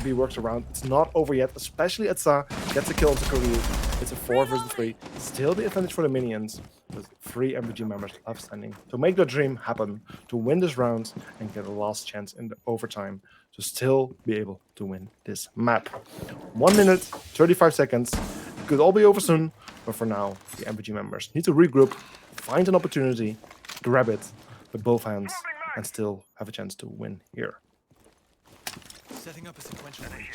be worked around. It's not over yet, especially Etsa gets a kill onto Koryu. It's a 4 versus 3. Still the advantage for the Minions, with 3 MVG members left standing to make their dream happen, to win this round and get a last chance in the overtime to still be able to win this map. 1 minute, 35 seconds. It could all be over soon, but for now, the MVG members need to regroup, find an opportunity, grab it with both hands, and still have a chance to win here. Setting up a sequential breach.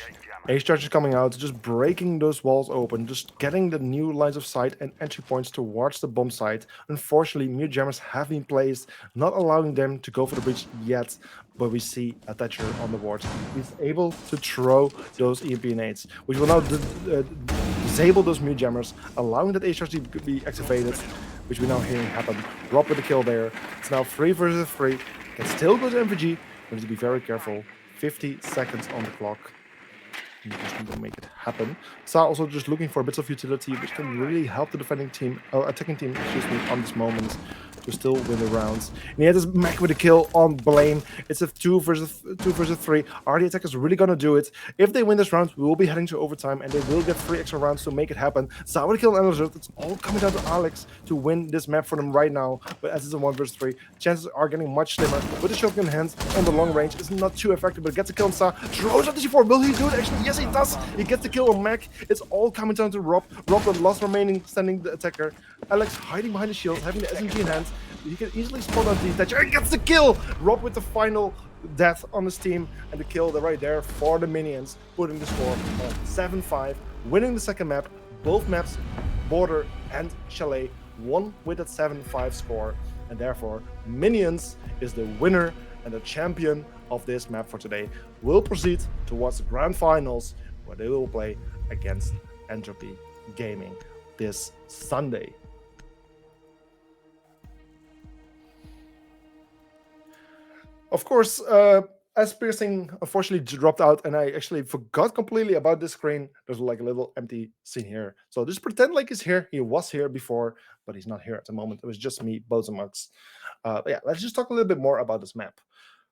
Ace Charge is coming out, just breaking those walls open, just getting the new lines of sight and entry points towards the bomb site. Unfortunately, mute jammers have been placed, not allowing them to go for the breach yet, but we see a Thatcher on the board. He's able to throw those EMP nades, which will now disable those mute jammers, allowing that Ace Charge to be activated, which we now hearing happen. Rob with the kill there. It's now 3 versus 3. Can still go to MVG, but need to be very careful. 50 seconds on the clock. You just need to make it happen. Sa also just looking for bits of utility, which can really help the defending team, attacking team, on this moment to still win the rounds. And he had this Mac with a kill on Blame. It's a 2 versus 3. Are the attackers really gonna do it? If they win this round, we will be heading to overtime, and they will get 3 extra rounds to make it happen. Sa with a kill on Alizar. It's all coming down to Alex to win this map for them right now. But as it's a 1 versus 3, chances are getting much slimmer. With the shotgun hands on the long range, it's not too effective, but gets a kill on Sa. Throws out the C4. Will he do it? Actually, yes, he does. He gets the kill on Mac. It's all coming down to Rob. Rob, the last remaining standing attacker. Alex hiding behind the shield, having the SMG in hand. He can easily spot out the Thatcher and gets the kill. Rob with the final death on his team, and the kill right there for the Minions, putting the score on 7-5, winning the second map. Both maps, Border and Chalet, won with that 7-5 score, and therefore Minions is the winner and the champion of this map for today. Will proceed towards the grand finals, where they will play against Entropy Gaming. this Sunday. Of course, as Piercing unfortunately dropped out, and I actually forgot completely about this screen. There's like a little empty scene here. So just pretend like he's here. He was here before, but he's not here at the moment. It was just me, Boats and Mux. Yeah, let's just talk a little bit more about this map.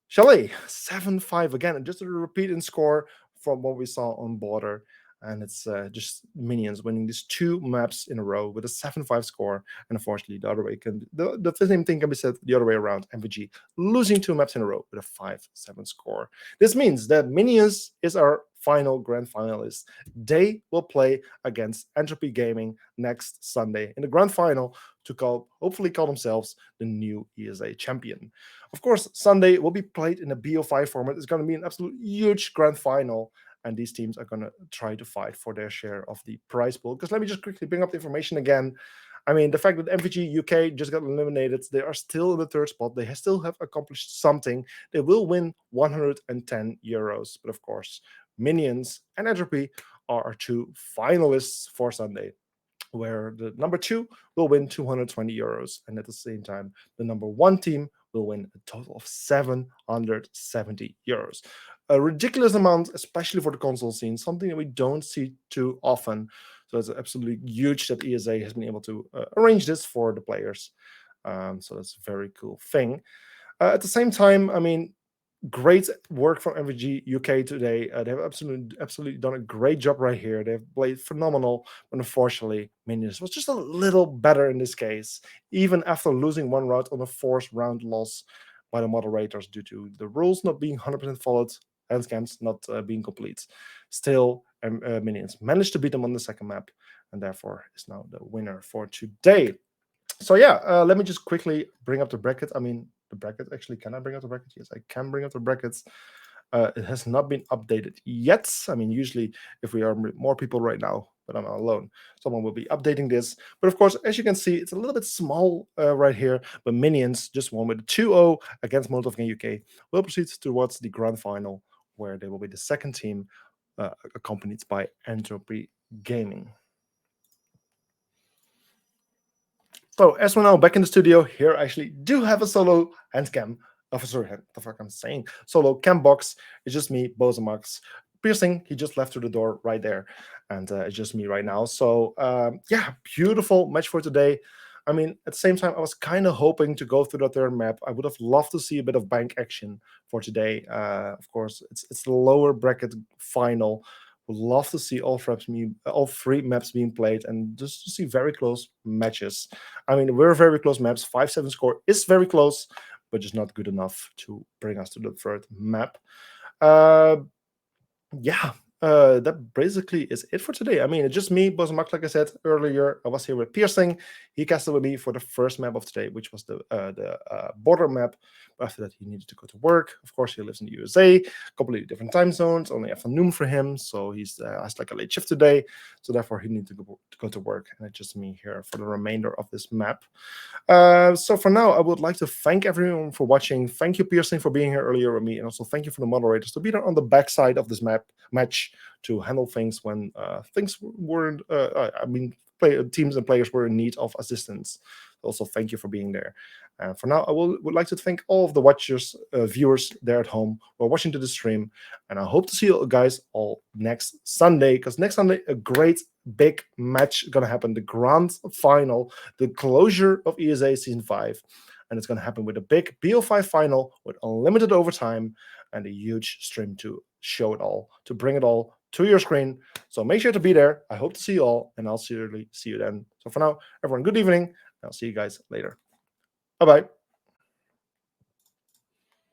Chalet, 7-5 again, and just a repeat in score from what we saw on Border. And it's just Minions winning these 2 maps in a row with a 7-5 score. And unfortunately, the other way the same thing can be said the other way around. MVG losing 2 maps in a row with a 5-7 score. This means that Minions is our final grand finalist. They will play against Entropy Gaming next Sunday in the grand final to hopefully call themselves the new ESA champion. Of course, Sunday will be played in a BO5 format. It's going to be an absolute huge grand final. And these teams are going to try to fight for their share of the prize pool. Because let me just quickly bring up the information again. I mean, the fact that MVG UK just got eliminated, they are still in the 3rd spot. They still have accomplished something. They will win 110 euros. But of course, Minions and Entropy are our 2 finalists for Sunday, where the number 2 will win 220 euros. And at the same time, the number 1 team will win a total of 770 euros. A ridiculous amount, especially for the console scene, something that we don't see too often. So it's absolutely huge that ESA has been able to arrange this for the players. So that's a very cool thing. At the same time, I mean, great work from MVG UK today. They have absolutely done a great job right here. They've played phenomenal, but unfortunately, Minions was just a little better in this case, even after losing 1 round on a forced round loss by the moderators due to the rules not being 100% followed and scams not being complete. Still, Minions managed to beat them on the 2nd map, and therefore is now the winner for today. So yeah, let me just quickly bring up the bracket. I mean, the bracket, actually, can I bring up the bracket? Yes, I can bring up the brackets. It has not been updated yet. I mean, usually if we are more people right now, but I'm not alone, someone will be updating this. But of course, as you can see, it's a little bit small right here, but Minions just won with a 2-0 against Molotov in UK. Will proceed towards the grand final, where they will be the 2nd team, accompanied by Entropy Gaming. So as we're now back in the studio, here I actually do have a solo hand cam. Sorry, what the fuck I'm saying? Solo cam box. It's just me, Bose and Max. Piercing, he just left through the door right there. And it's just me right now. So yeah, beautiful match for today. I mean, at the same time, I was kind of hoping to go through the 3rd map. I would have loved to see a bit of bank action for today. Of course, it's the lower bracket final. Would love to see all 3 maps being played and just to see very close matches. I mean, we're very close maps. 5-7 score is very close, but just not good enough to bring us to the 3rd map. Yeah, that basically is it for today. I mean, it's just me, Bosmack. Like I said earlier, I was here with Piercing. He casted with me for the 1st map of today, which was the border map. But after that, he needed to go to work. Of course, he lives in the USA, completely different time zones, only afternoon for him. So he's has like a late shift today. So therefore, he needs to go to work. And it's just me here for the remainder of this map. So for now, I would like to thank everyone for watching. Thank you, Piercing, for being here earlier with me. And also thank you for the moderators to be there on the backside of this match to handle things when things weren't, teams and players were in need of assistance. Also, thank you for being there. For now, I would like to thank all of the watchers, viewers there at home who are watching to the stream. And I hope to see you guys all next Sunday, because next Sunday, a great big match going to happen. The grand final, the closure of ESA Season 5. And it's going to happen with a big BO5 final with unlimited overtime and a huge stream to show it all, to bring it all to your screen. So make sure to be there. I hope to see you all, and I'll see you then. So for now, everyone, good evening. I'll see you guys later. Bye-bye.